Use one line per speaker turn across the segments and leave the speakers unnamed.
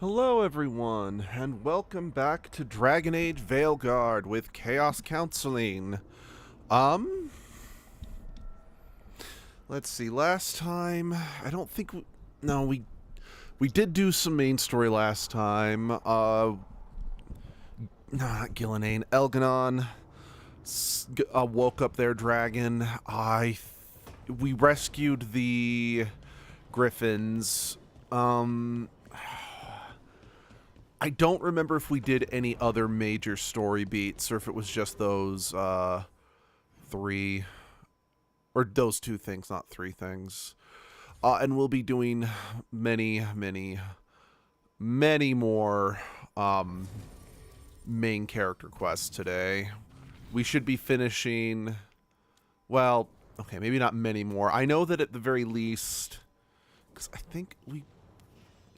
Hello everyone, and welcome back to Dragon Age Veilguard with Chaos Counseling. Um, let's see, last time, I don't think no, we did do some main story last time. No, not Gillenane, Elganon woke up their dragon. We rescued the griffins. I don't remember if we did any other major story beats or if it was just those three or those two things, not three things. And we'll be doing many more main character quests today. We should be finishing, well, okay, maybe not many more. I know that at the very least, because I think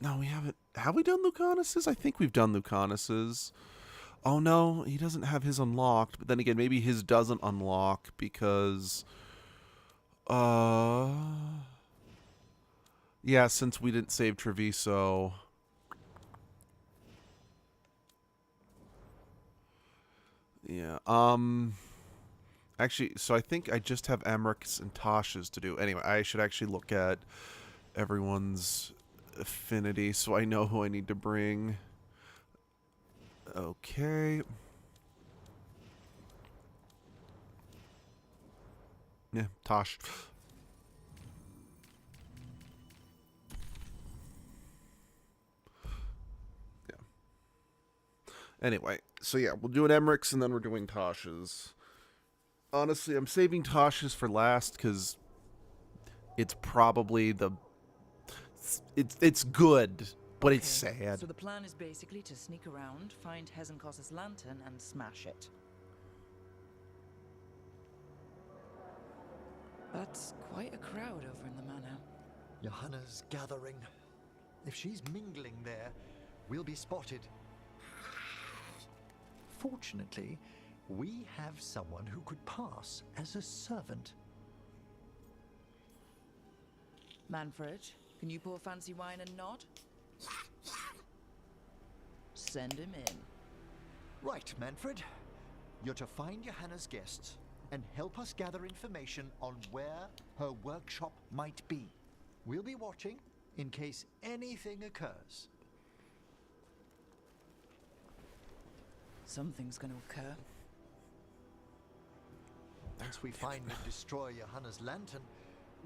no, we haven't. Have we done Lucanus's? I think we've done Lucanus's. Oh no, he doesn't have his unlocked. But then again, maybe his doesn't unlock because... yeah, since we didn't save Treviso. Yeah, actually, so I think I just have Emmerich and Tasha's to do. Anyway, I should actually look at everyone's affinity so I know who I need to bring. Okay. Yeah, Tosh. Yeah. Anyway, so yeah, we'll do an Emmerich's and then we're doing Tosh's. Honestly, I'm saving Tosh's for last because it's probably the... It's good, but it's sad.
So the plan is basically to sneak around, find Hezenkos's lantern, and smash it. That's quite a crowd over in the manor.
Johanna's gathering. If she's mingling there, we'll be spotted. Fortunately, we have someone who could pass as a servant.
Manfred, can you pour fancy wine and nod? Send him in.
Right, Manfred. You're to find Johanna's guests and help us gather information on where her workshop might be. We'll be watching in case anything occurs.
Something's gonna occur.
Once we find and destroy Johanna's lantern,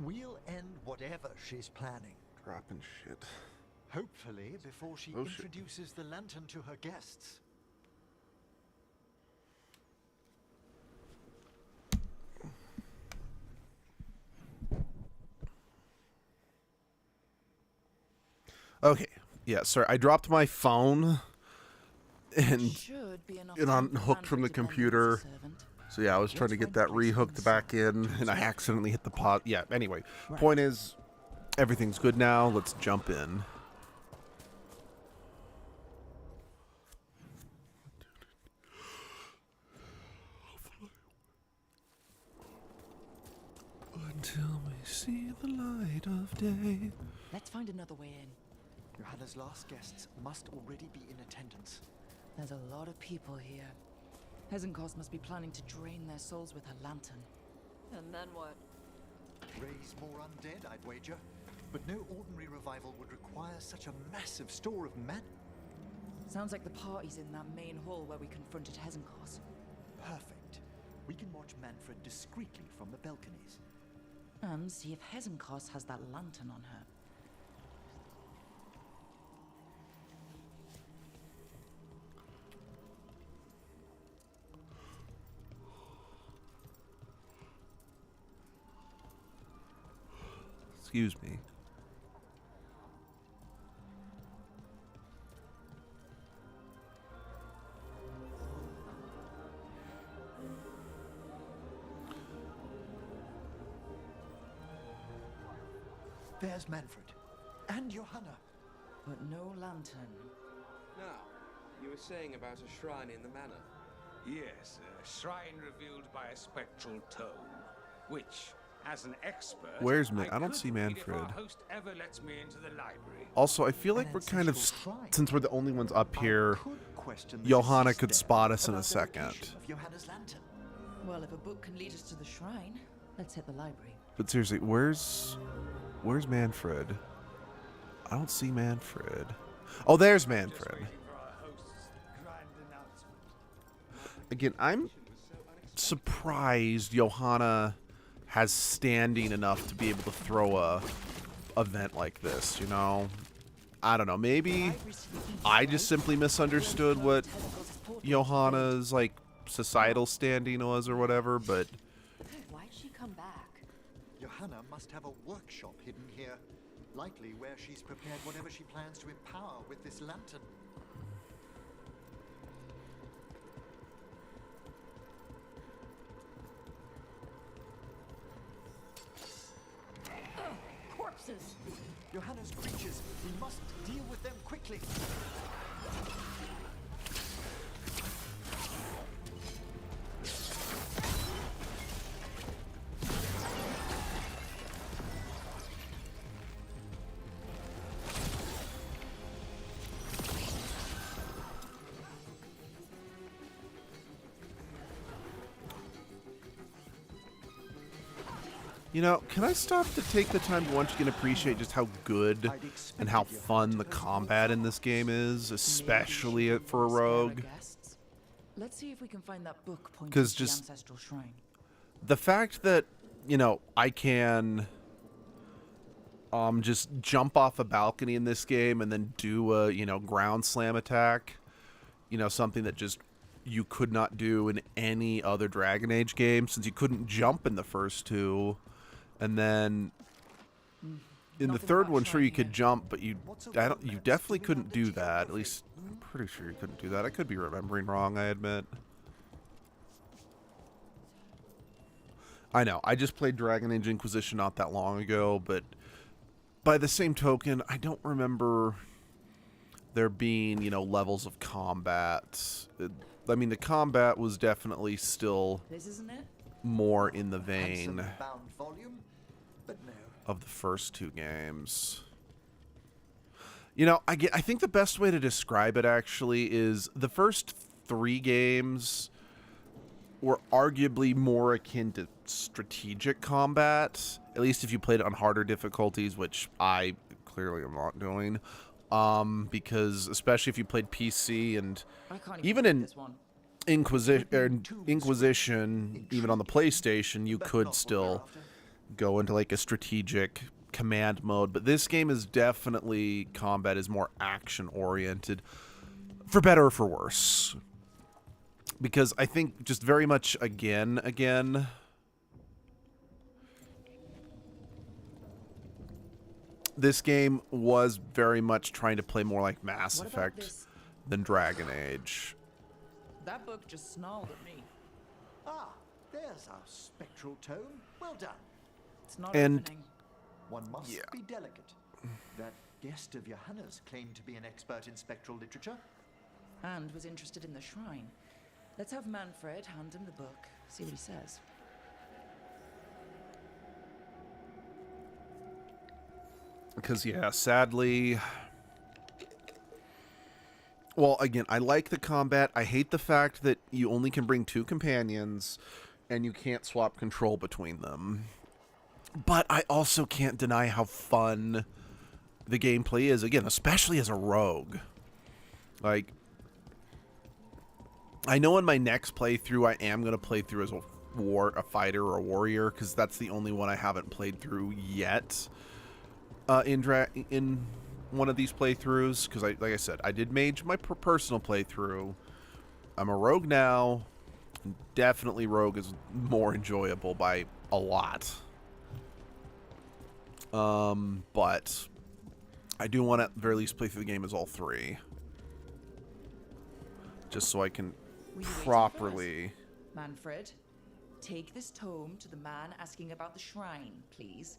we'll end whatever she's planning.
Dropping shit.
Hopefully before she introduces the lantern to her guests.
Okay. Yeah, sorry. I dropped my phone and it unhooked from the computer. So yeah, I was trying to get that rehooked back in and I accidentally hit the pause. Yeah, anyway. Point is, everything's good now. Let's jump in. Until we see the light of day.
Let's find another way in.
Johanna's last guests must already be in attendance.
There's a lot of people here. Hezenkos must be planning to drain their souls with her lantern. And then what?
Raise more undead, I'd wager. But no ordinary revival would require such a massive store of men.
Sounds like the party's in that main hall where we confronted Hezenkos.
Perfect. We can watch Manfred discreetly from the balconies.
And see if Hezenkos has that lantern on her.
Excuse me.
There's Manfred. And Johanna.
But no lantern.
Now, you were saying about a shrine in the manor.
Yes, a shrine revealed by a spectral tome, which, As an expert,
Where's Man? I don't
could
see
read
Manfred.
If our host ever lets me into the library.
Also, I feel like
An
we're kind of,
ancestral shrine.
since we're the only ones up here,
I could question the
Johanna
deceased
could
dead
spot us in a
about the
second.
location of Johanna's lantern.
Well, if a book can lead us to the shrine, let's hit the library.
But seriously, where's Manfred? I don't see Manfred. Oh, there's Manfred.
Waiting for our host's grand announcement.
Again, I'm surprised Johanna has standing enough to be able to throw a event like this, you know? I don't know, maybe I just simply misunderstood what Johanna's, like, societal standing was or whatever, but
Why'd she come back?
Johanna must have a workshop hidden here, likely where she's prepared whatever she plans to empower with this lantern.
Corpses!
Johanna's creatures, we must deal with them quickly.
you know, can I stop to take the time to once again appreciate just how good and how fun the combat in this game is, especially for a rogue?
Let's see if we can find that book pointing
'Cause
to the
just-
ancestral shrine.
The fact that, you know, I can just jump off a balcony in this game and then do a, you know, ground slam attack, you know, something that just you could not do in any other Dragon Age game since you couldn't jump in the first two. And then in the
Nothing
third
about
one, sure, you
shrine
could
here.
jump, but you definitely couldn't do that. At least I'm pretty sure you couldn't do that. I could be remembering wrong, I admit. I know, I just played Dragon Age Inquisition not that long ago, but by the same token, I don't remember there being, you know, levels of combat. I mean, the combat was definitely still
This isn't it?
more in the vein
Handsome bound volume, but no.
of the first two games. You know, I think the best way to describe it actually is the first three games were arguably more akin to strategic combat, at least if you played it on harder difficulties, which I clearly am not doing, because especially if you played PC and
I can't
even
beat
in
this one.
Inquisition, even on the PlayStation, you
But
could
not what
still
we're after.
go into like a strategic command mode, but this game is definitely, combat is more action oriented, for better or for worse, because I think just very much again this game was very much trying to play more like Mass
What about
Effect
this?
than Dragon Age.
That book just snarled at me.
Ah, there's our spectral tome. Well done.
It's not
And-
opening.
One must
Yeah.
be delicate. That guest of Johanna's claimed to be an expert in spectral literature.
And was interested in the shrine. Let's have Manfred hand him the book, see what he says.
Because, yeah, sadly... Well, again, I like the combat. I hate the fact that you only can bring 2 companions, and you can't swap control between them. But I also can't deny how fun the gameplay is, again, especially as a rogue. Like, I know in my next playthrough I am going to play through as a fighter or a warrior, because that's the only one I haven't played through yet. In one of these playthroughs, because like I said, I did mage my personal playthrough. I'm a rogue now. Definitely rogue is more enjoyable by a lot. But I do want to at the very least play through the game as all 3, just so I can
Were you waiting for us?
properly.
Manfred, take this tome to the man asking about the shrine, please.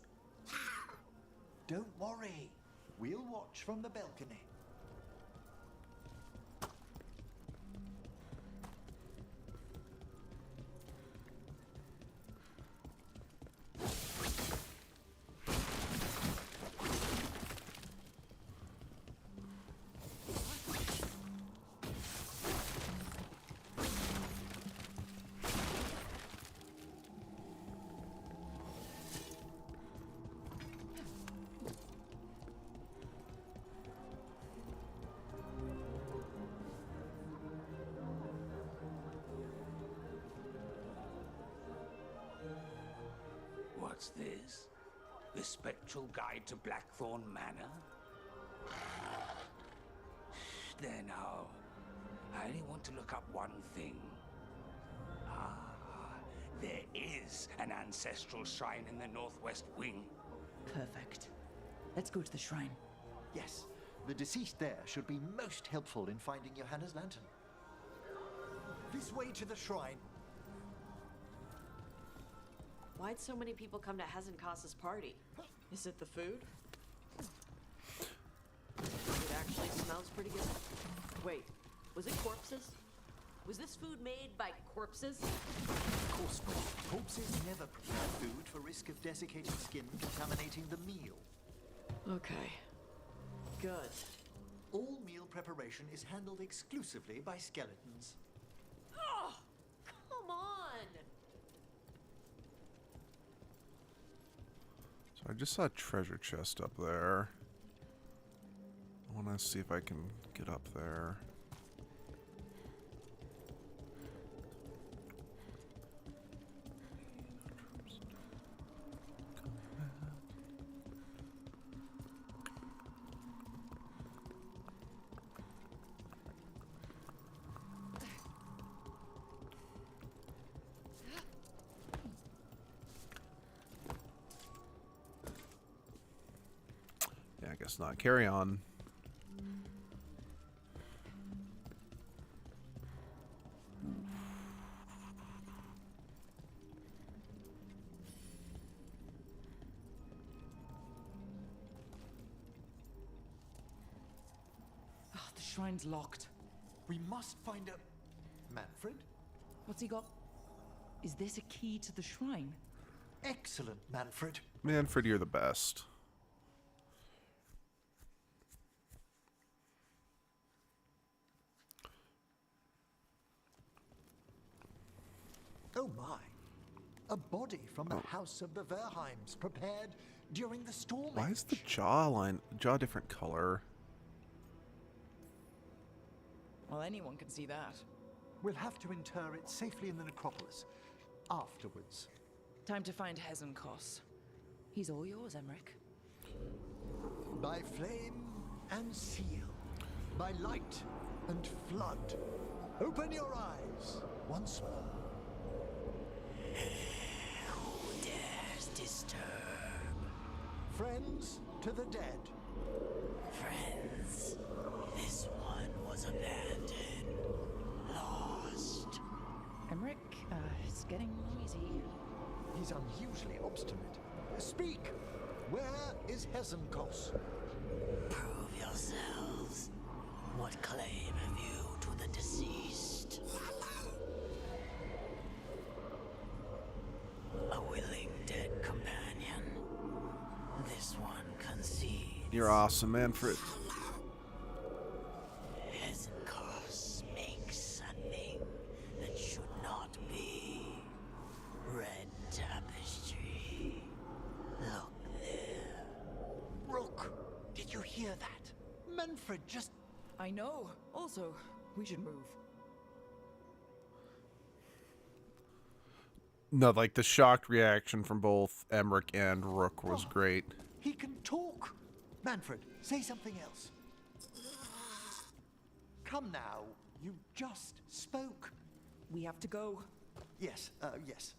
Don't worry. We'll watch from the balcony.
What's this? The Spectral Guide to Blackthorn Manor? There now. I only want to look up one thing. There is an ancestral shrine in the northwest wing.
Perfect. Let's go to the shrine.
Yes, the deceased there should be most helpful in finding Johanna's lantern. This way to the shrine.
Why'd so many people come to Hazenkos's party? Is it the food? It actually smells pretty good. Wait, was it corpses? Was this food made by corpses?
Of course not. Corpses never prepare food for risk of desiccated skin contaminating the meal.
Okay. Good.
All meal preparation is handled exclusively by skeletons.
Oh, come on!
So I just saw a treasure chest up there. I want to see if I can get up there. Yeah, I guess not. Carry on.
Oh, the shrine's locked.
We must find a... Manfred?
What's he got? Is this a key to the shrine?
Excellent, Manfred.
Manfred, you're the best.
Oh my. A body from the house of the Verheims, prepared during the storm.
Why is the jaw different color?
Well, anyone can see that.
We'll have to inter it safely in the necropolis. Afterwards.
Time to find Hazenkos. He's all yours, Emmerich.
By flame and seal. By light and flood. Open your eyes once more.
Who dares disturb?
Friends to the dead.
Friends, this one was abandoned, lost.
Emmerich, it's getting noisy.
He's unusually obstinate. Speak! Where is Hazenkos?
Prove yourselves. What claim have you to the deceased? A willing dead companion. This one concedes.
You're awesome, Manfred.
Hazenkos makes a thing that should not be. Red tapestry. Look there.
Rook, did you hear that? Manfred just...
I know. Also, we should move.
No, like the shocked reaction from both Emmerich and Rook was great.
He can talk. Manfred, say something else. Come now. You just spoke.
We have to go.
Yes, yes.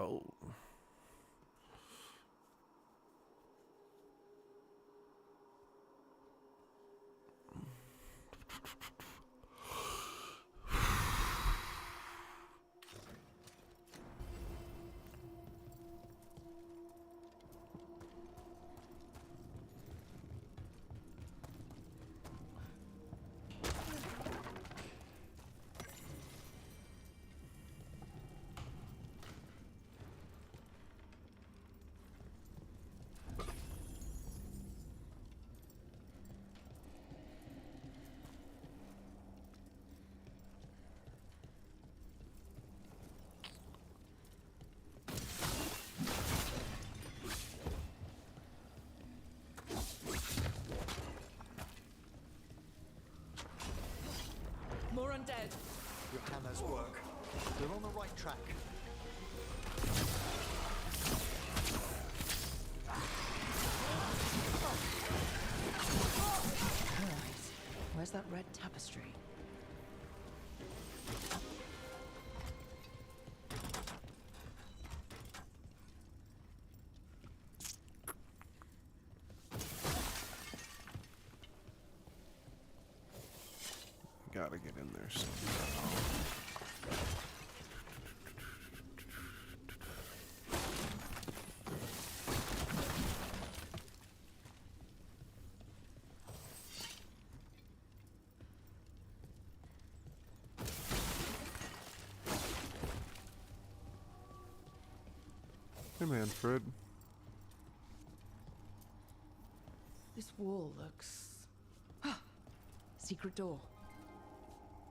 Oh.
More undead.
Johanna's work. They're on the right track.
Right. Where's that red tapestry?
Gotta get in there somehow. Hey, Manfred.
This wall looks... Secret door.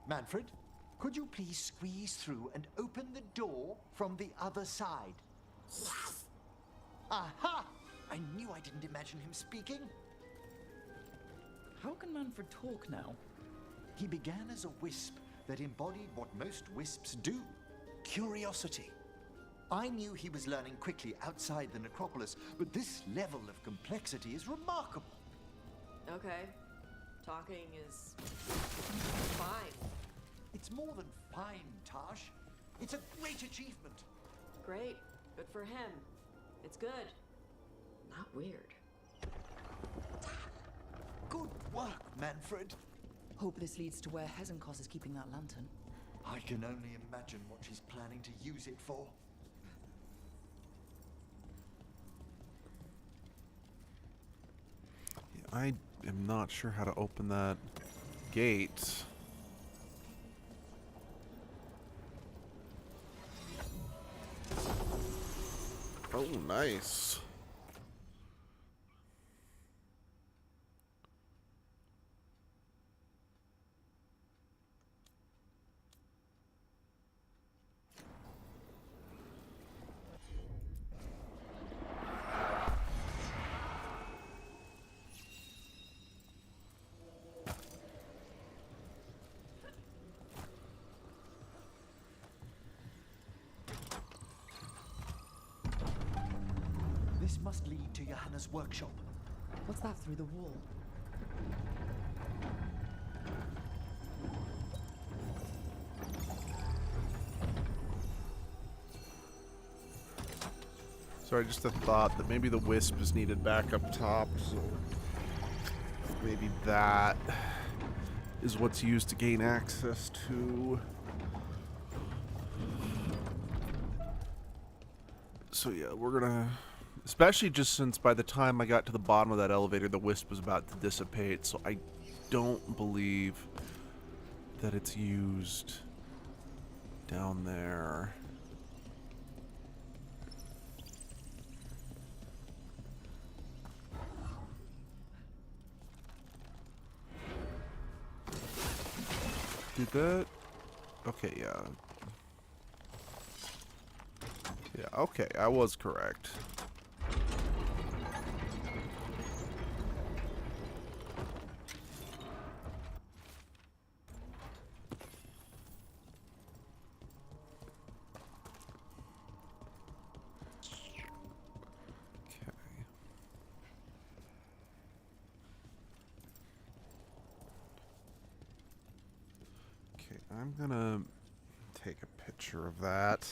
Manfred, could you please squeeze through and open the door from the other side? Yes! Aha! I knew I didn't imagine him speaking.
How can Manfred talk now?
He began as a wisp that embodied what most wisps do, curiosity. I knew he was learning quickly outside the necropolis, but this level of complexity is remarkable.
Okay. Talking is fine.
It's more than fine, Tash. It's a great achievement.
Great. Good for him. It's good. Not weird.
Good work, Manfred.
Hope this leads to where Hezenkos is keeping that lantern.
I can only imagine what she's planning to use it for.
Yeah, I am not sure how to open that gate. Oh, nice.
This must lead to Johanna's workshop.
What's that through the wall?
Sorry, just a thought that maybe the wisp is needed back up top, so maybe that is what's used to gain access to. So yeah, we're gonna, especially just since by the time I got to the bottom of that elevator, the wisp was about to dissipate, so I don't believe that it's used down there. Did that? Okay, yeah. Yeah, okay, I was correct. Okay, I'm gonna take a picture of that.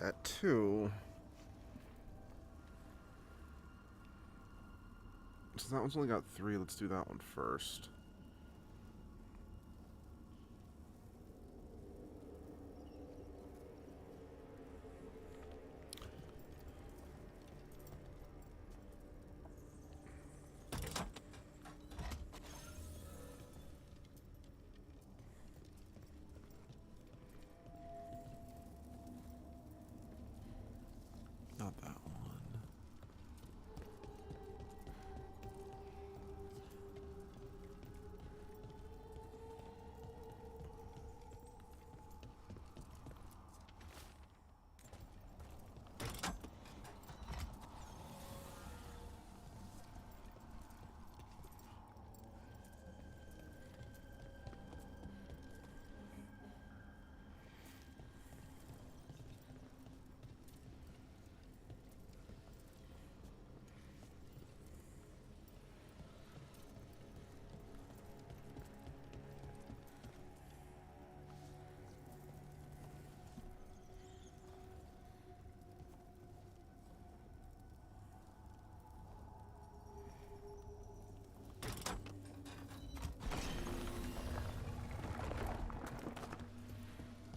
at 2. So that one's only got 3. Let's do that one first. Not that one.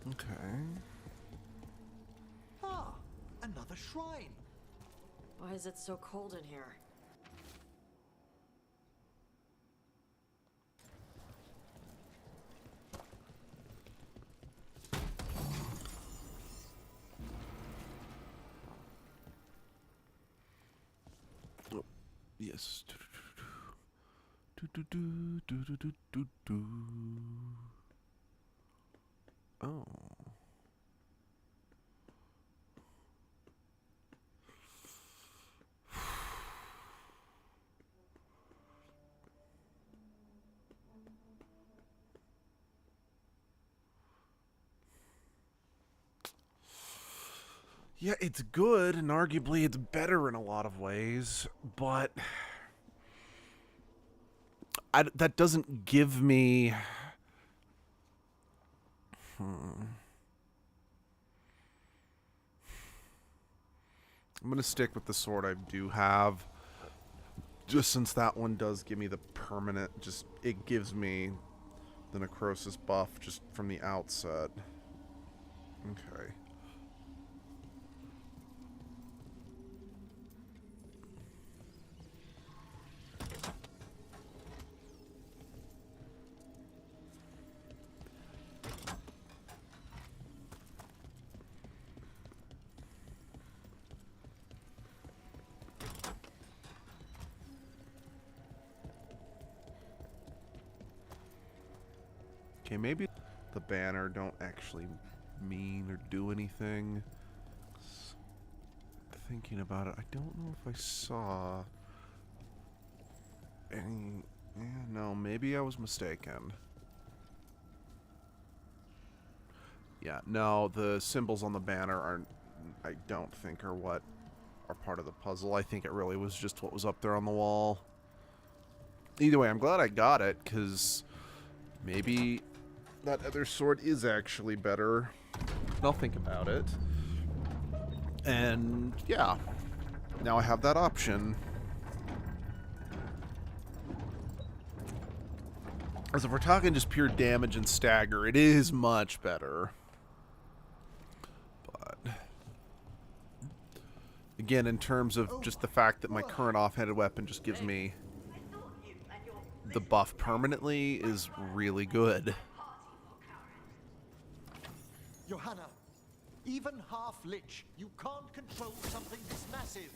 Okay.
Ah, another shrine.
Why is it so cold in here?
Oh, yes. Do. Oh. Yeah, it's good, and arguably it's better in a lot of ways, but that doesn't give me... I'm going to stick with the sword I do have, just since that one does give me the permanent, it gives me the necrosis buff just from the outset. Okay. Okay, maybe the banner don't actually mean or do anything. Thinking about it, I don't know if I saw any... Yeah, no, maybe I was mistaken. Yeah, no, the symbols on the banner aren't... I don't think are what are part of the puzzle. I think it really was just what was up there on the wall. Either way, I'm glad I got it, because maybe that other sword is actually better. I'll think about it. And, yeah. Now I have that option. As if we're talking just pure damage and stagger, it is much better. But... again, in terms of just the fact that my current offhanded weapon just gives me the buff permanently is really good.
Johanna, even half-lich, you can't control something this massive.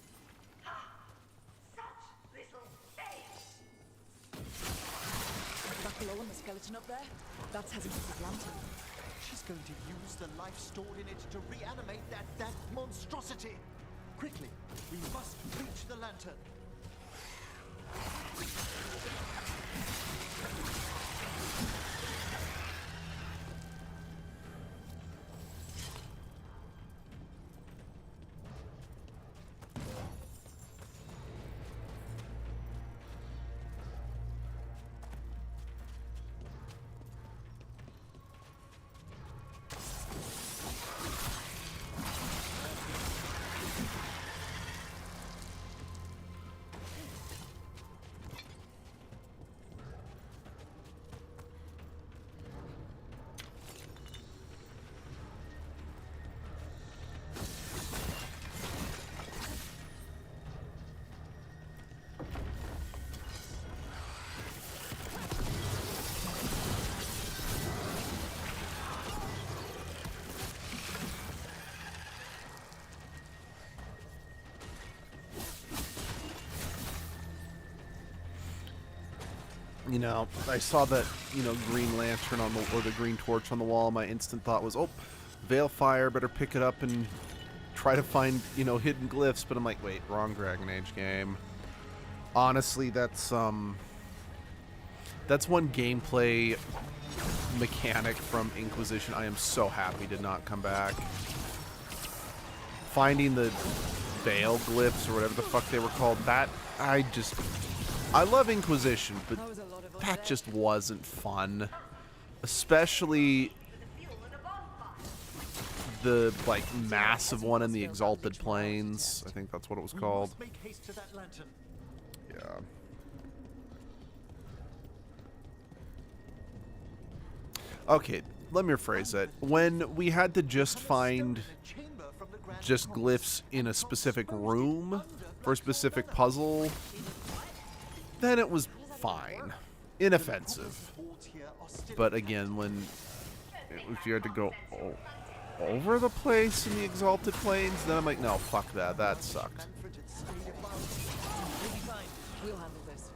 Such little face!
That glow on the skeleton up there? That's Hezekiah's lantern.
She's going to use the life stored in it to reanimate that monstrosity. Quickly, we must reach the lantern.
You know, I saw that, you know, green lantern on the, or the green torch on the wall. My instant thought was, oh, Veilfire, better pick it up and try to find, you know, hidden glyphs. But I'm like, wait, wrong Dragon Age game. Honestly, that's one gameplay mechanic from Inquisition I am so happy did not come back. Finding the Veil glyphs or whatever the fuck they were called, that, I love Inquisition, but that just wasn't fun. Especially the, like, massive one in the Exalted Plains. I think that's what it was called.
Make haste to that lantern.
Yeah. Okay, let me rephrase that. When we had to just find just glyphs in a specific room for a specific puzzle, then it was fine. Inoffensive. But again, when if you had to go over the place in the Exalted Plains, then I'm like, no, fuck that. That sucked.
We'll handle this.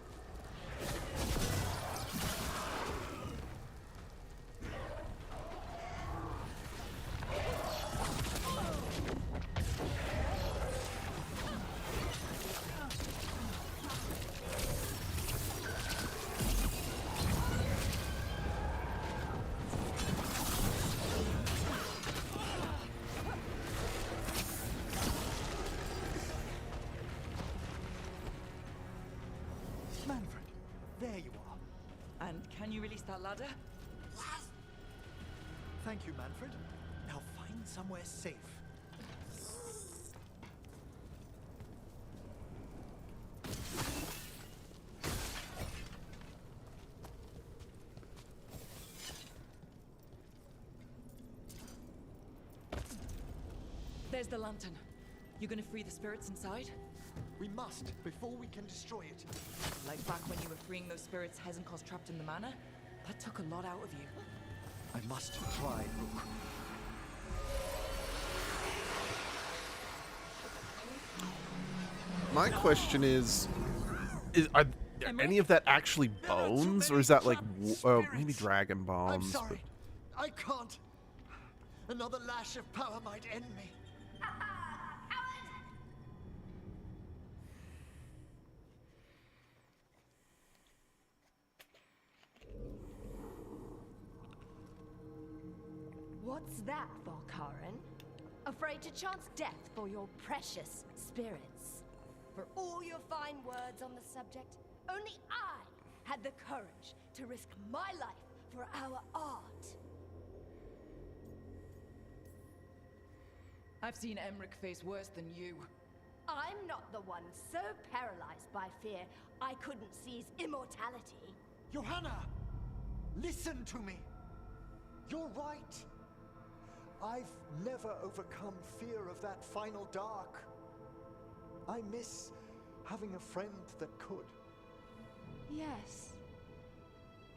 Manfred, there you are.
And can you release that ladder?
Thank you, Manfred. Now find somewhere safe.
There's the lantern. You gonna free the spirits inside?
We must, before we can destroy it.
Like back when you were freeing those spirits Hezenkos trapped in the manor? That took a lot out of you.
I must try, Rook.
My question is are any of that actually bones, or is that like maybe dragon bones?
I'm sorry. I can't. Another lash of power might end me.
What's that, Volkaren? Afraid to chance death for your precious spirits? For all your fine words on the subject, only I had the courage to risk my life for our art.
I've seen Emmerich face worse than you.
I'm not the one so paralyzed by fear I couldn't seize immortality.
Johanna! Listen to me! You're right! I've never overcome fear of that final dark. I miss having a friend that could.
Yes.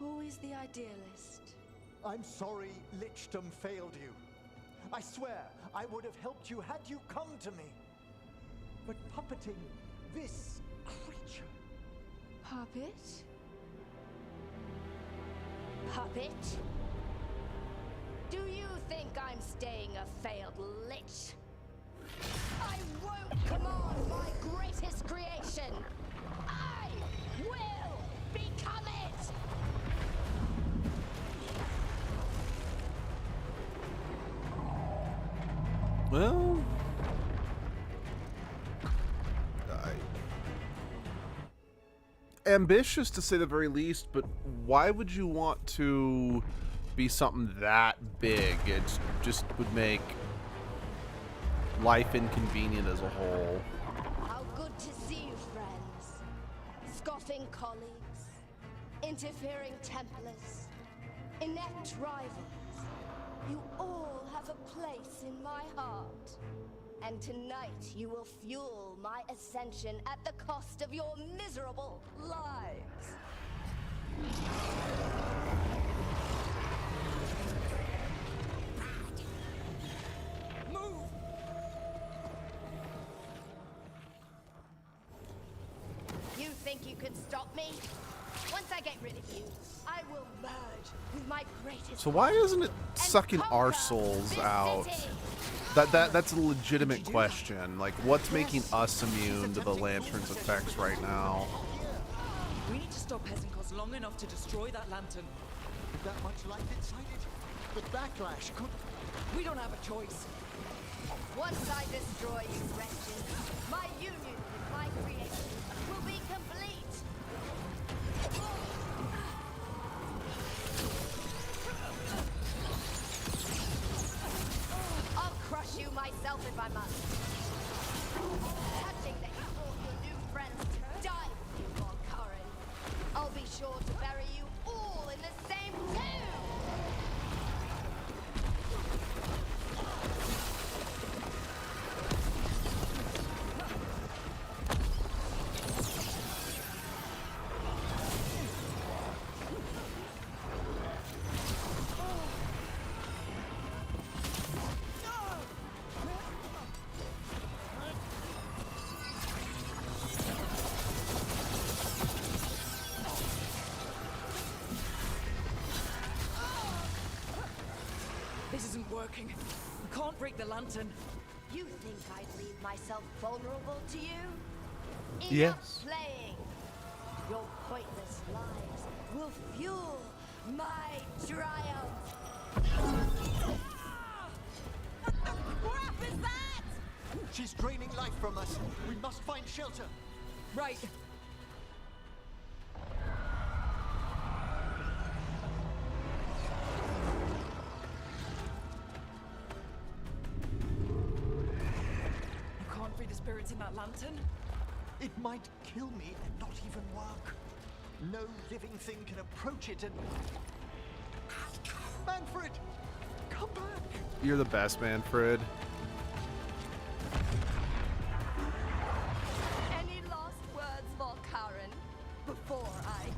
Always the idealist.
I'm sorry Lichdom failed you. I swear I would have helped you had you come to me. But puppeting this creature...
Puppet? Puppet? Do you think I'm staying a failed lich? I won't command my greatest creation! I will become it!
Well, ambitious to say the very least, but why would you want to be something that big? It just would make life inconvenient as a whole.
How good to see you, friends. Scoffing colleagues, interfering Templars, inept rivals. You all have a place in my heart. And tonight you will fuel my ascension at the cost of your miserable lives.
Move!
You think you can stop me? Once I get rid of you, I will merge with my greatest.
So why isn't it
and
sucking our
conquer
souls
this
out?
city.
That's a legitimate question. Like, what's making us immune to the lantern's effects right now?
We need to stop Hesenkos long enough to destroy that lantern.
With that much life inside it, the backlash could...
We don't have a choice.
Once I destroy you, wretches, my union with my creation will be complete. I'll crush you myself if I must. Touching that you brought your new friends to die with you, Volkaren. I'll be sure to bury you all in the same tomb.
This isn't working. We can't break the lantern.
You think I'd leave myself vulnerable to you? Enough
Yes.
playing. Your pointless lives will fuel my triumph.
What the crap is that?
She's draining life from us. We must find shelter.
Right. You can't free the spirits in that lantern?
It might kill me and not even work. No living thing can approach it and... Manfred! Come back!
You're the best, Manfred.
Any last words, Volkaren, before I...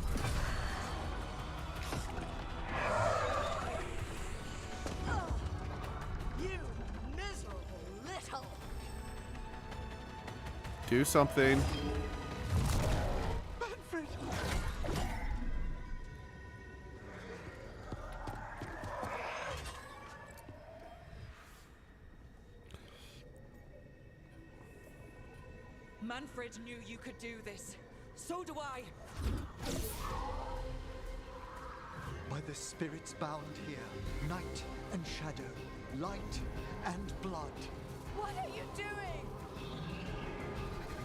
Ugh. You miserable little...
Do something.
Manfred!
Manfred knew you could do this. So do I.
By the spirits bound here, night and shadow, light and blood.
What are you doing?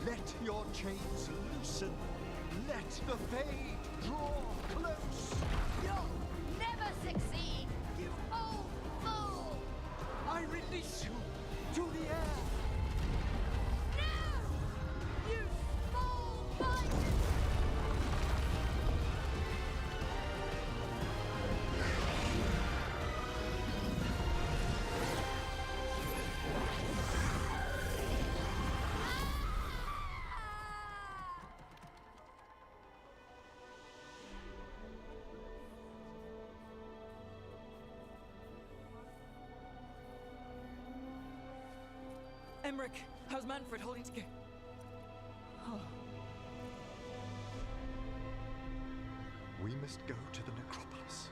Let your chains loosen. Let the fade draw close.
You'll never succeed, you old fool!
I release you to the air.
No! You small minded!
Emmerich, how's Manfred holding together? Oh.
We must go to the necropolis.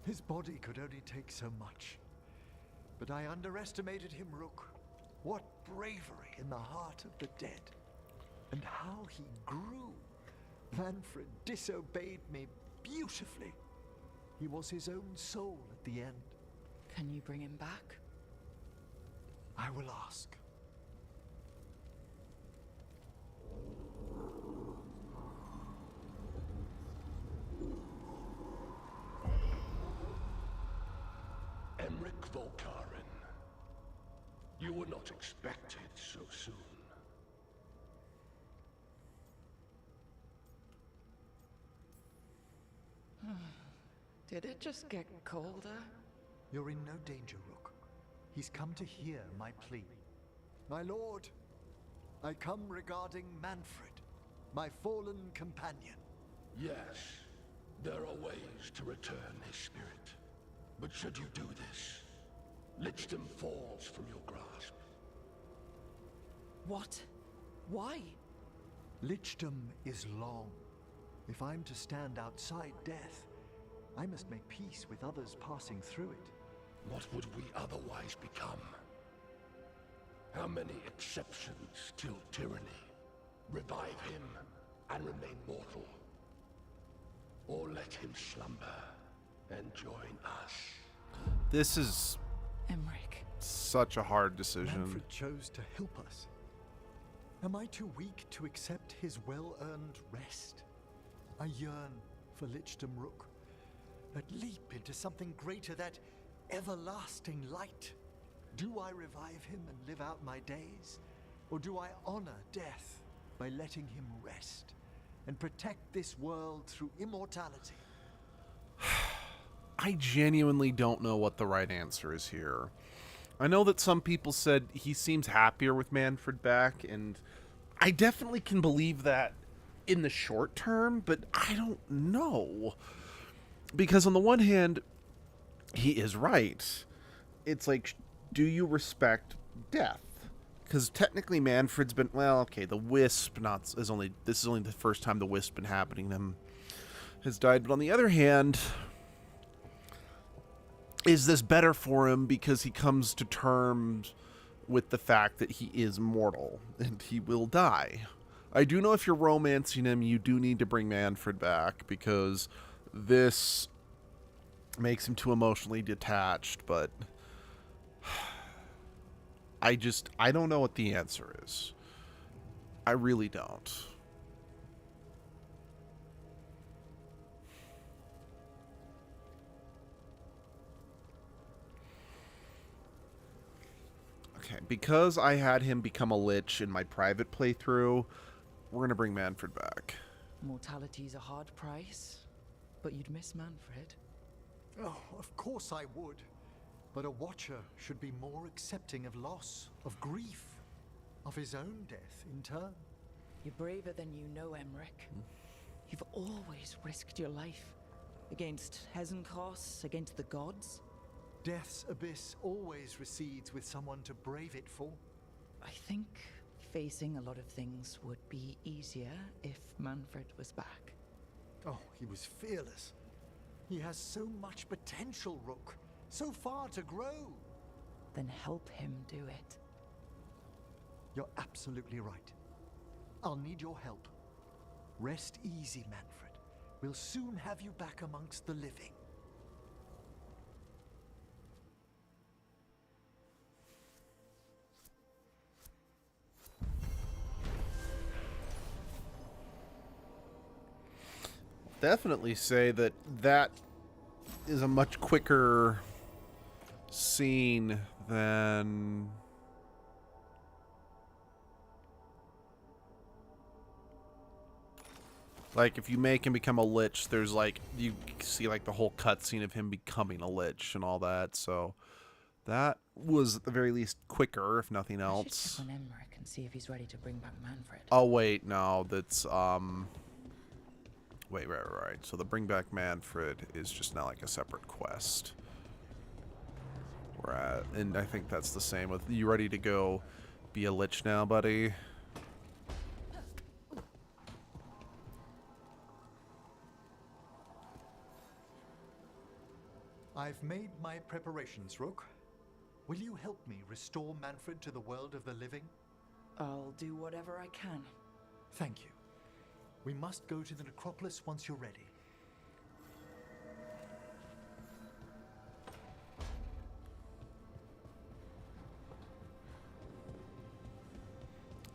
His body could only take so much. But I underestimated him, Rook. What bravery in the heart of the dead. And how he grew. Manfred disobeyed me beautifully. He was his own soul at the end.
Can you bring him back?
I will ask.
Emmerich Volkaren. You were not expected so soon.
Did it just get colder?
You're in no danger, Rook. He's come to hear my plea. My lord, I come regarding Manfred, my fallen companion.
Yes, there are ways to return his spirit. But should you do this, Lichdom falls from your grasp.
What? Why?
Lichdom is long. If I'm to stand outside death, I must make peace with others passing through it.
What would we otherwise become? How many exceptions kill tyranny, revive him, and remain mortal? Or let him slumber and join us?
This is
Emmerich.
such a hard decision.
Manfred chose to help us. Am I too weak to accept his well-earned rest? I yearn for Lichdom Rook, that leap into something greater, that everlasting light. Do I revive him and live out my days? Or do I honor death by letting him rest and protect this world through immortality?
I genuinely don't know what the right answer is here. I know that some people said he seems happier with Manfred back, and I definitely can believe that in the short term, but I don't know. Because on the one hand, he is right. It's like, do you respect death? Because technically Manfred's been, well, okay, the Wisp this is only the first time the Wisp been happening to him, has died. But on the other hand, is this better for him because he comes to terms with the fact that he is mortal and he will die? I do know if you're romancing him, you do need to bring Manfred back, because this makes him too emotionally detached, but I don't know what the answer is. I really don't. Okay, because I had him become a lich in my private playthrough, we're going to bring Manfred back.
Mortality's a hard price, but you'd miss Manfred.
Oh, of course I would. But a Watcher should be more accepting of loss, of grief, of his own death in turn.
You're braver than you know, Emmerich. You've always risked your life. Against Hezenkos, against the gods.
Death's abyss always recedes with someone to brave it for.
I think facing a lot of things would be easier if Manfred was back.
Oh, he was fearless. He has so much potential, Rook. So far to grow.
Then help him do it.
You're absolutely right. I'll need your help. Rest easy, Manfred. We'll soon have you back amongst the living.
Definitely say that is a much quicker scene than like if you make him become a lich, there's like you see like the whole cutscene of him becoming a lich and all that. So that was at the very least quicker, if nothing
I should
else.
check on Emmerich and see if he's ready to bring back Manfred.
Oh wait, no, that's wait, right. So the bring back Manfred is just now like a separate quest. And I think that's the same with you. Ready to go be a lich now, buddy?
I've made my preparations, Rook. Will you help me restore Manfred to the world of the living?
I'll do whatever I can.
Thank you. We must go to the necropolis once you're ready.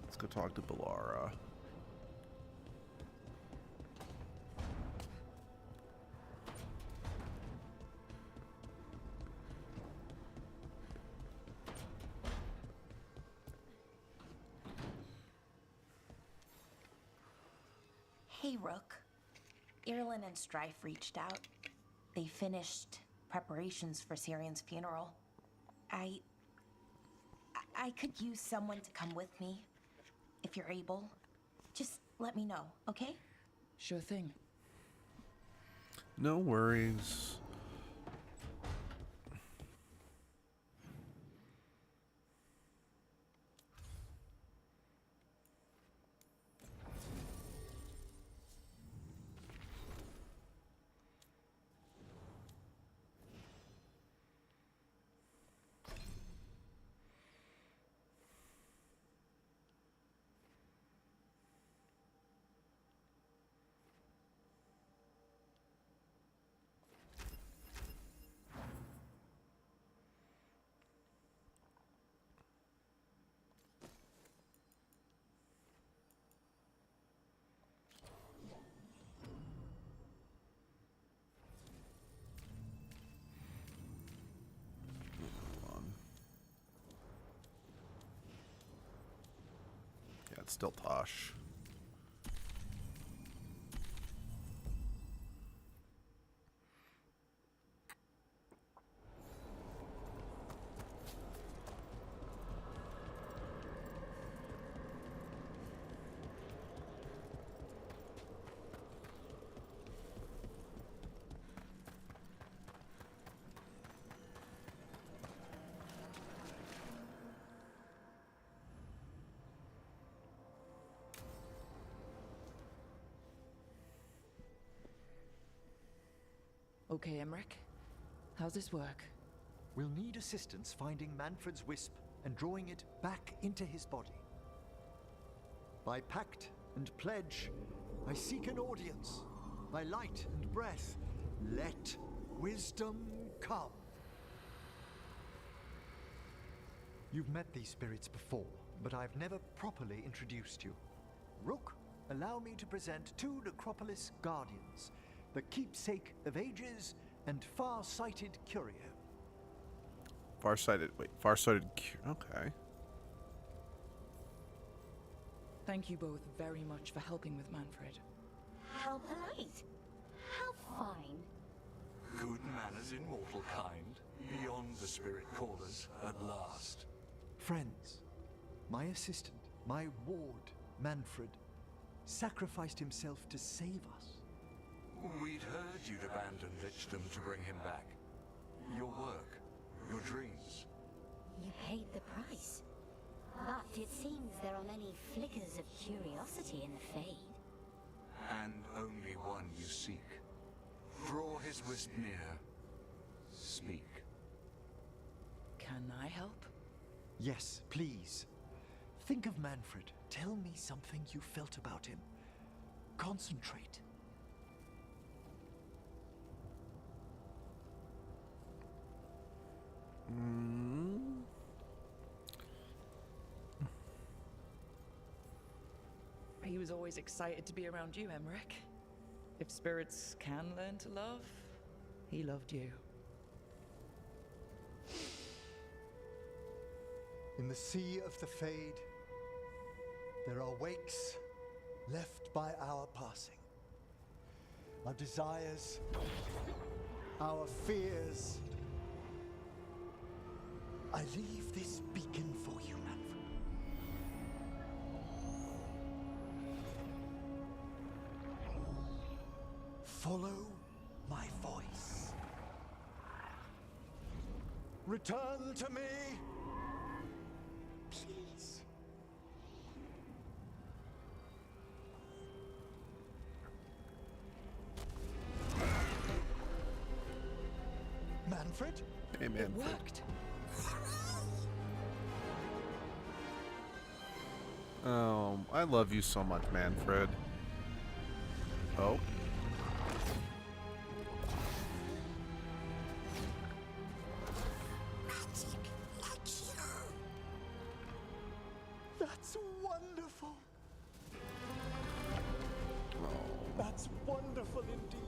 Let's go talk to Balara.
Hey, Rook. Irlin and Strife reached out. They finished preparations for Syrion's funeral. I could use someone to come with me. If you're able, just let me know, okay?
Sure thing.
No worries. Still Tosh.
Okay, Emmerich. How's this work?
We'll need assistance finding Manfred's wisp and drawing it back into his body. By pact and pledge, I seek an audience. By light and breath, let wisdom come. You've met these spirits before, but I've never properly introduced you. Rook, allow me to present two Necropolis Guardians, the keepsake of ages and far-sighted curio.
Okay.
Thank you both very much for helping with Manfred.
How polite. How fine.
Good manners in mortal kind, beyond the spirit callers at last.
Friends, my assistant, my ward, Manfred, sacrificed himself to save us.
We'd heard you'd abandoned Lichdom to bring him back. Your work, your dreams.
You paid the price. But it seems there are many flickers of curiosity in the Fade.
And only one you seek. Draw his wisp near. Speak.
Can I help?
Yes, please. Think of Manfred. Tell me something you felt about him. Concentrate.
He was always excited to be around you, Emmerich. If spirits can learn to love, he loved you.
In the sea of the Fade, there are wakes left by our passing. Our desires, our fears. I leave this beacon for you, Manfred. Follow my voice. Return to me. Please. Manfred?
Hey, Manfred.
It worked.
Oh, I love you so much, Manfred. Oh.
That's wonderful. That's wonderful indeed.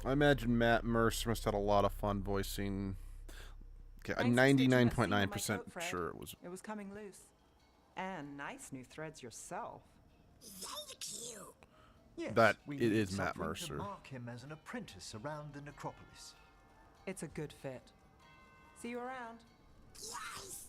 I imagine Matt Mercer must have had a lot of fun voicing. Okay, I'm
Thanks for stitching that
99.9%
seam on my coat, Fred.
sure it was.
It was coming loose. And nice new threads yourself.
Thank you.
Yes,
That
we
it
need
is Matt
something
Mercer.
to mark him as an apprentice around the necropolis.
It's a good fit. See you around.
Yes.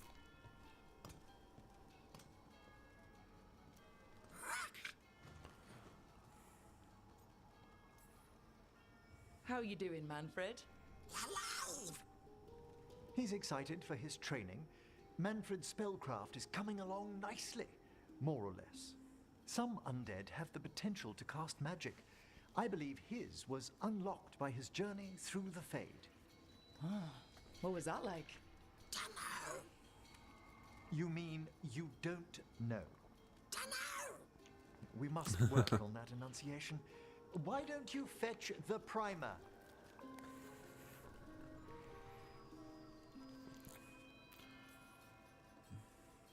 How you doing, Manfred?
Alive.
He's excited for his training. Manfred's spellcraft is coming along nicely, more or less. Some undead have the potential to cast magic. I believe his was unlocked by his journey through the Fade.
What was that like?
Dunno.
You mean you don't know?
Dunno.
We must work on that enunciation. Why don't you fetch the primer?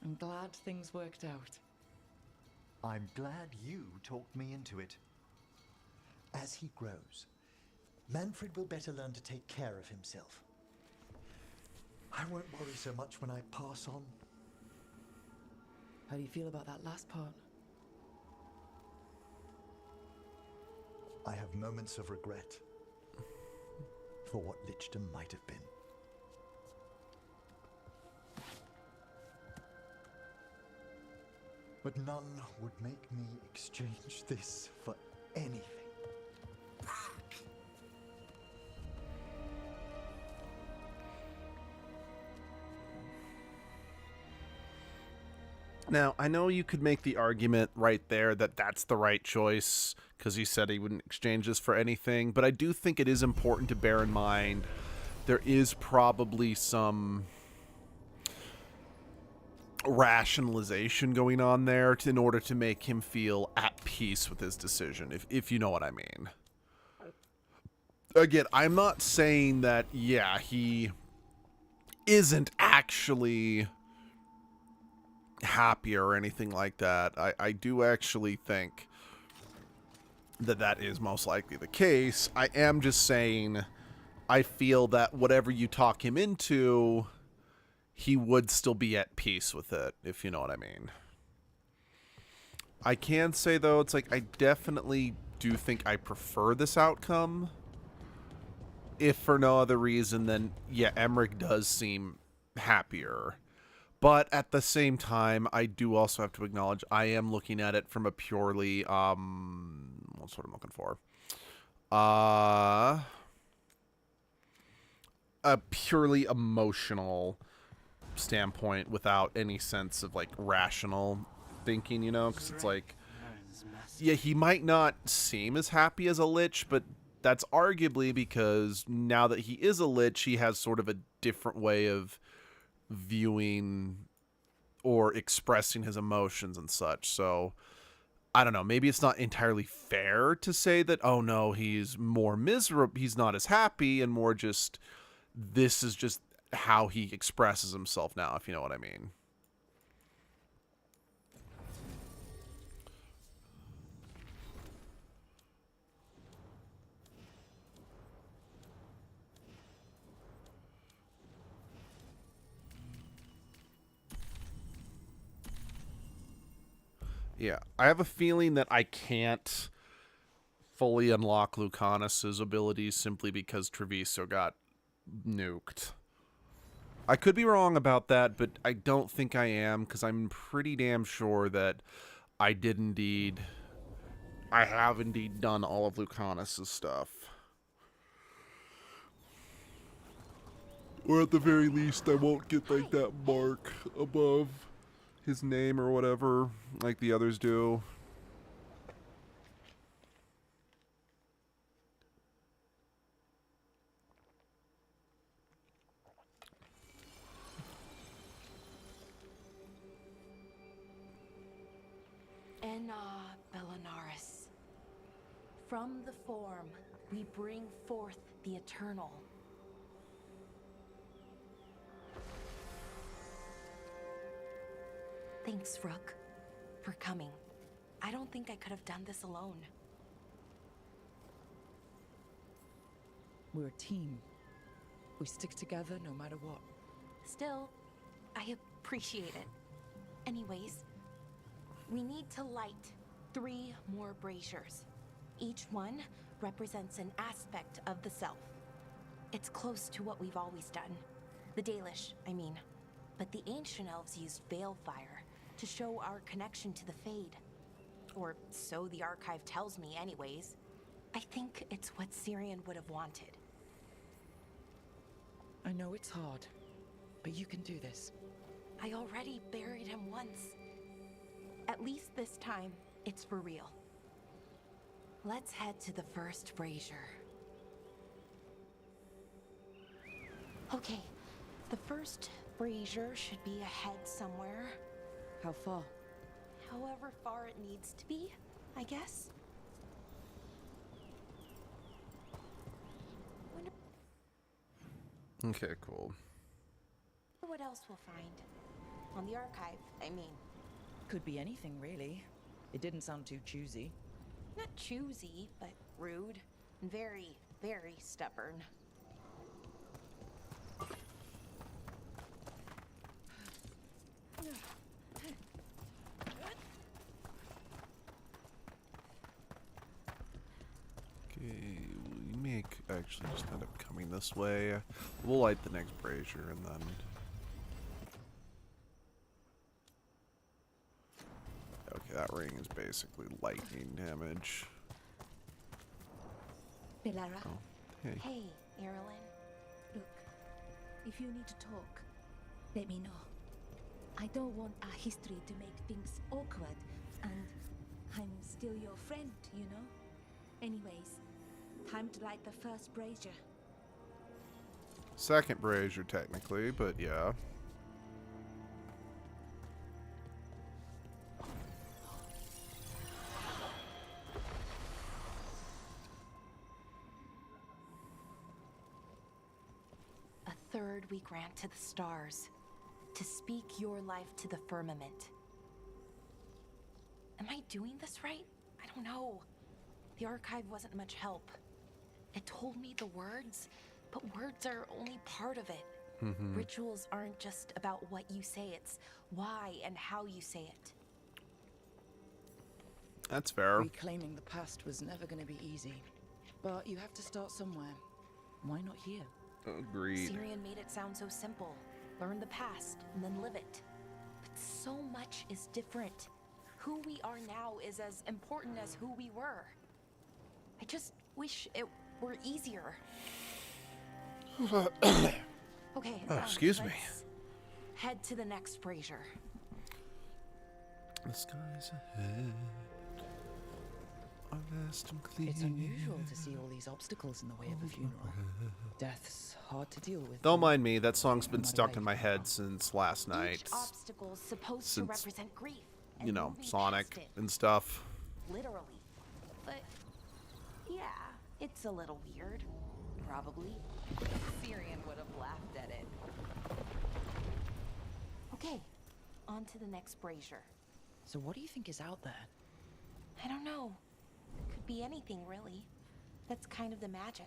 I'm glad things worked out.
I'm glad you talked me into it.
As he grows, Manfred will better learn to take care of himself.
I won't worry so much when I pass on.
How do you feel about that last part?
I have moments of regret for what Lichdom might have been. But none would make me exchange this for anything.
Now, I know you could make the argument right there that that's the right choice, because he said he wouldn't exchange this for anything, but I do think it is important to bear in mind there is probably some rationalization going on there in order to make him feel at peace with his decision, if you know what I mean. Again, I'm not saying that, yeah, he isn't actually happier or anything like that. I do actually think that that is most likely the case. I am just saying I feel that whatever you talk him into, he would still be at peace with it, if you know what I mean. I can say, though, it's like I definitely do think I prefer this outcome. If for no other reason than, yeah, Emmerich does seem happier. But at the same time, I do also have to acknowledge I am looking at it from a purely, what's what I'm looking for? A purely emotional standpoint without any sense of, like, rational thinking, you know? Because it's like, yeah, he might not seem as happy as a Lich, but that's arguably because now that he is a Lich, he has sort of a different way of viewing or expressing his emotions and such. So I don't know, maybe it's not entirely fair to say that, oh no, he's more miserable, he's not as happy, and more just this is just how he expresses himself now, if you know what I mean. Yeah, I have a feeling that I can't fully unlock Lucanus's abilities simply because Treviso got nuked. I could be wrong about that, but I don't think I am, because I'm pretty damn sure that I have indeed done all of Lucanus's stuff. Or at the very least, I won't get, like, that mark above his name or whatever, like the others do.
Enna Bellinaris. From the form, we bring forth the eternal. Thanks, Rook, for coming. I don't think I could have done this alone.
We're a team. We stick together no matter what.
Still, I appreciate it. Anyways, we need to light 3 more braziers. Each one represents an aspect of the self. It's close to what we've always done. The Dalish, I mean. But the ancient elves used Veilfire to show our connection to the Fade. Or so the archive tells me anyways. I think it's what Syrian would have wanted.
I know it's hard, but you can do this.
I already buried him once. At least this time, it's for real. Let's head to the first brazier. Okay, the first brazier should be ahead somewhere.
How far?
However far it needs to be, I guess.
Okay, cool.
What else we'll find? On the archive, I mean.
Could be anything, really. It didn't sound too choosy.
Not choosy, but rude. And very, very stubborn.
actually just end up coming this way. We'll light the next brazier and then... Okay, that ring is basically lightning damage.
Belara.
Oh, hey.
Hey, Irilyn.
Look, if you need to talk, let me know. I don't want our history to make things awkward, and I'm still your friend, you know? Anyways, time to light the first brazier.
Second brazier, technically, but yeah.
A third we grant to the stars, to speak your life to the firmament. Am I doing this right? I don't know. The archive wasn't much help. It told me the words, but words are only part of it. Rituals aren't just about what you say, it's why and how you say it.
That's fair.
Reclaiming the past was never going to be easy. But you have to start somewhere. Why not here?
Agreed.
Syrian made it sound so simple. Learn the past and then live it. But so much is different. Who we are now is as important as who we were. I just wish it were easier. Okay,
excuse me.
let's head to the next brazier.
The skies ahead are vast and clear.
It's unusual to see all these obstacles in the way of a funeral. Death's hard to deal with.
Don't mind me, that song's been stuck in my head since last night.
Each obstacle's supposed to represent grief.
You know, Sonic and stuff.
Literally. But, yeah, it's a little weird. Probably. Syrian would have laughed at it. Okay, on to the next brazier.
So what do you think is out there?
I don't know. Could be anything, really. That's kind of the magic.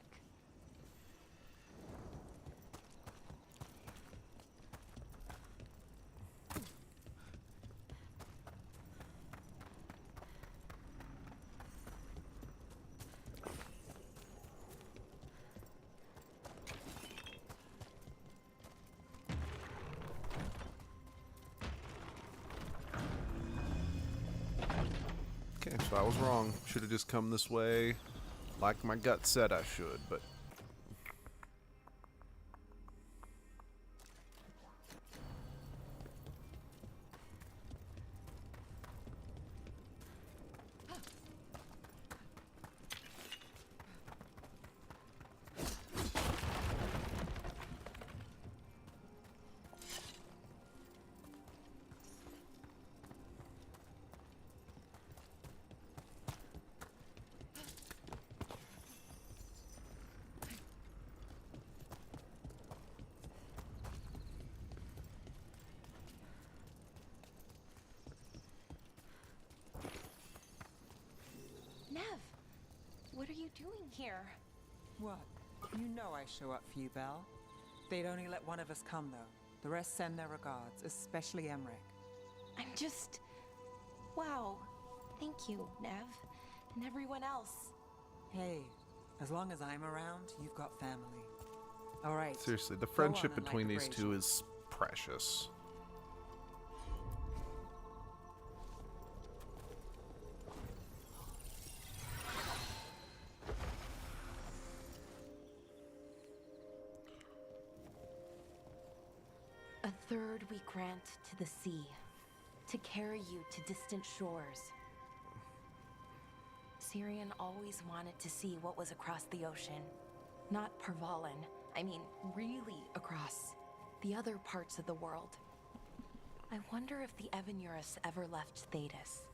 Okay, so I was wrong. Should have just come this way like my gut said I should, but...
Nev, what are you doing here?
What? You know I show up for you, Belle. They'd only let one of us come, though. The rest send their regards, especially Emmerich.
I'm just... Wow. Thank you, Nev. And everyone else.
Hey, as long as I'm around, you've got family. All right.
Seriously, the
go
friendship
on and
between
light the
these two is precious.
A third we grant to the sea, to carry you to distant shores. Syrian always wanted to see what was across the ocean. Not Pervalin, I mean really across. The other parts of the world. I wonder if the Evanurus ever left Thetis.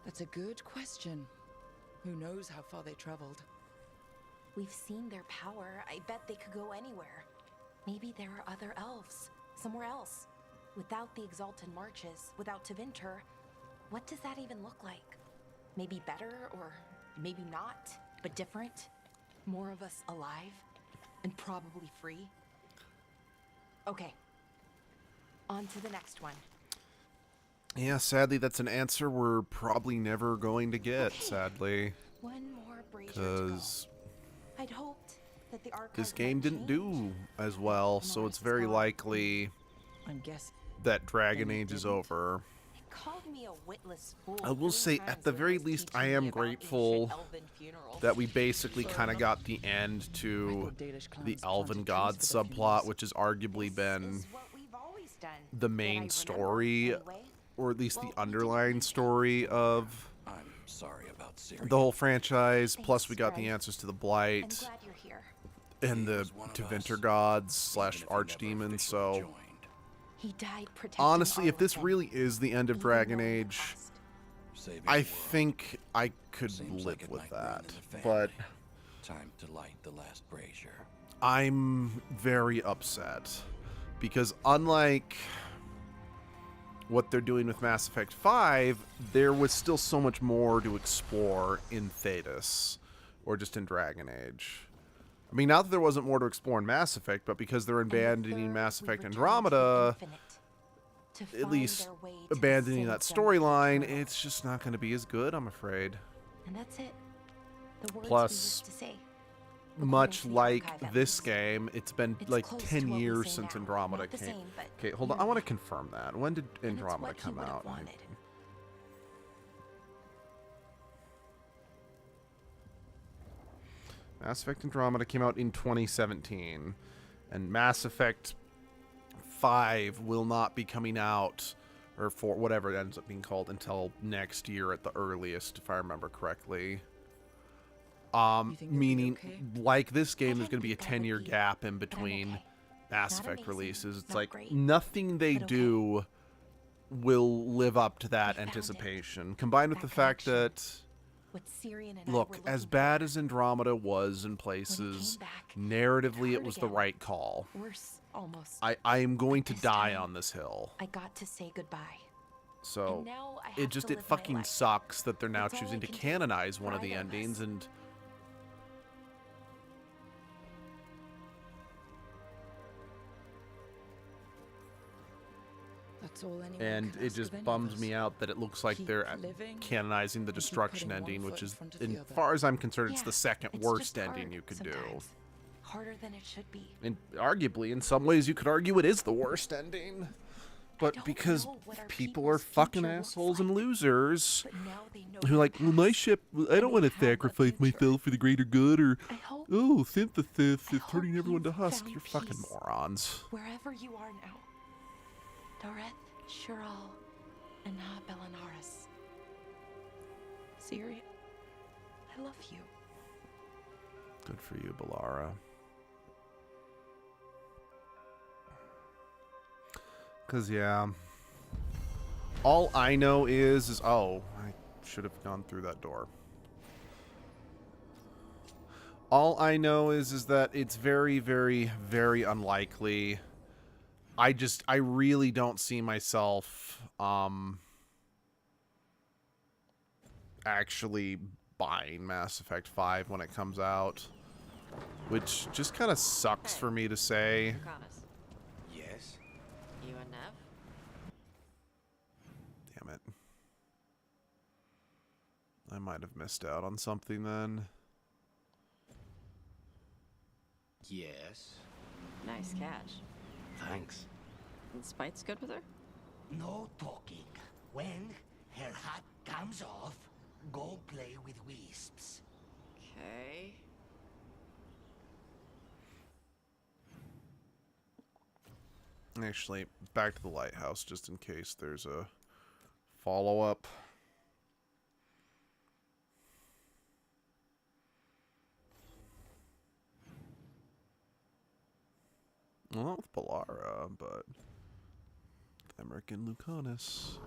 That's a good question. Who knows how far they traveled?
We've seen their power. I bet they could go anywhere. Maybe there are other elves, somewhere else. Without the Exalted Marches, without Tevinter, what does that even look like? Maybe better, or maybe not, but different? More of us alive, and probably free? Okay, on to the next one.
Yeah, sadly, that's an answer we're probably never going to get, sadly.
One more brazier to go.
Because
I'd hoped that the archive
this game
might
didn't
change.
do as well, so it's very likely
I'm guessing
that Dragon Age is over.
Called me a witless fool.
I will say, at the very least, I am grateful that we basically kind of got the end to the Elven God subplot, which has arguably been the main story, or at least the underlying story of
I'm sorry about Syria.
the whole franchise. Plus, we got the answers to the Blight
Glad you're here.
and the Tevinter gods slash archdemons. So,
He died protecting
honestly,
all
if this
of them.
really is the end of Dragon Age,
Saving
I
the world.
think I could
Seems
live
like it
with
might run
that.
in the
But
family. Time to light the last brazier.
I'm very upset because unlike what they're doing with Mass Effect 5, there was still so much more to explore in Thetis or just in Dragon Age. I mean, not that there wasn't more to explore in Mass Effect, but because they're abandoning Mass Effect Andromeda, at least abandoning that storyline, it's just not going to be as good, I'm afraid.
And that's it. The words
Plus,
we used to say.
Much
to the
like
archive, at
this
least.
game, it's been
It's
like
close
10
to what we
years
say
since
now.
Andromeda
Not the
came.
same, but
Okay, hold on. I want to confirm that. When did Andromeda
what he
come
would have
out?
wanted.
Mass Effect Andromeda came out in 2017, and Mass Effect 5 will not be coming out, or for whatever it ends up being called, until next year at the earliest, if I remember correctly. Meaning, like this game, there's going to be a 10-year gap in between Mass Effect releases. It's like nothing they do will live up to that anticipation. Combined with the fact that,
What Syrian and I
look,
were
as
looking
bad as Andromeda was in places, narratively it was the right call.
Worse, almost.
I am going to die on this hill.
I got to say goodbye.
So
And now I have
it just
to
it
live my
fucking
life.
sucks that they're now
That's all
choosing
I
to
can do.
canonize one of the
Pride of
endings,
us.
and
that's all anyone
and
can
it
ask
just
of any of
bums
us.
me out that it looks like
Keep
they're
living
canonizing the
and keep
destruction
putting one
ending,
foot
which
in
is,
front of the
as
other.
far as I'm concerned, it's
Yeah,
the second
it's
worst
just
ending
hard
you could do.
sometimes. Harder than it should be.
And arguably, in some ways, you could argue it is the worst ending. But because
know what our
people are
people's
fucking
future looks
assholes and losers
But now they know
who are like, well, my ship, I don't want to sacrifice myself for the greater good, or, oh, synthesis is turning everyone to husk.
found
You're fucking
peace.
morons.
Wherever you are now. Doreth, Shural, and Na Belanaris. Syria, I love you.
Good for you, Balara. Because, yeah. All I know is, oh, I should have gone through that door. All I know is that it's very, very, very unlikely. I really don't see myself, actually buying Mass Effect 5 when it comes out. Which just kind of sucks for me to say.
Yes?
You and Nev?
Damn it. I might have missed out on something then.
Yes.
Nice catch.
Thanks.
And Spite's good with her?
No talking. When her hat comes off, go play with wisps.
Okay.
Actually, back to the lighthouse just in case there's a follow-up. Well, not with Balara, but with Emmerich and Lucanus.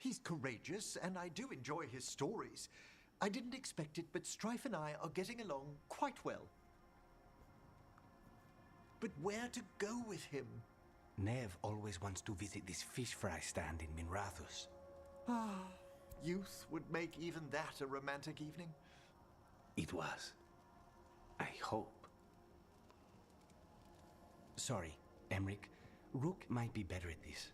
He's courageous, and I do enjoy his stories. I didn't expect it, but Strife and I are getting along quite well. But where to go with him?
Nev always wants to visit this fish fry stand in Minrathus.
Ah, youth would make even that a romantic evening.
It was. I hope. Sorry, Emric. Rook might be better at this.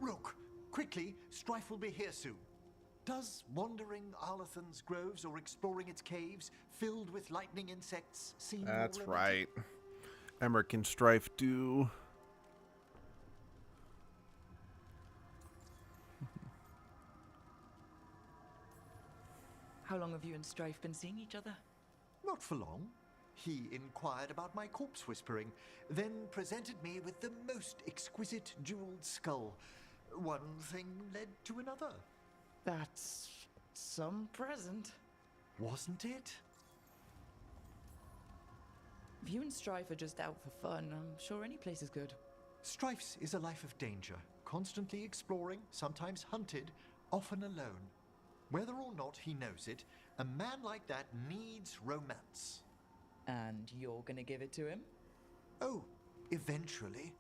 Rook, quickly, Strife will be here soon. Does wandering Arlathan's groves or exploring its caves filled with lightning insects seem
That's
more
right. Emric and Strife do.
How long have you and Strife been seeing each other?
Not for long. He inquired about my corpse whispering, then presented me with the most exquisite jeweled skull. One thing led to another.
That's some present.
Wasn't it?
If you and Strife are just out for fun, I'm sure any place is good.
Strife's is a life of danger, constantly exploring, sometimes hunted, often alone. Whether or not he knows it, a man like that needs romance.
And you're gonna give it to him?
Oh, eventually.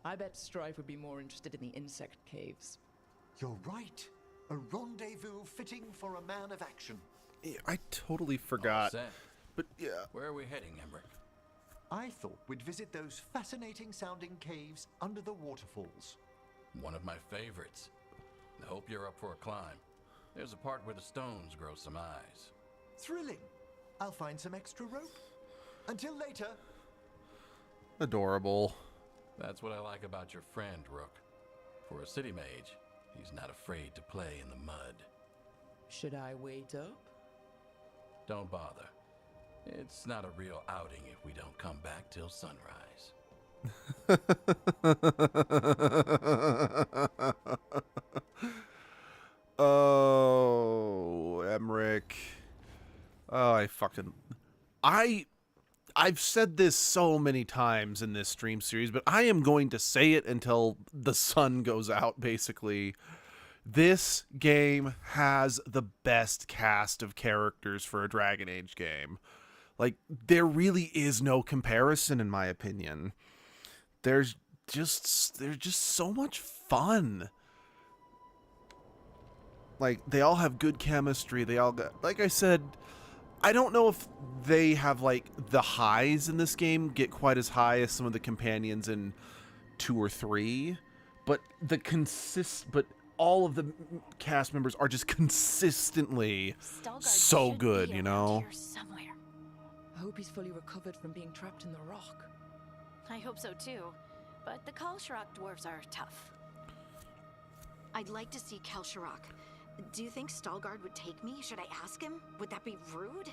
I bet Strife would be more interested in the insect caves.
You're right. A rendezvous fitting for a man of action.
Yeah, I totally forgot.
All set.
But yeah.
Where are we heading, Emric?
I thought we'd visit those fascinating sounding caves under the waterfalls.
One of my favorites. I hope you're up for a climb. There's a part where the stones grow some eyes.
Thrilling. I'll find some extra rope. Until later.
Adorable.
That's what I like about your friend, Rook. For a city mage, he's not afraid to play in the mud. Should I wait up? Don't bother. It's not a real outing if we don't come back till sunrise.
Oh, Emric. Oh, I've said this so many times in this stream series, but I am going to say it until the sun goes out, basically. This game has the best cast of characters for a Dragon Age game. Like, there really is no comparison, in my opinion. They're just so much fun. Like, they all have good chemistry. They all got, like I said, I don't know if they have, like, the highs in this game get quite as high as some of the companions in 2 or 3, but but all of the cast members are just consistently so good, you know?
I hope he's fully recovered from being trapped in the rock.
I hope so too, but the Kalsharak dwarves are tough. I'd like to see Kalsharak. Do you think Stalgard would take me? Should I ask him? Would that be rude?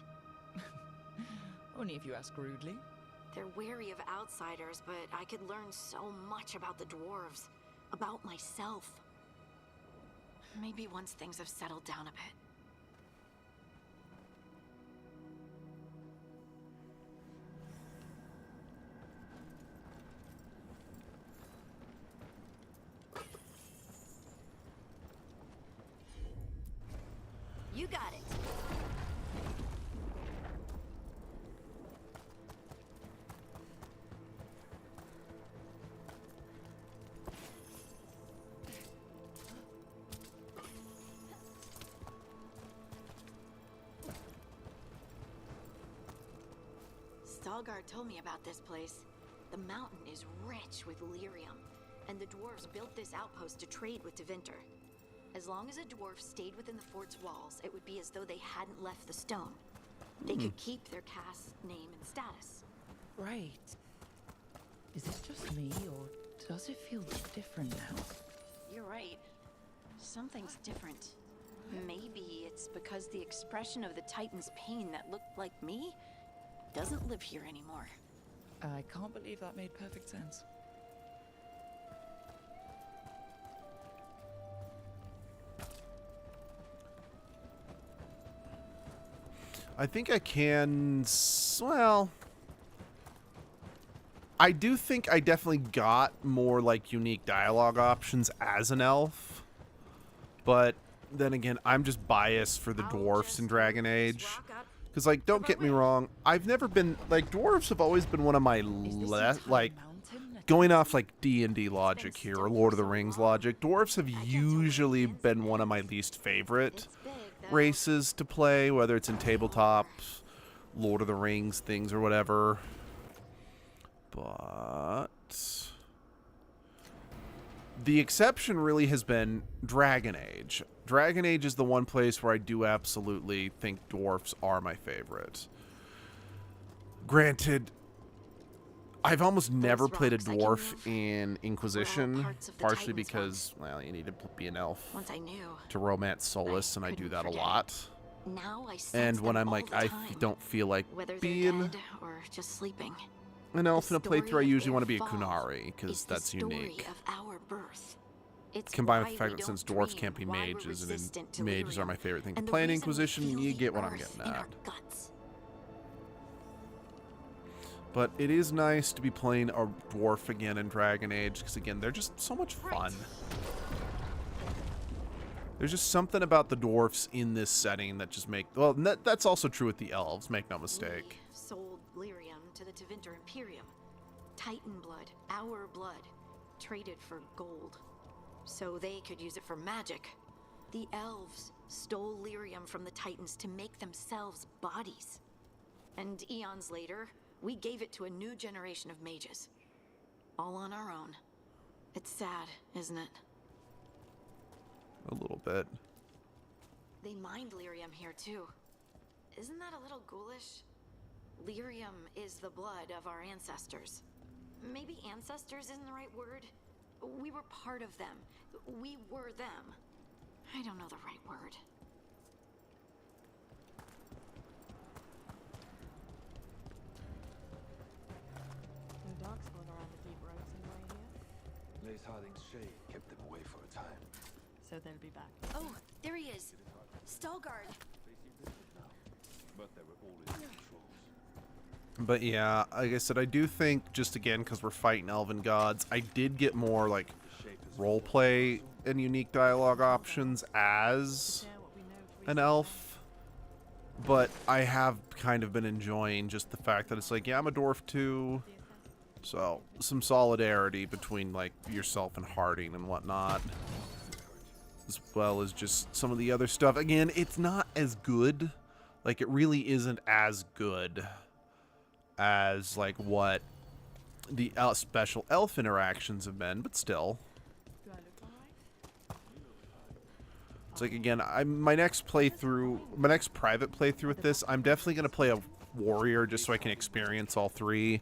Only if you ask rudely.
They're wary of outsiders, but I could learn so much about the dwarves, about myself. Maybe once things have settled down a bit. You got it. Stalgard told me about this place. The mountain is rich with lyrium, and the dwarves built this outpost to trade with Tevinter. As long as a dwarf stayed within the fort's walls, it would be as though they hadn't left the stone. They could keep their caste name and status.
Right. Is it just me, or does it feel different now?
You're right. Something's different. Maybe it's because the expression of the Titan's pain that looked like me doesn't live here anymore.
I can't believe that made perfect sense.
I think I can, well, I do think I definitely got more like unique dialogue options as an elf, but then again, I'm just biased for the dwarfs in Dragon Age. Because, like, don't get me wrong, I've never been, like, dwarves have always been one of my, like, going off, like, D&D logic here, or Lord of the Rings logic, dwarves have usually been one of my least favorite races to play, whether it's in tabletops, Lord of the Rings things, or whatever. But the exception really has been Dragon Age. Dragon Age is the one place where I do absolutely think dwarfs are my favorite. Granted, I've almost never played a dwarf in Inquisition, partially because, well, you need to be an elf to romance Solus, and I do that a lot. And when I'm like, I don't feel like being
or just sleeping.
an elf in a playthrough, I usually want to be a Kunari, because that's unique. Combined with the fact that since dwarves can't be mages, and mages are my favorite thing to play in Inquisition, you get what I'm getting at. But it is nice to be playing a dwarf again in Dragon Age, because again, they're just so much fun. There's just something about the dwarfs in this setting that just make... Well, that's also true with the elves, make no mistake.
We sold lyrium to the Tevinter Imperium. Titan blood, our blood, traded for gold. So they could use it for magic. The elves stole lyrium from the Titans to make themselves bodies. And eons later, we gave it to a new generation of mages. All on our own. It's sad, isn't it?
A little bit.
They mined lyrium here too. Isn't that a little ghoulish? Lyrium is the blood of our ancestors. Maybe ancestors isn't the right word. We were part of them. We were them. I don't know the right word.
No darkspawn around the deep roads anywhere here.
Lace Harding's shade kept them away for a time.
So they'll be back.
Oh, there he is. Stalguard.
But there were always controls.
But yeah, like I said, I do think, just again, because we're fighting elven gods, I did get more, like, roleplay and unique dialogue options as an elf. But I have kind of been enjoying just the fact that it's like, yeah, I'm a dwarf too. So, some solidarity between, like, yourself and Harding and whatnot. As well as just some of the other stuff. Again, it's not as good. Like, it really isn't as good as, like, what the special elf interactions have been, but still. It's like, again, my next private playthrough with this, I'm definitely going to play a warrior just so I can experience all three.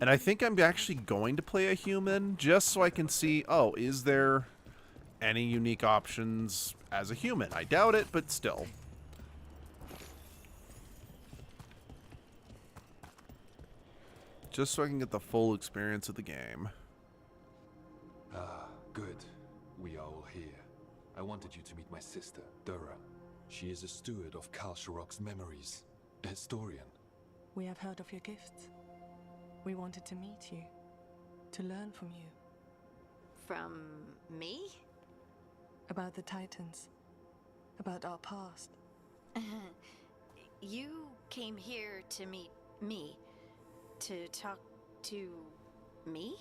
And I think I'm actually going to play a human just so I can see, oh, is there any unique options as a human? I doubt it, but still. Just so I can get the full experience of the game.
Ah, good. We are all here. I wanted you to meet my sister, Dura. She is a steward of Khal Sharok's memories, a historian.
We have heard of your gifts. We wanted to meet you, to learn from you.
From me?
About the Titans, about our past.
You came here to meet me, to talk to me?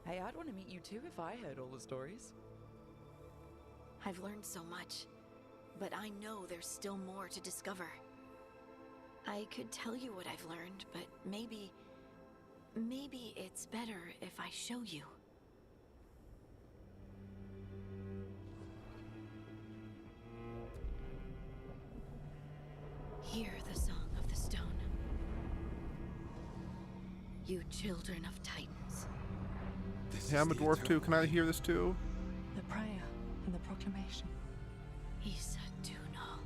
Hey, I'd want to meet you too if I heard all the stories.
I've learned so much, but I know there's still more to discover. I could tell you what I've learned, but maybe it's better if I show you. Hear the song of the stone. You children of Titans.
Yeah, I'm a dwarf too. Can I hear this too?
The prayer and the proclamation.
Isa Dunal.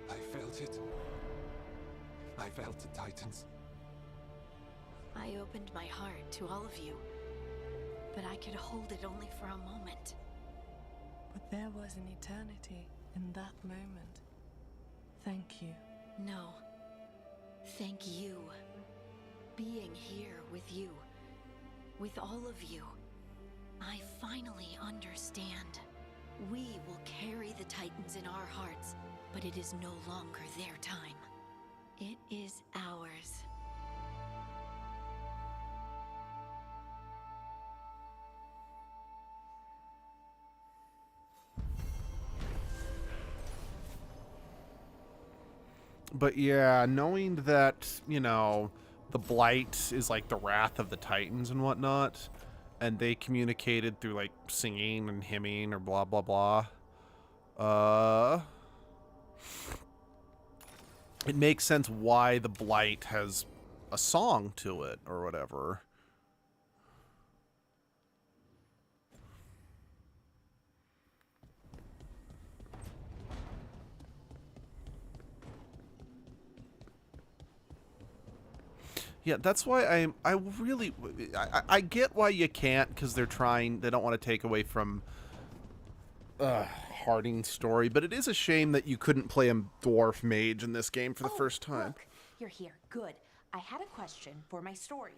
I felt it. I felt the Titans.
I opened my heart to all of you, but I could hold it only for a moment.
But there was an eternity in that moment. Thank you.
No. Thank you. Being here with you. With all of you. I finally understand. We will carry the Titans in our hearts, but it is no longer their time. It is ours.
But yeah, knowing that, you know, the Blight is like the wrath of the Titans and whatnot, and they communicated through like singing and hymning or blah blah blah. It makes sense why the Blight has a song to it or whatever. Yeah, that's why I get why you can't, because they don't want to take away from Harding's story, but it is a shame that you couldn't play a dwarf mage in this game for the first time.
Look, you're here. Good. I had a question for my story.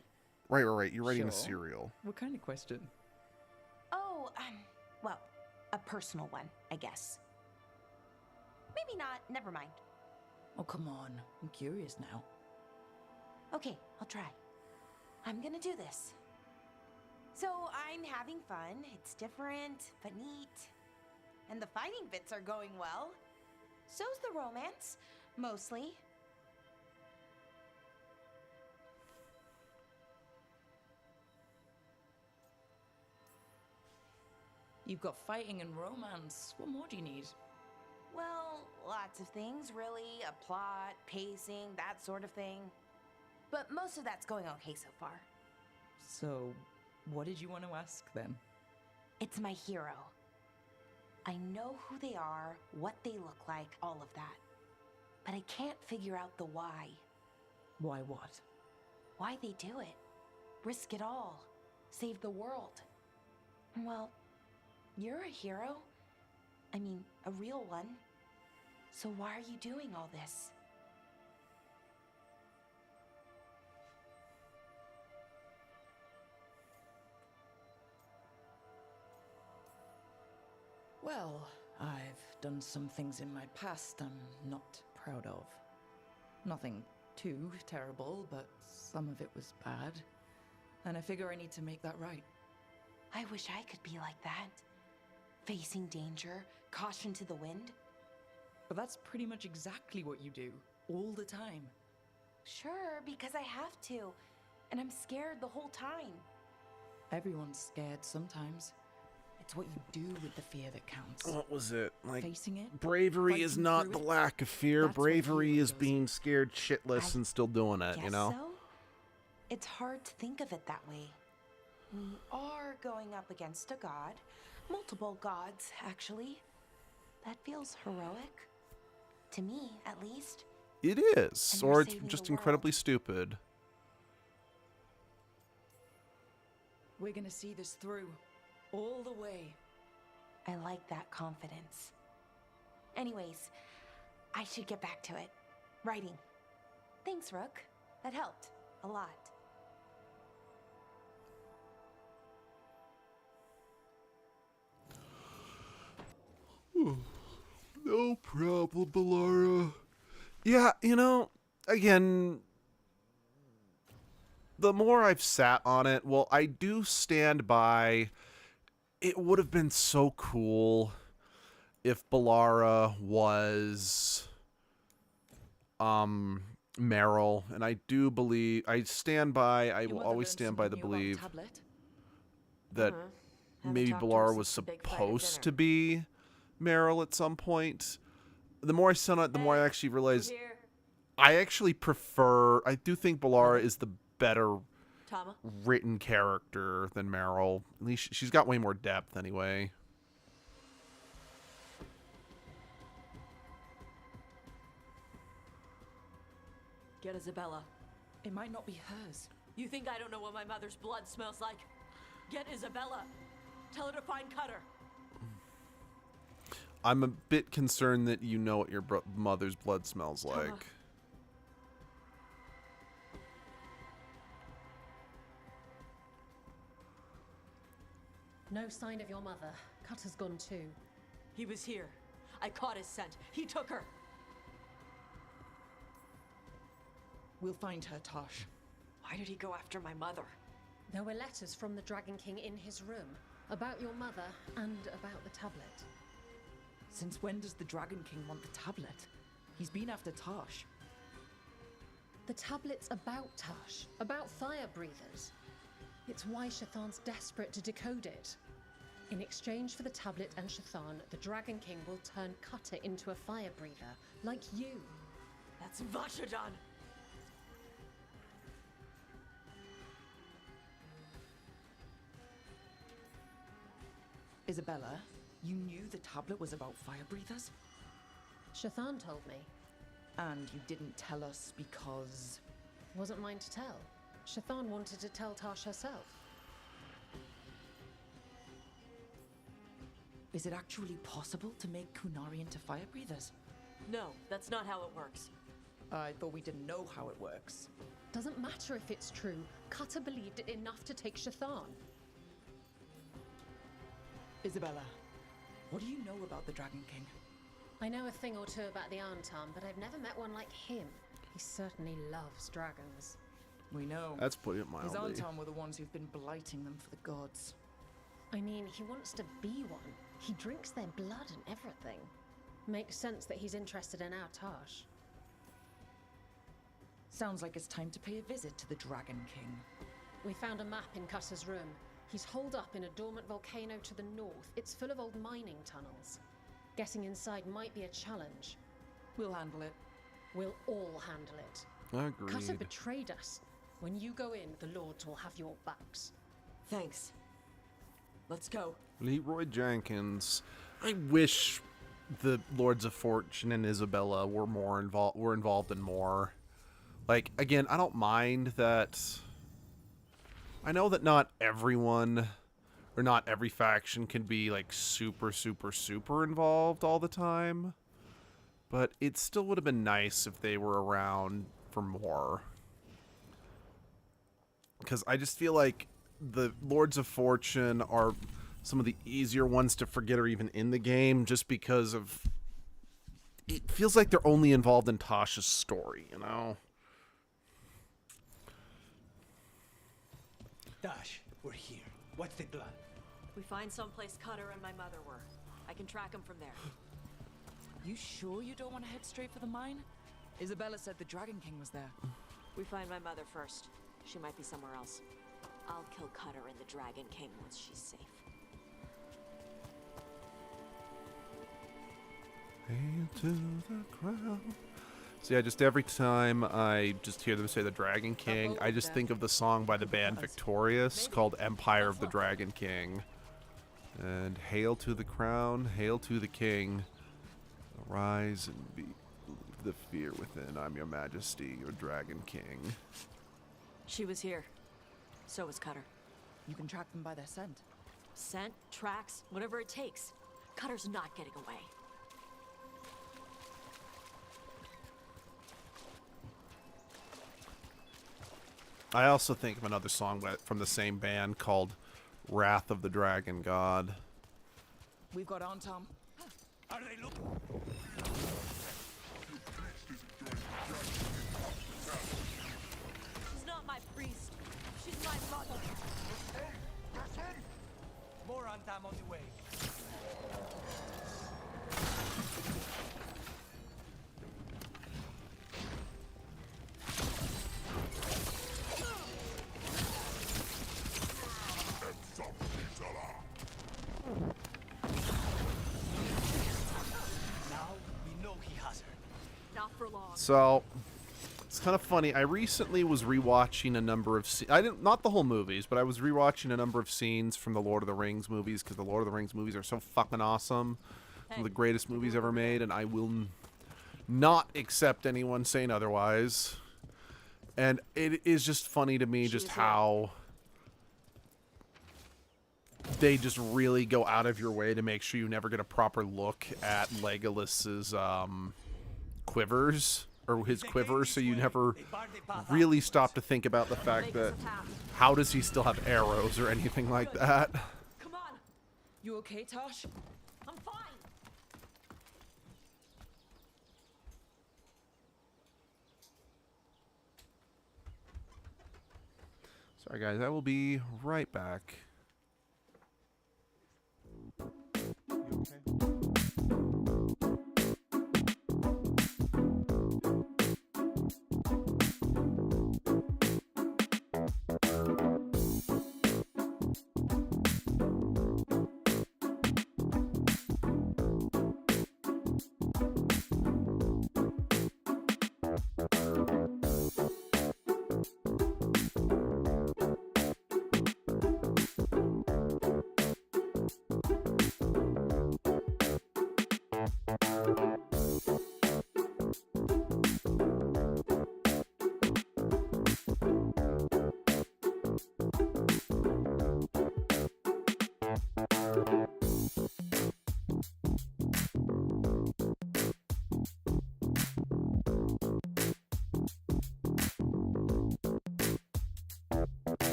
Right. You're writing a serial.
What kind of question?
Oh, well, a personal one, I guess. Maybe not. Never mind.
Oh, come on. I'm curious now.
Okay, I'll try. I'm gonna do this. So I'm having fun. It's different, but neat. And the fighting bits are going well. So's the romance, mostly.
You've got fighting and romance. What more do you need?
Well, lots of things, really. A plot, pacing, that sort of thing. But most of that's going okay so far.
So, what did you want to ask then?
It's my hero. I know who they are, what they look like, all of that. But I can't figure out the why.
Why what?
Why they do it. Risk it all. Save the world. Well, you're a hero. I mean, a real one. So why are you doing all this?
Well, I've done some things in my past I'm not proud of. Nothing too terrible, but some of it was bad. And I figure I need to make that right.
I wish I could be like that. Facing danger, caution to the wind.
But that's pretty much exactly what you do, all the time.
Sure, because I have to. And I'm scared the whole time.
Everyone's scared sometimes. It's what you do with the fear that counts.
What was it? Like,
facing it?
Bravery is not the lack of fear. Bravery is being scared shitless and still doing it, you know?
So? It's hard to think of it that way. We are going up against a god. Multiple gods, actually. That feels heroic. To me, at least.
It is. Or it's just incredibly stupid.
We're gonna see this through. All the way.
I like that confidence. Anyways, I should get back to it. Writing. Thanks, Rook. That helped. A lot.
No problem, Balara. Yeah, you know, again, the more I've sat on it, well, I do stand by. It would have been so cool if Balara was Meryl, and I do believe I will always stand by the belief that maybe Balara was supposed to be Meryl at some point. The more I sat on it, the more I actually realized I actually prefer. I do think Balara is the better written character than Meryl. At least she's got way more depth anyway.
Get Isabella.
It might not be hers.
You think I don't know what my mother's blood smells like? Get Isabella. Tell her to find Cutter.
I'm a bit concerned that you know what your mother's blood smells like.
No sign of your mother. Cutter's gone too.
He was here. I caught his scent. He took her.
We'll find her, Tosh.
Why did he go after my mother?
There were letters from the Dragon King in his room about your mother and about the tablet.
Since when does the Dragon King want the tablet? He's been after Tosh.
The tablet's about Tosh, about fire breathers. It's why Shathan's desperate to decode it. In exchange for the tablet and Shathan, the Dragon King will turn Cutter into a fire breather, like you.
That's Vashadan!
Isabella, you knew the tablet was about fire breathers?
Shathan told me.
And you didn't tell us because...
Wasn't mine to tell. Shathan wanted to tell Tosh herself.
Is it actually possible to make Kunari into fire breathers?
No, that's not how it works.
I thought we didn't know how it works.
Doesn't matter if it's true. Cutter believed it enough to take Shathan.
Isabella, what do you know about the Dragon King?
I know a thing or two about the Arntam, but I've never met one like him. He certainly loves dragons.
We know.
That's putting it mildly.
His Arntam were the ones who've been blighting them for the gods.
I mean, he wants to be one. He drinks their blood and everything. Makes sense that he's interested in our Tosh.
Sounds like it's time to pay a visit to the Dragon King.
We found a map in Cutter's room. He's holed up in a dormant volcano to the north. It's full of old mining tunnels. Getting inside might be a challenge.
We'll handle it.
We'll all handle it.
Agreed.
Cutter betrayed us. When you go in, the Lords will have your backs.
Thanks. Let's go.
Leroy Jenkins. I wish the Lords of Fortune and Isabella were involved in more. Like, again, I don't mind that. I know that not everyone or not every faction can be like super involved all the time, but it still would have been nice if they were around for more. Because I just feel like the Lords of Fortune are some of the easier ones to forget are even in the game, just because of it feels like they're only involved in Tasha's story, you know?
Dash, we're here. What's the plan?
We find someplace Cutter and my mother were. I can track them from there.
You sure you don't want to head straight for the mine? Isabella said the Dragon King was there.
We find my mother first. She might be somewhere else. I'll kill Cutter and the Dragon King once she's safe.
Hail to the crown. So yeah, just every time I just hear them say the Dragon King, I just think of the song by the band Victorious called Empire of the Dragon King. And hail to the crown, hail to the king. Arise and be the fear within. I'm your majesty, your Dragon King.
She was here. So was Cutter.
You can track them by their scent.
Scent, tracks, whatever it takes. Cutter's not getting away.
I also think of another song from the same band called Wrath of the Dragon God.
We've got Arntam.
Are they looking?
She's not my priest. She's my mother.
Hey, that's him! More Arntam on the way.
So, it's kind of funny. I recently was rewatching a number of not the whole movies, but I was rewatching a number of scenes from the Lord of the Rings movies because the Lord of the Rings movies are so fucking awesome. Some of the greatest movies ever made, and I will not accept anyone saying otherwise. And it is just funny to me just how they just really go out of your way to make sure you never get a proper look at Legolas's quivers, or his quivers, so you never really stop to think about the fact that how does he still have arrows or anything like that.
Come on. You okay, Tosh? I'm fine.
Sorry guys, I will be right back.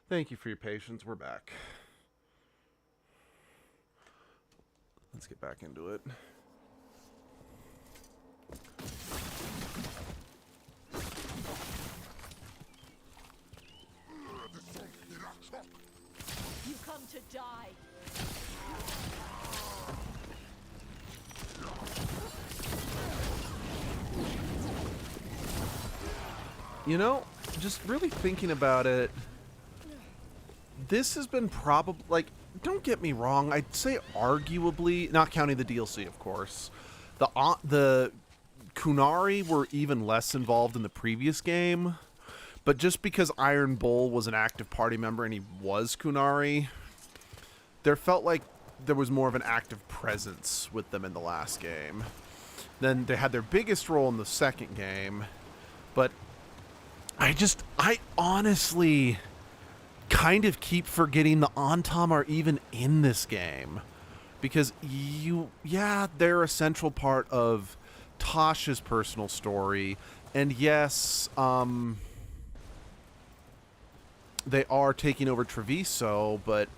Thank you for your patience. We're back. Let's get back into it.
You come to die.
You know, just really thinking about it, this has been probably, like, don't get me wrong, I'd say arguably, not counting the DLC, of course, the Kunari were even less involved in the previous game, but just because Iron Bull was an active party member and he was Kunari, there felt like there was more of an active presence with them in the last game. Then they had their biggest role in the second game, but I honestly kind of keep forgetting the Antam are even in this game, because they're a central part of Tasha's personal story, and yes, they are taking over Treviso, but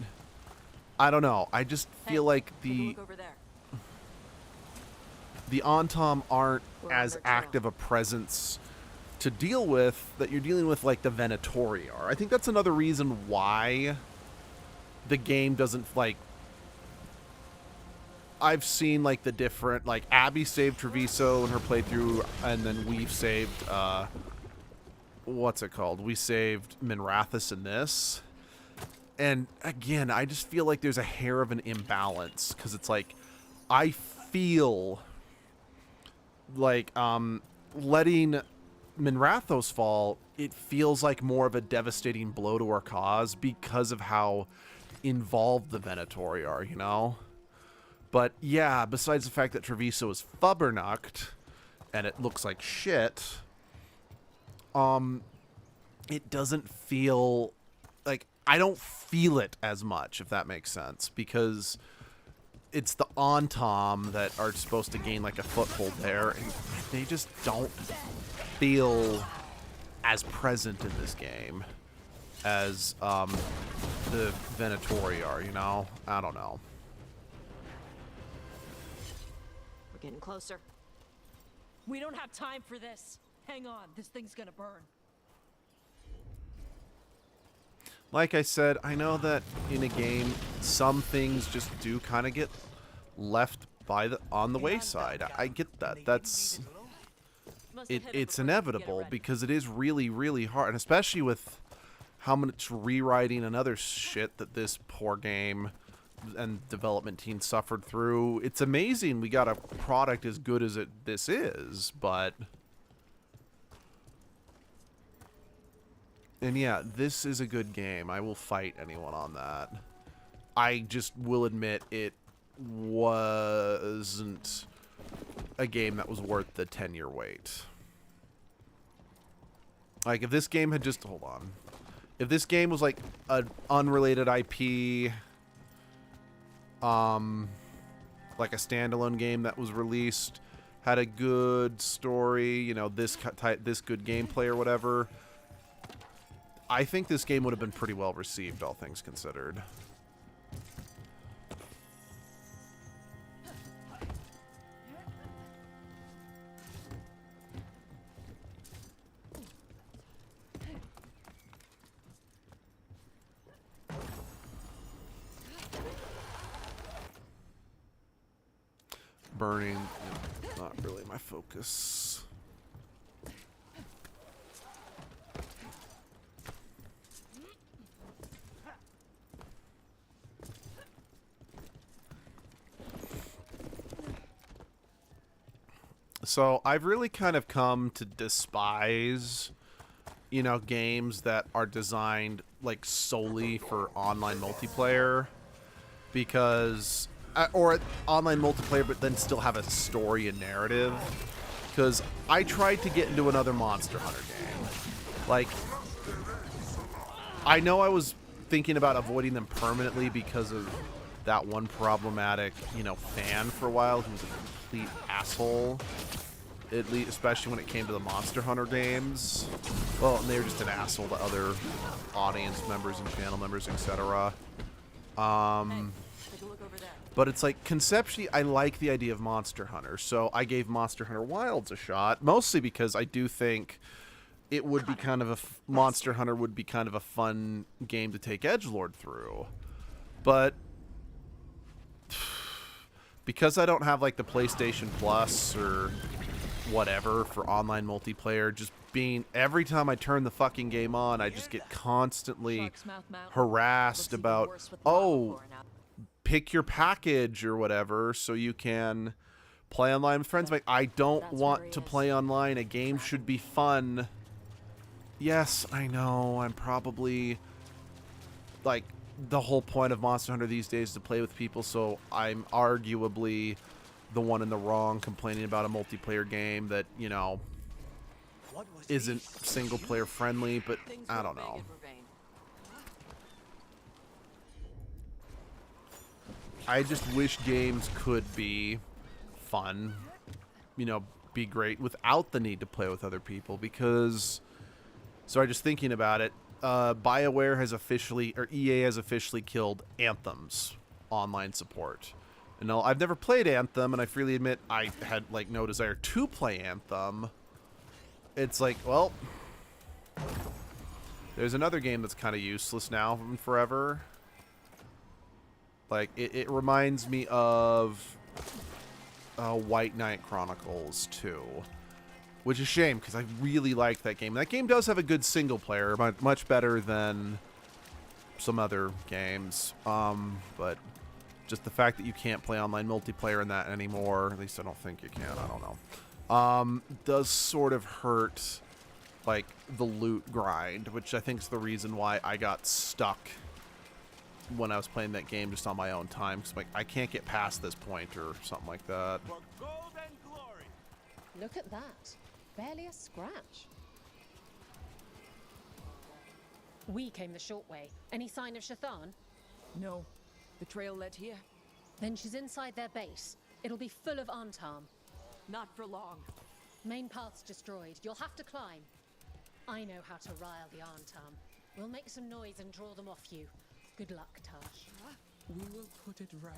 I don't know. I just feel like the Antam aren't as active a presence to deal with that you're dealing with like the Venatori are. I think that's another reason why the game doesn't, like, I've seen like the different, like Abby saved Treviso in her playthrough, and then we've saved what's it called? We saved Minrathous in this. And again, I just feel like there's a hair of an imbalance, because it's like I feel like letting Minrathous fall, it feels like more of a devastating blow to our cause because of how involved the Venatori are, you know? But yeah, besides the fact that Treviso is fubbernucked and it looks like shit, it doesn't feel like, I don't feel it as much, if that makes sense, because it's the Antam that are supposed to gain like a foothold there, and they just don't feel as present in this game as the Venatori are, you know? I don't know.
We're getting closer.
We don't have time for this. Hang on, this thing's gonna burn.
like I said, I know that in a game, some things just do kind of get left on the wayside. I get that. It's inevitable because it is really, really hard, and especially with how much rewriting and other shit that this poor game and development team suffered through. It's amazing we got a product as good as this is, but... And yeah, this is a good game. I will fight anyone on that. I just will admit it wasn't a game that was worth the 10-year wait. Like, if this game had just... Hold on. If this game was like an unrelated IP... like a standalone game that was released, had a good story, you know, this good gameplay or whatever, I think this game would have been pretty well received, all things considered. Burning, not really my focus. So I've really kind of come to despise, you know, games that are designed like solely for online multiplayer, because or online multiplayer but then still have a story and narrative, because I tried to get into another Monster Hunter game. Like, I know I was thinking about avoiding them permanently because of that one problematic, you know, fan for a while who was a complete asshole, at least, especially when it came to the Monster Hunter games. Well, and they were just an asshole to other audience members and channel members, etc. But it's like, conceptually, I like the idea of Monster Hunter, so I gave Monster Hunter Wilds a shot, mostly because I do think it would be kind of a... Monster Hunter would be kind of a fun game to take edgelord through. But because I don't have, like, the PlayStation Plus or whatever for online multiplayer, just being... Every time I turn the fucking game on, I just get constantly harassed about, oh, pick your package or whatever so you can play online with friends. Like, I don't want to play online. A game should be fun. Yes, I know. I'm probably... Like, the whole point of Monster Hunter these days is to play with people, so I'm arguably the one in the wrong complaining about a multiplayer game that, you know, isn't single-player friendly, but I don't know. I just wish games could be fun, you know, be great without the need to play with other people, because... Sorry, just thinking about it, BioWare has officially, or EA has officially killed Anthem's online support. And now, I've never played Anthem, and I freely admit I had, like, no desire to play Anthem. It's like, well, there's another game that's kind of useless now and forever. Like, it reminds me of White Knight Chronicles 2. Which is a shame, because I really like that game. That game does have a good single player, much better than some other games. But just the fact that you can't play online multiplayer in that anymore, at least I don't think you can, I don't know, does sort of hurt, like, the loot grind, which I think is the reason why I got stuck when I was playing that game just on my own time. Because, like, I can't get past this point or something like that.
Look at that. Barely a scratch. We came the short way. Any sign of Shathan?
No. The trail led here.
Then she's inside their base. It'll be full of Antarm.
Not for long.
Main path's destroyed. You'll have to climb. I know how to rile the Antarm. We'll make some noise and draw them off you. Good luck, Tash.
We will put it right.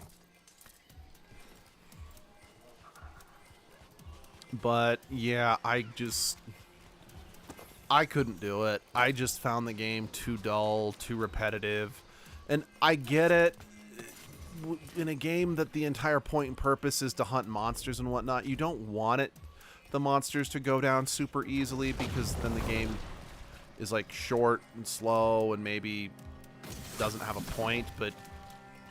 But, yeah, I just... I couldn't do it. I just found the game too dull, too repetitive. And I get it. In a game that the entire point and purpose is to hunt monsters and whatnot, you don't want the monsters to go down super easily, because then the game is like short and slow and maybe doesn't have a point. But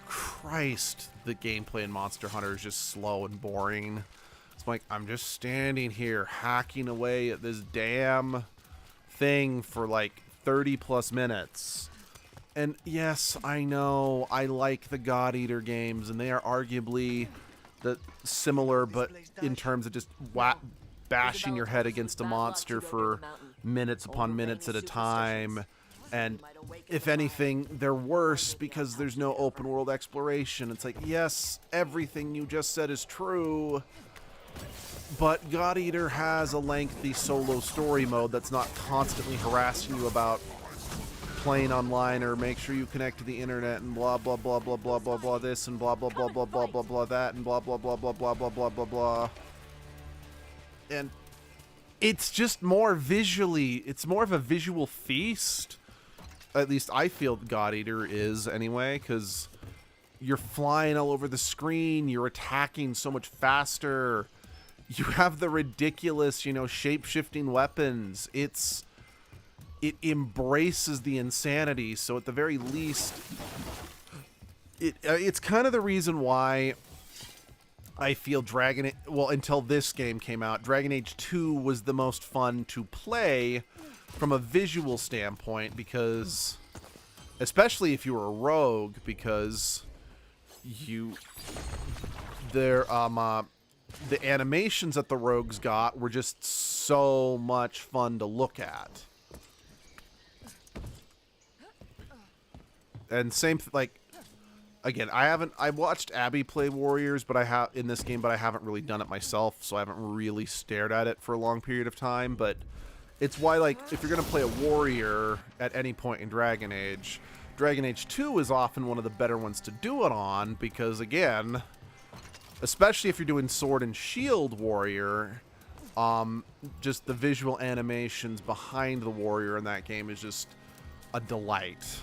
Christ, the gameplay in Monster Hunter is just slow and boring. It's like, I'm just standing here hacking away at this damn thing for like 30 plus minutes. And yes, I know I like the God Eater games, and they are arguably similar, but in terms of just bashing your head against a monster for minutes upon minutes at a time. And if anything, they're worse because there's no open world exploration. It's like, yes, everything you just said is true, but God Eater has a lengthy solo story mode that's not constantly harassing you about playing online or make sure you connect to the internet and blah blah blah blah blah blah blah this and blah blah blah blah blah blah blah that and blah blah blah blah blah blah blah blah blah. And it's just more visually, it's more of a visual feast. At least I feel God Eater is anyway, because you're flying all over the screen, you're attacking so much faster, you have the ridiculous, you know, shape-shifting weapons. It embraces the insanity, so at the very least, it's kind of the reason why I feel until this game came out, Dragon Age 2 was the most fun to play from a visual standpoint, because, especially if you were a rogue, because the animations that the rogues got were just so much fun to look at. And same, like, again, I've watched Abby play Warriors, but I haven't really done it myself, so I haven't really stared at it for a long period of time. But it's why, like, if you're gonna play a warrior at any point in Dragon Age 2 is often one of the better ones to do it on, because again, especially if you're doing sword and shield warrior, just the visual animations behind the warrior in that game is just a delight.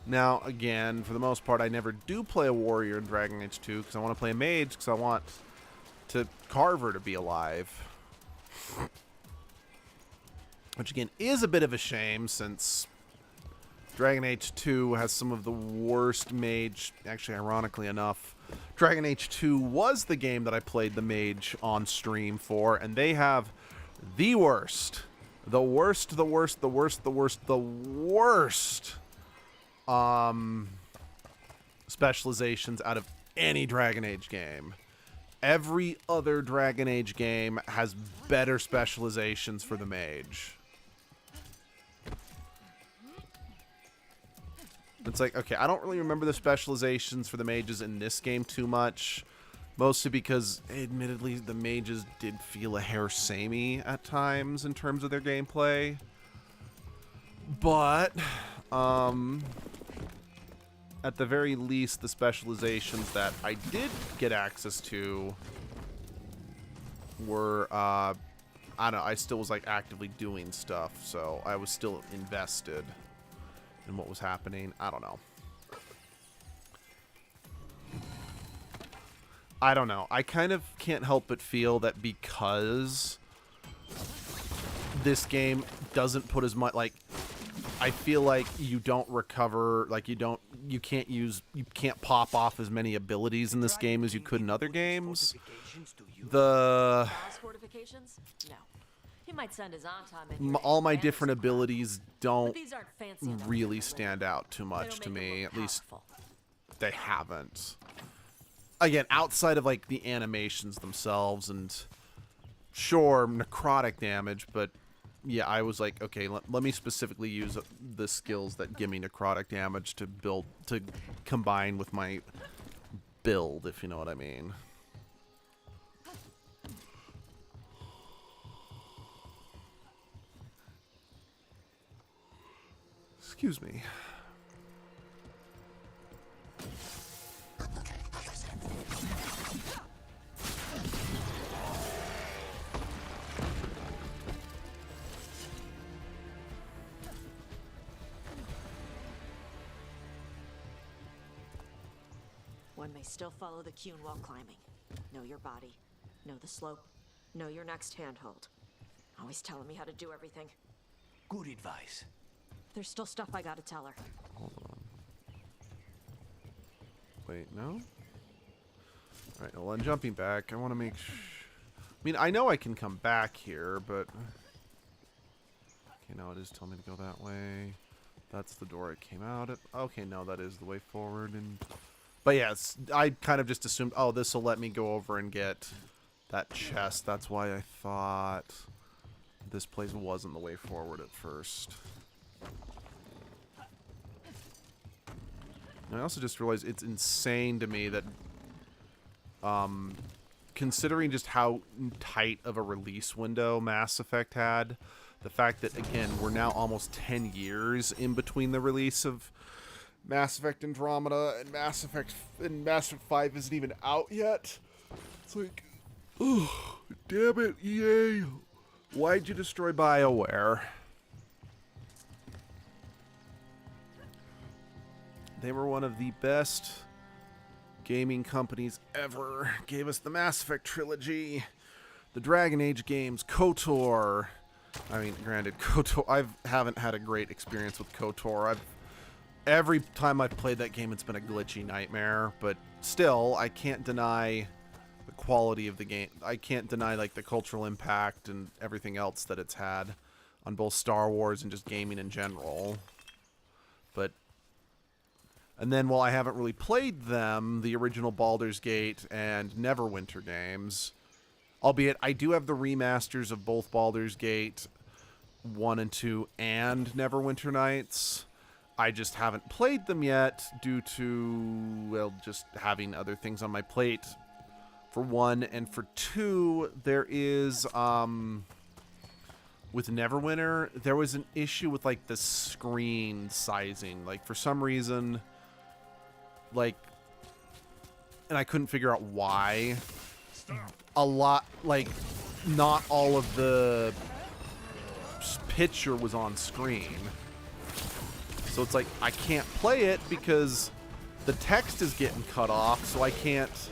Now, again, for the most part, I never do play a warrior in Dragon Age 2 because I want to play a mage, because I want Carver to be alive. Which, again, is a bit of a shame, since Dragon Age 2 has some of the worst mage... Actually, ironically enough, Dragon Age 2 was the game that I played the mage on stream for, and they have the worst. The worst specializations out of any Dragon Age game. Every other Dragon Age game has better specializations for the mage. It's like, okay, I don't really remember the specializations for the mages in this game too much. Mostly because, admittedly, the mages did feel a hair samey at times in terms of their gameplay. But, at the very least, the specializations that I did get access to were, I don't know, I still was, like, actively doing stuff, so I was still invested in what was happening. I don't know. I don't know. I kind of can't help but feel that because this game doesn't put as much, like, I feel like you don't recover, like you can't pop off as many abilities in this game as you could in other games.
Fortifications? No. He might send his Anton.
All my different abilities don't really stand out too much to me. At least they haven't. Again, outside of like the animations themselves, and sure, necrotic damage, but yeah, I was like, okay, let me specifically use the skills that give me necrotic damage to combine with my build, if you know what I mean. Excuse me.
One may still follow the Cune while climbing. Know your body. Know the slope. Know your next handhold. Always telling me how to do everything.
Good advice.
There's still stuff I gotta tell her.
Hold on. Wait, no? Alright, well, I'm jumping back. I want to make I mean, I know I can come back here, but... Okay, no, it is telling me to go that way. That's the door it came out at. Okay, no, that is the way forward. And but yes, I kind of just assumed, oh, this will let me go over and get that chest. That's why I thought this place wasn't the way forward at first. And I also just realized it's insane to me that, considering just how tight of a release window Mass Effect had, the fact that, again, we're now almost 10 years in between the release of Mass Effect Andromeda and Mass Effect 5 isn't even out yet. It's like, oh, damn it, EA. Why'd you destroy BioWare? They were one of the best gaming companies ever. Gave us the Mass Effect trilogy, the Dragon Age games, KOTOR. I mean, granted, KOTOR, I haven't had a great experience with KOTOR. Every time I've played that game, it's been a glitchy nightmare, but still, I can't deny the quality of the game. I can't deny, like, the cultural impact and everything else that it's had on both Star Wars and just gaming in general. But, and then while I haven't really played them, the original Baldur's Gate and Neverwinter games, albeit I do have the remasters of both Baldur's Gate 1 and 2 and Neverwinter Nights. I just haven't played them yet due to, well, just having other things on my plate, for one. And for two, there is, with Neverwinter, there was an issue with, like, the screen sizing. Like, for some reason, like, and I couldn't figure out why. A lot, like, not all of the picture was on screen. So it's like, I can't play it because the text is getting cut off, so I can't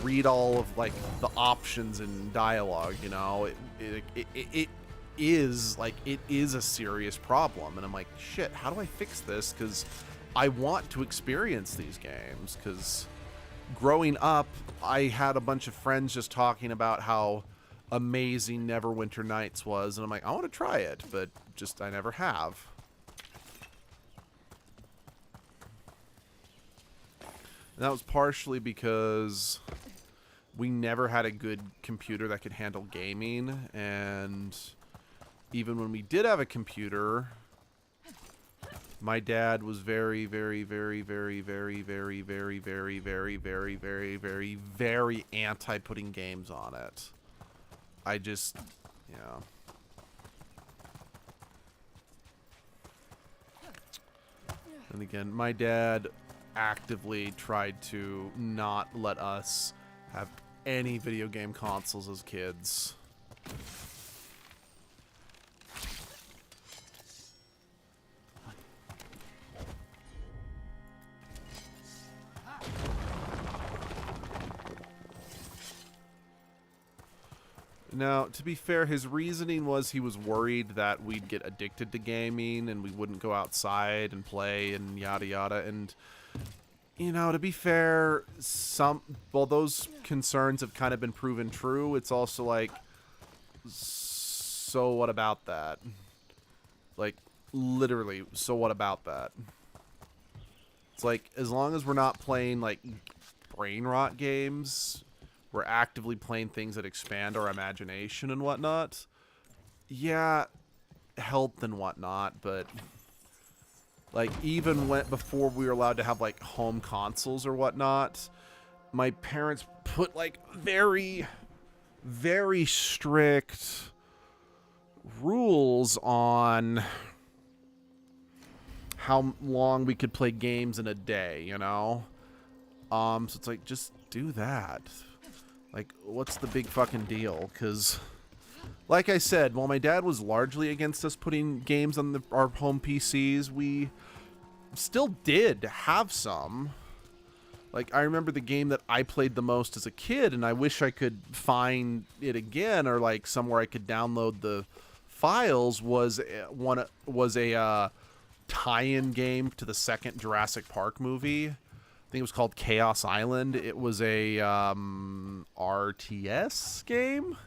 read all of, like, the options and dialogue, you know? It is, like, it is a serious problem. And I'm like, shit, how do I fix this? Because I want to experience these games, because growing up, I had a bunch of friends just talking about how amazing Neverwinter Nights was, and I'm like, I want to try it, but just I never have. And that was partially because we never had a good computer that could handle gaming, and even when we did have a computer, my dad was very, very, very, very, very, very, very, very, very, very, very, very, very anti putting games on it. I just, yeah. And again, my dad actively tried to not let us have any video game consoles as kids. Now, to be fair, his reasoning was he was worried that we'd get addicted to gaming and we wouldn't go outside and play and yada yada. And, you know, to be fair, well, those concerns have kind of been proven true. It's also like, so what about that? Like, literally, so what about that? It's like, as long as we're not playing, like, brain rot games, we're actively playing things that expand our imagination and whatnot. Yeah, health and whatnot, but like even before we were allowed to have like home consoles or whatnot, my parents put like very, very strict rules on how long we could play games in a day, you know? So it's like, just do that. Like, what's the big fucking deal? Because, like I said, while my dad was largely against us putting games on our home PCs, we still did have some. Like, I remember the game that I played the most as a kid, and I wish I could find it again, or like somewhere I could download the files, was a tie-in game to the second Jurassic Park movie. I think it was called Chaos Island. It was a RTS game,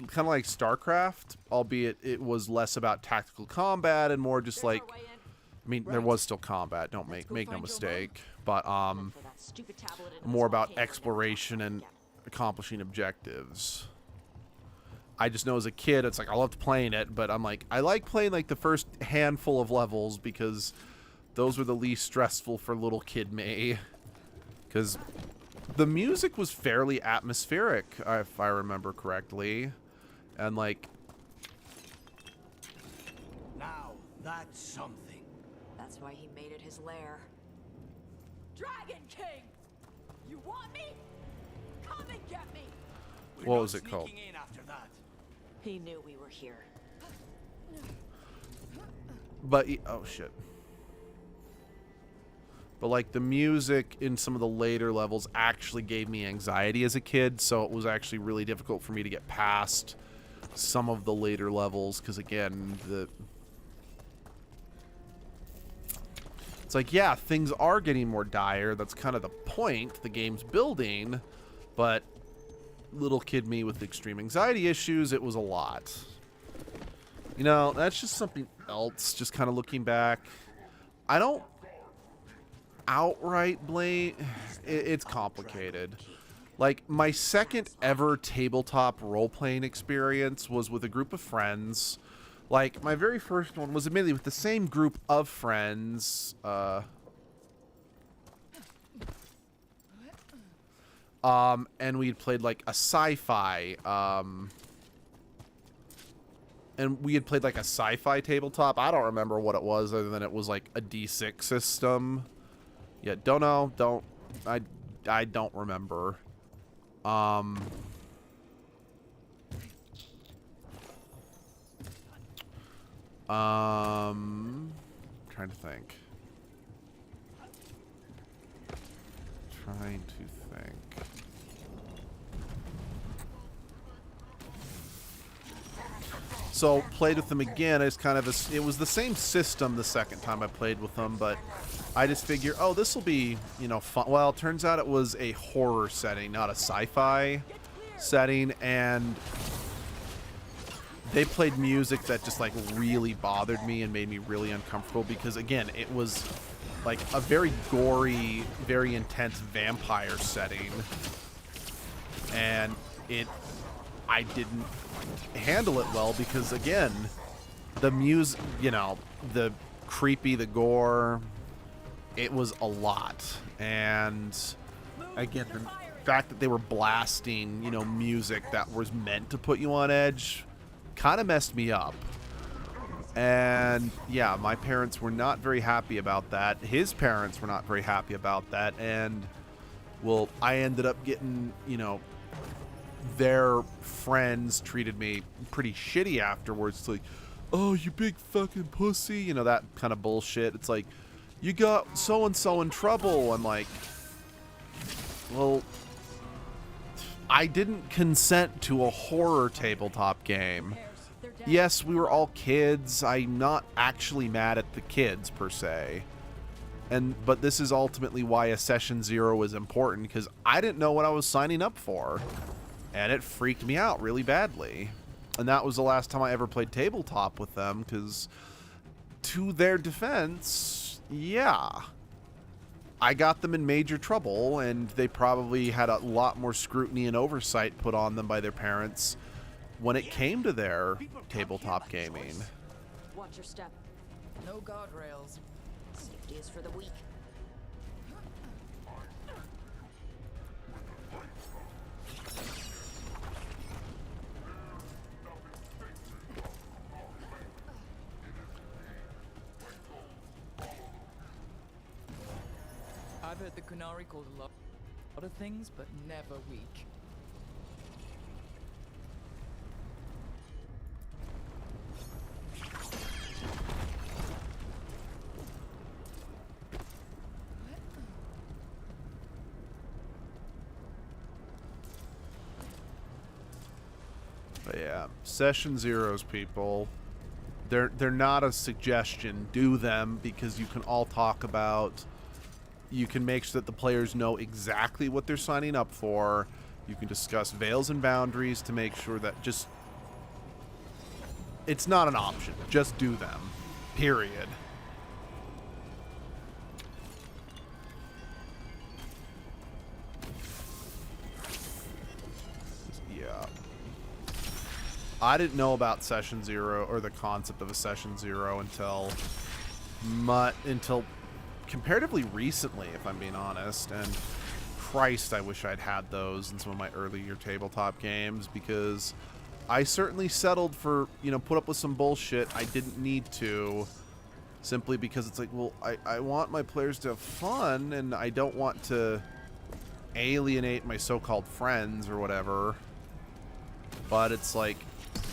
kind of like StarCraft, albeit it was less about tactical combat and more just like, I mean, there was still combat, don't make no mistake, but more about exploration and accomplishing objectives. I just know as a kid, it's like, I loved playing it, but I'm like, I like playing like the first handful of levels because those were the least stressful for little kid me. Because the music was fairly atmospheric, if I remember correctly. And like...
Now, that's something.
That's why he made it his lair.
Dragon King! You want me? Come and get me!
What was it called?
In after that.
He knew we were here.
But, oh shit. But like the music in some of the later levels actually gave me anxiety as a kid, so it was actually really difficult for me to get past some of the later levels, because again, it's like, yeah, things are getting more dire. That's kind of the point the game's building, but little kid me with extreme anxiety issues, it was a lot. You know, that's just something else, just kind of looking back. I don't outright blame... It's complicated. Like, my second ever tabletop role-playing experience was with a group of friends. Like, my very first one was admittedly with the same group of friends. And we had played, like, a sci-fi, and we had played, like, a sci-fi tabletop. I don't remember what it was, other than it was, like, a D6 system. Yeah, don't know. I don't remember. Trying to think. So, played with them again. It's kind of it was the same system the second time I played with them, but I just figure, oh, this will be, you know, fun. Well, it turns out it was a horror setting, not a sci-fi setting, and they played music that just, like, really bothered me and made me really uncomfortable because, again, it was, like, a very gory, very intense vampire setting, and I didn't handle it well because, again, the music, you know, the creepy, the gore, it was a lot. And again, the fact that they were blasting, you know, music that was meant to put you on edge kind of messed me up. And yeah, my parents were not very happy about that. His parents were not very happy about that. And well, I ended up getting, you know, their friends treated me pretty shitty afterwards. It's like, oh, you big fucking pussy, you know, that kind of bullshit. It's like, you got so-and-so in trouble. I'm like, well, I didn't consent to a horror tabletop game. Yes, we were all kids. I'm not actually mad at the kids, per se. But this is ultimately why a Session 0 is important, because I didn't know what I was signing up for. And it freaked me out really badly. And that was the last time I ever played tabletop with them, because to their defense, yeah, I got them in major trouble, and they probably had a lot more scrutiny and oversight put on them by their parents when it came to their tabletop gaming.
Watch your step.
No guardrails.
Safety is for the weak.
I've heard the Qunari called a lot of things, but never weak.
But yeah, session zeros, people. They're not a suggestion. Do them because you can all talk about. You can make sure that the players know exactly what they're signing up for. You can discuss veils and boundaries to make sure that just. It's not an option. Just do them. Period. Yeah. I didn't know about session zero or the concept of a session zero until comparatively recently, if I'm being honest. And Christ, I wish I'd had those in some of my earlier tabletop games, because I certainly settled for, put up with some bullshit I didn't need to, simply because it's like, well, I want my players to have fun, and I don't want to alienate my so-called friends or whatever. But it's like,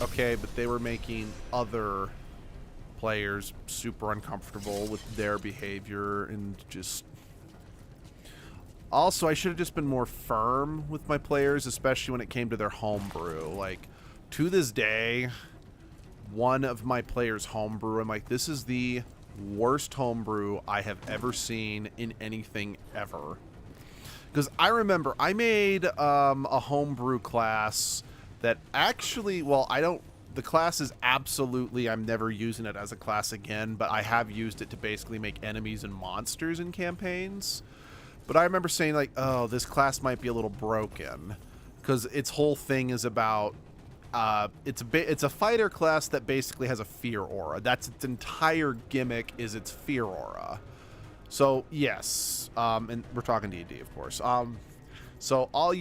okay, but they were making other players super uncomfortable with their behavior, and just... Also, I should have just been more firm with my players, especially when it came to their homebrew. Like, to this day, one of my players' homebrew, I'm like, this is the worst homebrew I have ever seen in anything ever. Because I remember I made a homebrew class that actually, well, the class is absolutely, I'm never using it as a class again, but I have used it to basically make enemies and monsters in campaigns. But I remember saying, like, oh, this class might be a little broken, because its whole thing is about, it's a fighter class that basically has a fear aura. That's its entire gimmick, is its fear aura. So, yes, and we're talking D&D, of course. So all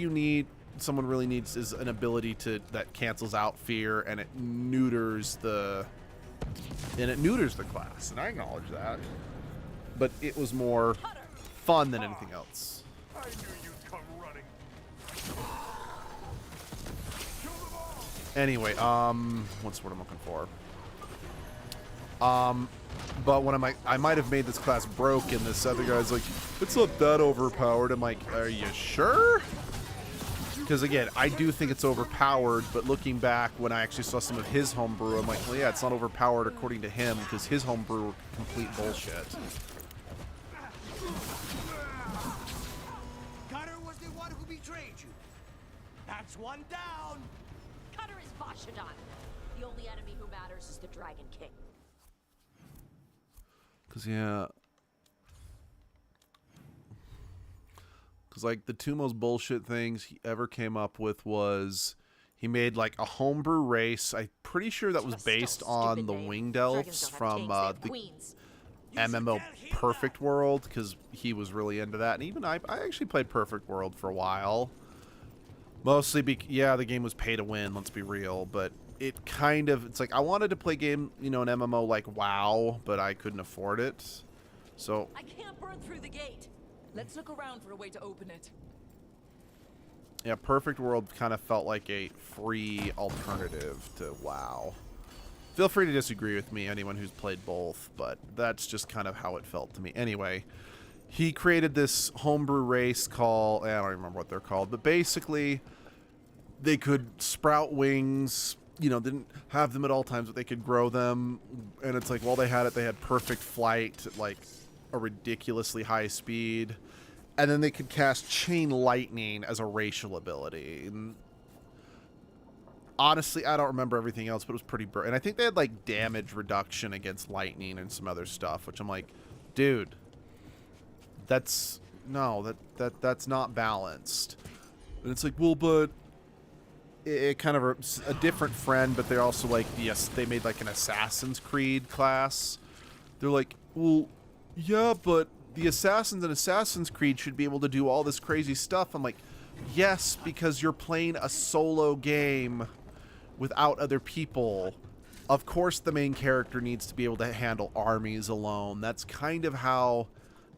someone really needs is an ability that cancels out fear, and it neuters the class, and I acknowledge that. But it was more fun than anything else.
I knew you'd come running.
Anyway, what's what I'm looking for? But when I might have made this class broken, this other guy's like, it's not that overpowered. I'm like, are you sure? Because again, I do think it's overpowered, but looking back when I actually saw some of his homebrew, I'm like, well, yeah, it's not overpowered according to him, because his homebrew were complete bullshit.
Cutter was the one who betrayed you. That's one down.
Cutter is Vashadan. The only enemy who matters is the Dragon King.
Because, yeah. Because, like, the two most bullshit things he ever came up with was he made, like, a homebrew race. I'm pretty sure that was based on the Winged Elves from the MMO Perfect World, because he was really into that. And even I actually played Perfect World for a while. Mostly, yeah, the game was pay to win, let's be real. But it kind of, it's like, I wanted to play an MMO like WoW, but I couldn't afford it. So
I can't burn through the gate. Let's look around for a way to open it.
yeah, Perfect World kind of felt like a free alternative to WoW. Feel free to disagree with me, anyone who's played both, but that's just kind of how it felt to me. Anyway, he created this homebrew race called, I don't remember what they're called, but basically they could sprout wings, didn't have them at all times, but they could grow them. And it's like, while they had perfect flight at like a ridiculously high speed. And then they could cast Chain Lightning as a racial ability. And honestly, I don't remember everything else, but it was pretty and I think they had like damage reduction against lightning and some other stuff, which I'm like, dude, that's not balanced. And it's like, well, but it kind of a different friend, but they're also like, yes, they made like an Assassin's Creed class. They're like, well, yeah, but the assassins in Assassin's Creed should be able to do all this crazy stuff. I'm like, yes, because you're playing a solo game without other people. Of course the main character needs to be able to handle armies alone. That's kind of how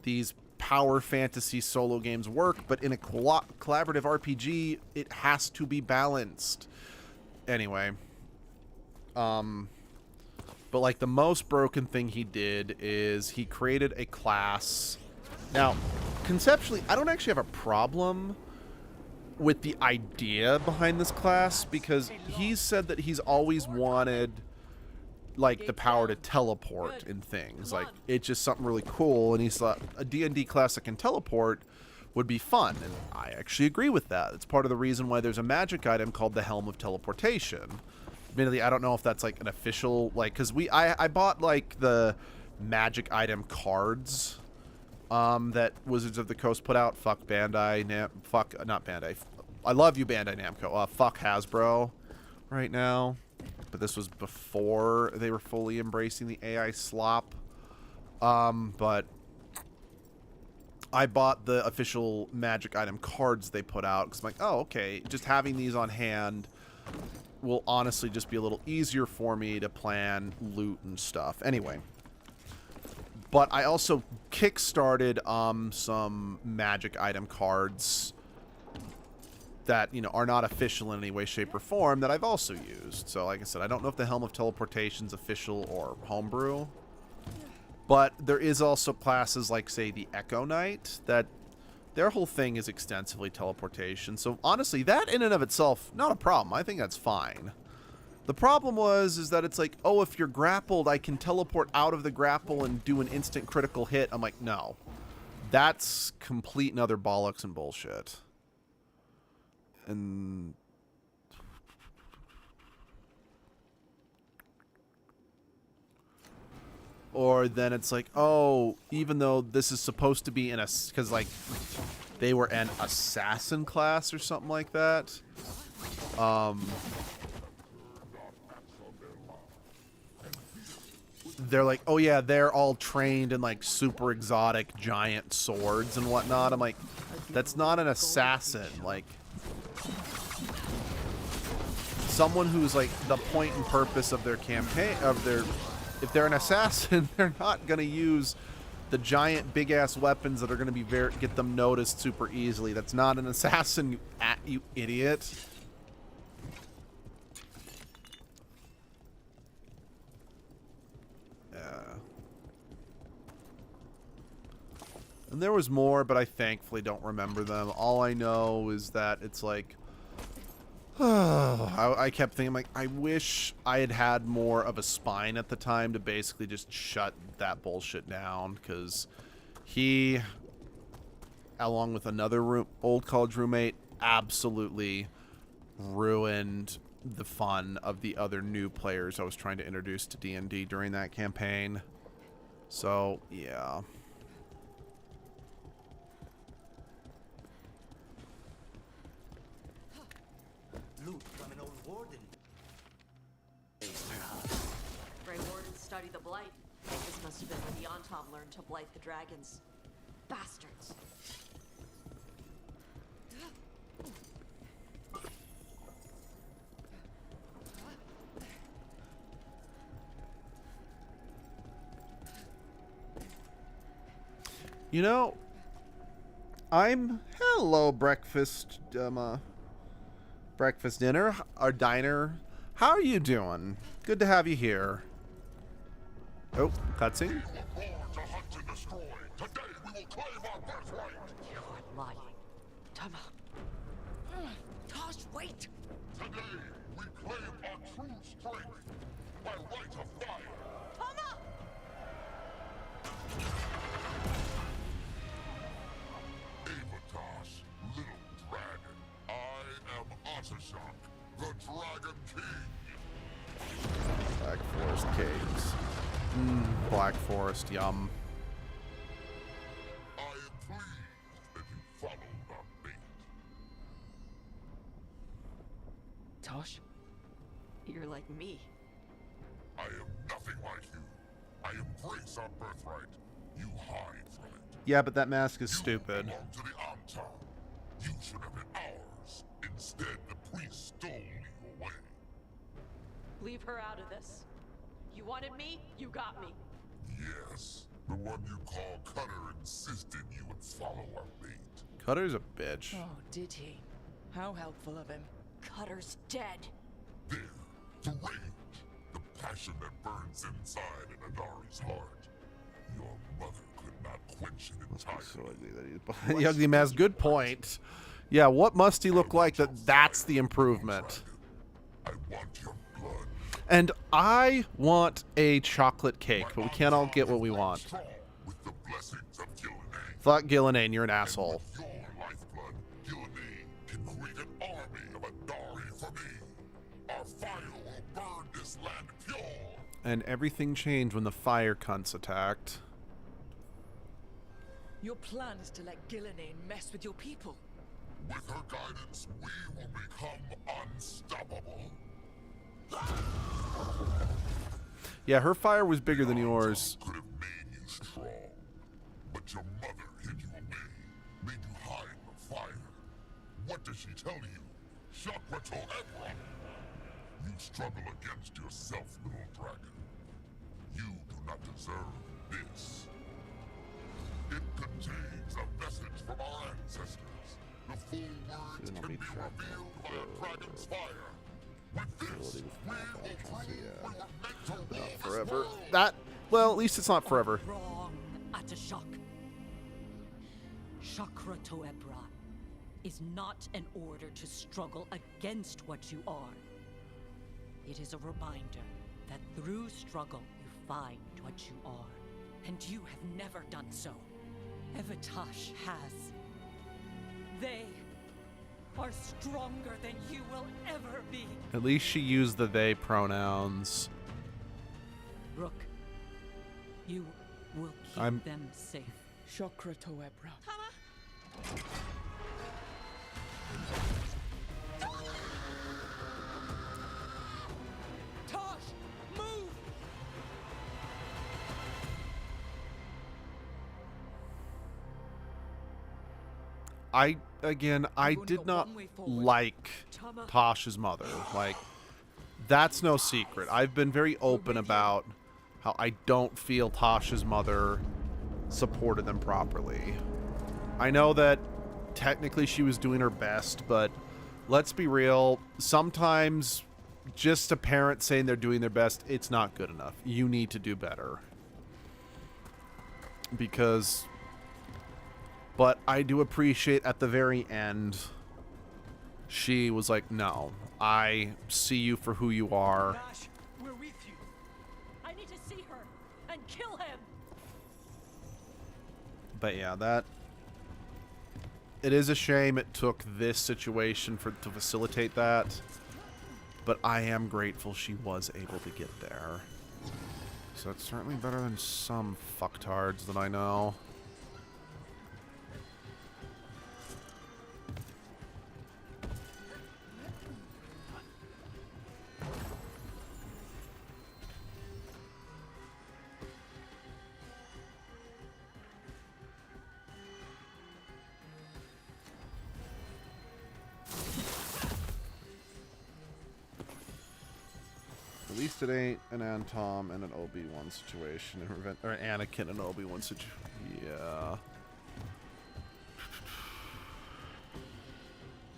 these power fantasy solo games work, but in a collaborative RPG, it has to be balanced. Anyway. But like the most broken thing he did is he created a class. Now, conceptually, I don't actually have a problem with the idea behind this class, because he's said that he's always wanted like the power to teleport in things. Like, it's just something really cool, and he thought a D&D class that can teleport would be fun, and I actually agree with that. It's part of the reason why there's a magic item called the Helm of Teleportation. Admittedly, I don't know if that's like an official, like, because I bought like the magic item cards that Wizards of the Coast put out. Fuck Bandai, not Bandai. I love you, Bandai Namco. Fuck Hasbro right now. But this was before they were fully embracing the AI slop. But I bought the official magic item cards they put out, because I'm like, oh, okay, just having these on hand will honestly just be a little easier for me to plan loot and stuff. Anyway. But I also kickstarted some magic item cards that, you know, are not official in any way, shape, or form that I've also used. So, like I said, I don't know if the Helm of Teleportation's official or homebrew. But there is also classes like, say, the Echo Knight, that their whole thing is extensively teleportation. So, honestly, that in and of itself, not a problem. I think that's fine. The problem is that it's like, oh, if you're grappled, I can teleport out of the grapple and do an instant critical hit. I'm like, no. That's complete and utter bollocks and bullshit. And or then it's like, oh, even though this is supposed to be in a, because like they were an assassin class or something like that. They're like, oh yeah, they're all trained in like super exotic giant swords and whatnot. I'm like, that's not an assassin. Like, someone who's like the point and purpose of their campaign, if they're an assassin, they're not gonna use the giant big ass weapons that are gonna be get them noticed super easily. That's not an assassin, you idiot. And there was more, but I thankfully don't remember them. All I know is that it's like, I kept thinking, like, I wish I had had more of a spine at the time to basically just shut that bullshit down, because he, along with another old college roommate, absolutely ruined the fun of the other new players I was trying to introduce to D&D during that campaign. So, yeah.
Loot from an old warden.
Grey Wardens study the Blight. This must have been when the Yontom learned to blight the dragons. Bastards.
You know, hello, breakfast, breakfast dinner, our diner. How are you doing? Good to have you here. Oh, cutscene.
You are lying. Tama. Tosh, wait!
Today, we claim our true strength by right of fire.
Tama!
Avatas, little dragon. I am Ottershock, the Dragon King.
Black Forest cakes. Black Forest, yum.
I am pleased that you followed our bait.
Tosh, you're like me.
I am nothing like you. I embrace our birthright. You hide from it.
Yeah, but that mask is stupid.
Belong to the Amtar. You should have been ours. Instead, the priest stole you away.
Leave her out of this. You wanted me, you got me.
Yes,
The one you call Cutter insisted you would follow our bait.
Cutter's a bitch.
Oh, did he? How helpful of him.
Cutter's dead.
There, the rage, the passion that burns inside an Adari's heart. Your mother could not quench it entirely.
So ugly that he's behind the ugly mask. Good point. Yeah, what must he look like that's the improvement?
I want your blood.
And I want a chocolate cake, but we can't all get what we want.
With the blessings of Gillenane.
Fuck Gillenane, you're an asshole.
Your lifeblood, Gillenane can create an army of Adari for me. Our fire will burn this land pure.
And everything changed when the fire cunts attacked.
Your plan is to let Gillenane mess with your people.
With her guidance, we will become unstoppable.
Yeah, her fire was bigger than yours.
Could have made you strong, but your mother hid you away, made you hide the fire. What does she tell you? Shakrato Ebra! You struggle against yourself, little dragon. You do not deserve this. It contains a message from our ancestors. The full words can be revealed by a dragon's fire. With this, we will prove we were meant to rule
Forever. That, well, at least it's not forever.
Wrong, Atashok. Shakrato Ebra is not an order to struggle against what you are. It is a reminder that through struggle you find what you are. And you have never done so. Evatash has. They are stronger than you will ever be.
At least she used the they pronouns.
Rook, you will keep them safe.
Shakrato Ebra.
Tosh, move!
I did not like Tosh's mother. Like, that's no secret. I've been very open about how I don't feel Tosh's mother supported them properly. I know that technically she was doing her best, but let's be real. Sometimes just a parent saying they're doing their best, it's not good enough. You need to do better. Because... But I do appreciate at the very end, she was like, no, I see you for who you are.
Dash, we're with you. I need to see her and kill him.
But yeah, it is a shame it took this situation to facilitate that. But I am grateful she was able to get there. So it's certainly better than some fucktards that I know. At least it ain't an Antom and an Obi-Wan situation, or an Anakin and Obi-Wan situation. Yeah.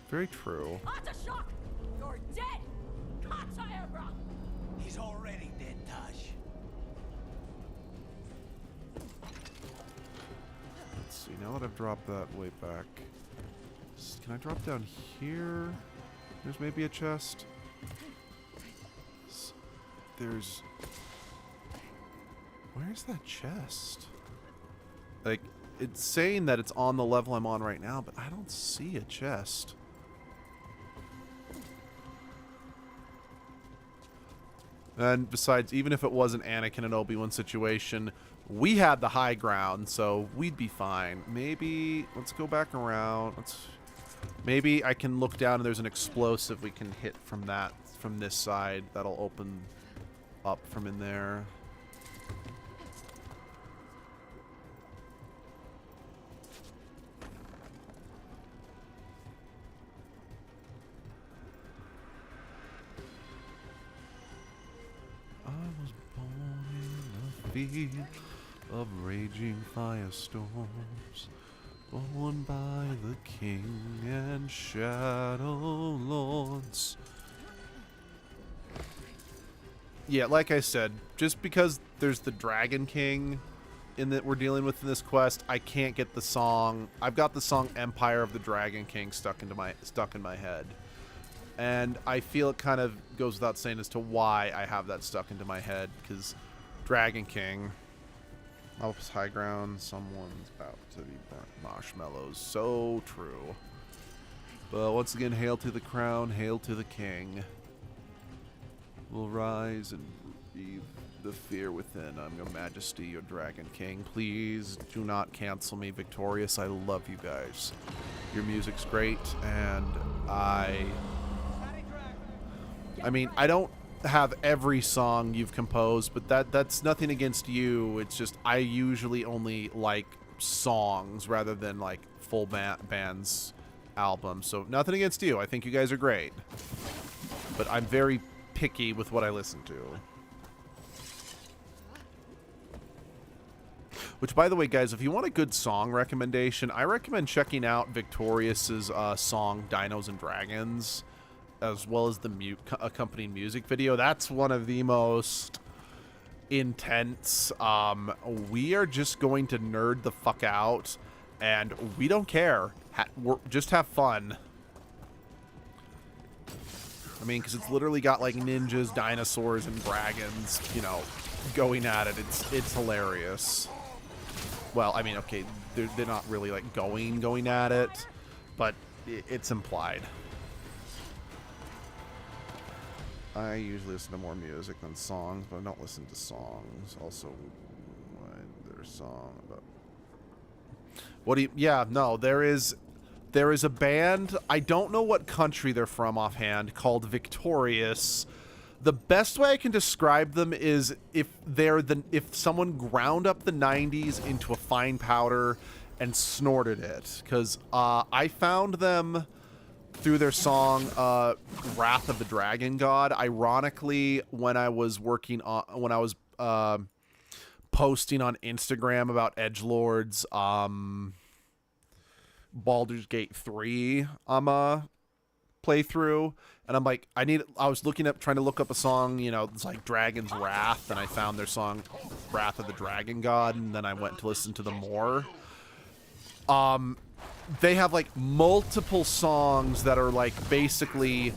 Very true.
Atashok, you're dead. Kataebra.
He's already dead, Tash.
Let's see. Now that I've dropped that way back, can I drop down here? There's maybe a chest. Where's that chest? Like, it's saying that it's on the level I'm on right now, but I don't see a chest. And besides, even if it was an Anakin and Obi-Wan situation, we had the high ground, so we'd be fine. Maybe, let's go back around. Maybe I can look down and there's an explosive we can hit from this side. That'll open up from in there. I was born in a field of raging firestorms, born by the king and shadow lords. Yeah, like I said, just because there's the Dragon King in that we're dealing with in this quest, I can't get the song. I've got the song Empire of the Dragon King stuck in my head. And I feel it kind of goes without saying as to why I have that stuck into my head, because Dragon King, Alps high ground, someone's about to be burnt. Marshmallows, so true. But once again, hail to the crown, hail to the king. We'll rise and breathe the fear within. I'm your majesty, your Dragon King. Please do not cancel me, Victorious. I love you guys. Your music's great, and I mean, I don't have every song you've composed, but that's nothing against you. It's just I usually only like songs rather than like full bands albums. So nothing against you. I think you guys are great. But I'm very picky with what I listen to. Which, by the way, guys, if you want a good song recommendation, I recommend checking out Victorious's song Dinos and Dragons, as well as the accompanying music video. That's one of the most intense. We are just going to nerd the fuck out, and we don't care. Just have fun. I mean, because it's literally got like ninjas, dinosaurs, and dragons, you know, going at it. It's hilarious. Well, I mean, okay, they're not really like going at it, but it's implied. I usually listen to more music than songs, but I don't listen to songs. Also, there's a song about... What do you... Yeah, no, there is a band, I don't know what country they're from offhand, called Victorious. The best way I can describe them is if someone ground up the 90s into a fine powder and snorted it. Because I found them through their song Wrath of the Dragon God. Ironically, when I was posting on Instagram about edgelords, Baldur's Gate 3 playthrough, and I'm like, I was trying to look up a song, you know, it's like Dragon's Wrath, and I found their song Wrath of the Dragon God, and then I went to listen to them more. They have like multiple songs that are like basically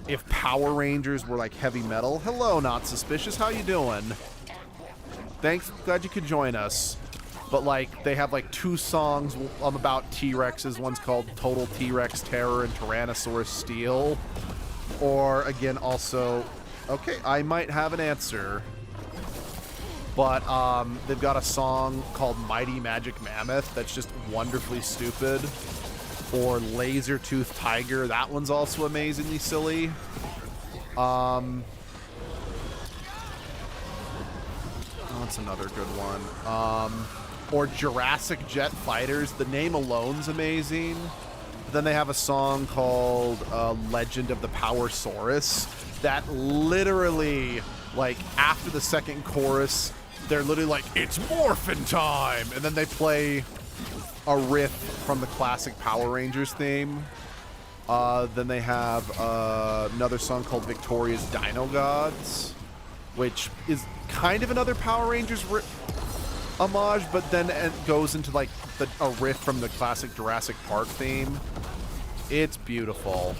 if Power Rangers were like heavy metal. Hello, Not Suspicious, how you doing? Thanks, glad you could join us. But like they have like two songs about T-Rexes. One's called Total T-Rex Terror and Tyrannosaurus Steel. Or again, also, okay, I might have an answer. But they've got a song called Mighty Magic Mammoth that's just wonderfully stupid. Or Laser Tooth Tiger, that one's also amazingly silly. That's another good one. Or Jurassic Jet Fighters, the name alone's amazing. But then they have a song called Legend of the Powersaurus that literally, like, after the second chorus, they're literally like, it's morphin' time! And then they play a riff from the classic Power Rangers theme. Then they have another song called Victoria's Dino Gods, which is kind of another Power Rangers homage, but then it goes into like a riff from the classic Jurassic Park theme. It's beautiful.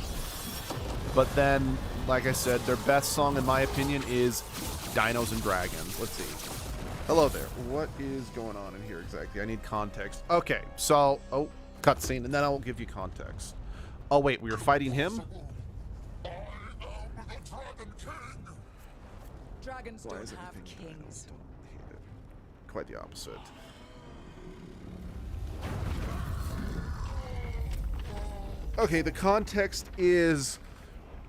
But then, like I said, their best song in my opinion is Dinos and Dragons. Let's see. Hello there. What is going on in here exactly? I need context. Okay, so, cutscene, and then I will give you context. Oh wait, we were fighting him?
Dragons don't have kings.
Quite the opposite. Okay, the context is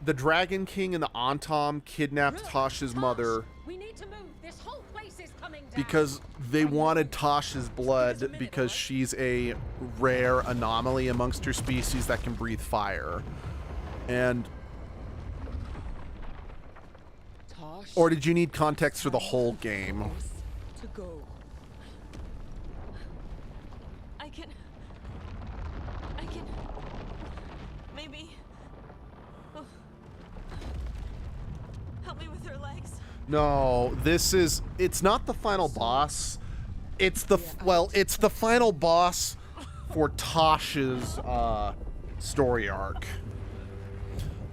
the Dragon King and the Antom kidnapped Tasha's mother.
We need to move. This whole place is coming down.
Because they wanted Tasha's blood because she's a rare anomaly amongst her species that can breathe fire. And...
Tosh,
or did you need context for the whole game?
to go.
I can... Maybe... Oh. Help me with her legs.
No, it's not the final boss. It's the, it's the final boss for Tosh's, story arc.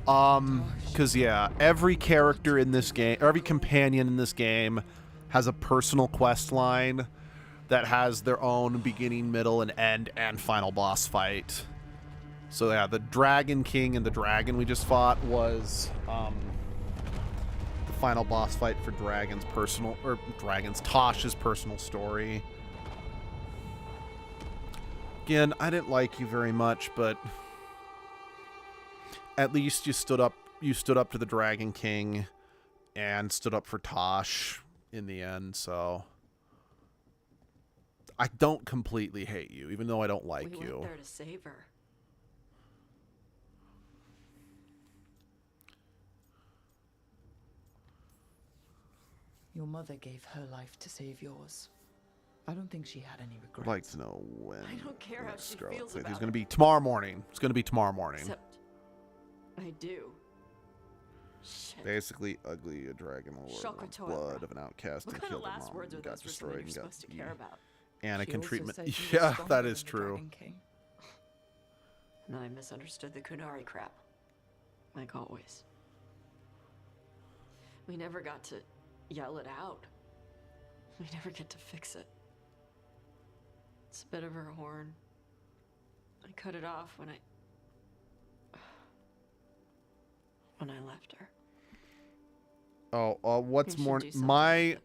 Because, yeah, every character in this game, or every companion in this game has a personal quest line that has their own beginning, middle, and end, and final boss fight. So, yeah, the Dragon King and the dragon we just fought was, the final boss fight for Tosh's personal story. Again, I didn't like you very much, but at least you stood up to the Dragon King and stood up for Tosh in the end, so I don't completely hate you, even though I don't like you.
We went there to save her.
Your mother gave her life to save yours. I don't think she had any regrets.
I'd like to know when.
I don't care how she feels about
It's
it.
going to be tomorrow morning. It's going to be tomorrow morning.
Except I do. Shit.
Basically, ugly, a dragon lord, blood of an outcast,
What
and
kind of
killed her
last
mom,
words are
and got
those for
destroyed,
someone
and
you're
got
supposed to care about?
Anakin
She
treatment.
also said you were
Yeah,
stronger
that
than
is
the
true.
Dragon King.
And I misunderstood the Kunari crap. Like always. We never got to yell it out. We never get to fix it. It's a bit of her horn. I cut it off when I left her.
Oh, what's
We should
more?
do something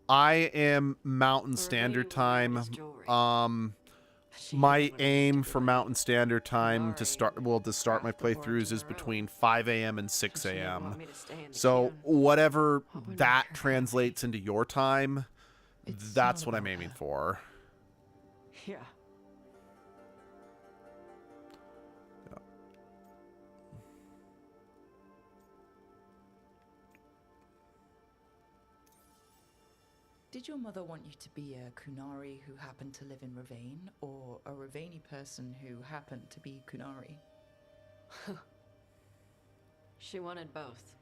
I am Mountain Standard Time. My aim for Mountain Standard Time to start my playthroughs is between 5 a.m. and 6 a.m. So whatever that translates into your time, that's what I'm aiming for.
Yeah.
Did your mother want you to be a Kunari who happened to live in Ravane, or a Ravani person who happened to be Kunari?
She wanted both.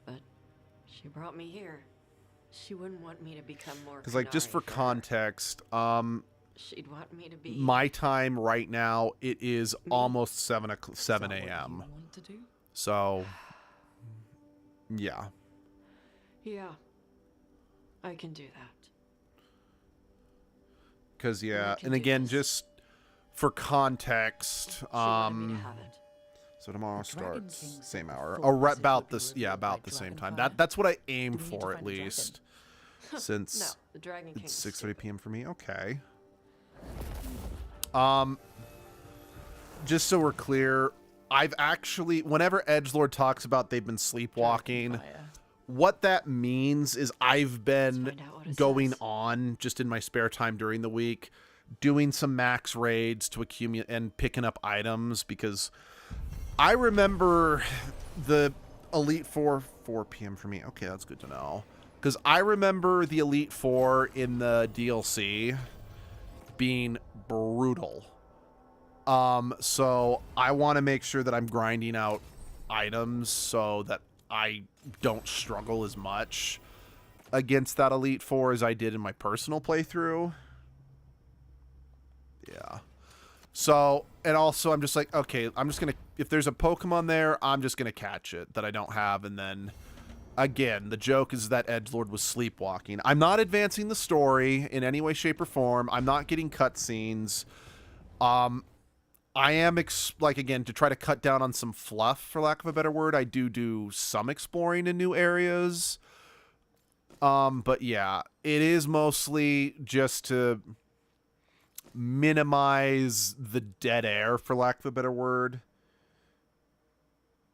But she brought me here. She wouldn't want me to become more
Because, like, just for context,
she'd want me to be
my time right now, it is almost 7 a.m. So, yeah.
Yeah. I can do that.
Because, yeah, and again, just for context, so tomorrow starts same hour, about this, about the same time. That's what I aim for, at least, since
the Dragon King
it's 6:30 p.m. for me. Okay. Just so we're clear, I've actually, whenever Edgelord talks about they've been sleepwalking, what that means is I've been going on just in my spare time during the week, doing some max raids to accumulate and picking up items, because I remember the Elite Four, 4 p.m. for me. Okay, that's good to know. Because I remember the Elite Four in the DLC being brutal. So I want to make sure that I'm grinding out items so that I don't struggle as much against that Elite Four as I did in my personal playthrough. Yeah. So, and also I'm just like, okay, I'm just going to, if there's a Pokemon there, I'm just going to catch it that I don't have. And then, again, the joke is that Edgelord was sleepwalking. I'm not advancing the story in any way, shape, or form. I'm not getting cutscenes. I am, again, to try to cut down on some fluff, for lack of a better word, I do some exploring in new areas. But yeah, it is mostly just to minimize the dead air, for lack of a better word.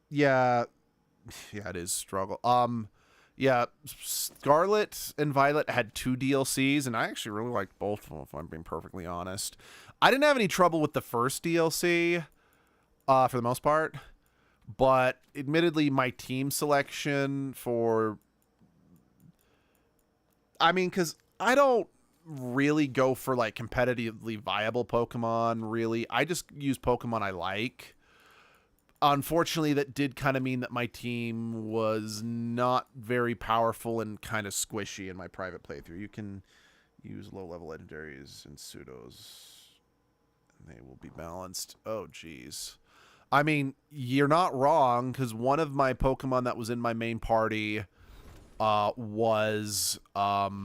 Yeah, it is struggle. Yeah, Scarlet and Violet had 2 DLCs, and I actually really liked both of them, if I'm being perfectly honest. I didn't have any trouble with the first DLC, for the most part, but admittedly, my team selection for... I mean, because I don't really go for like competitively viable Pokemon, really. I just use Pokemon I like. Unfortunately, that did kind of mean that my team was not very powerful and kind of squishy in my private playthrough. You can use low-level legendaries and pseudos, and they will be balanced. Oh, geez. I mean, you're not wrong, because one of my Pokemon that was in my main party was a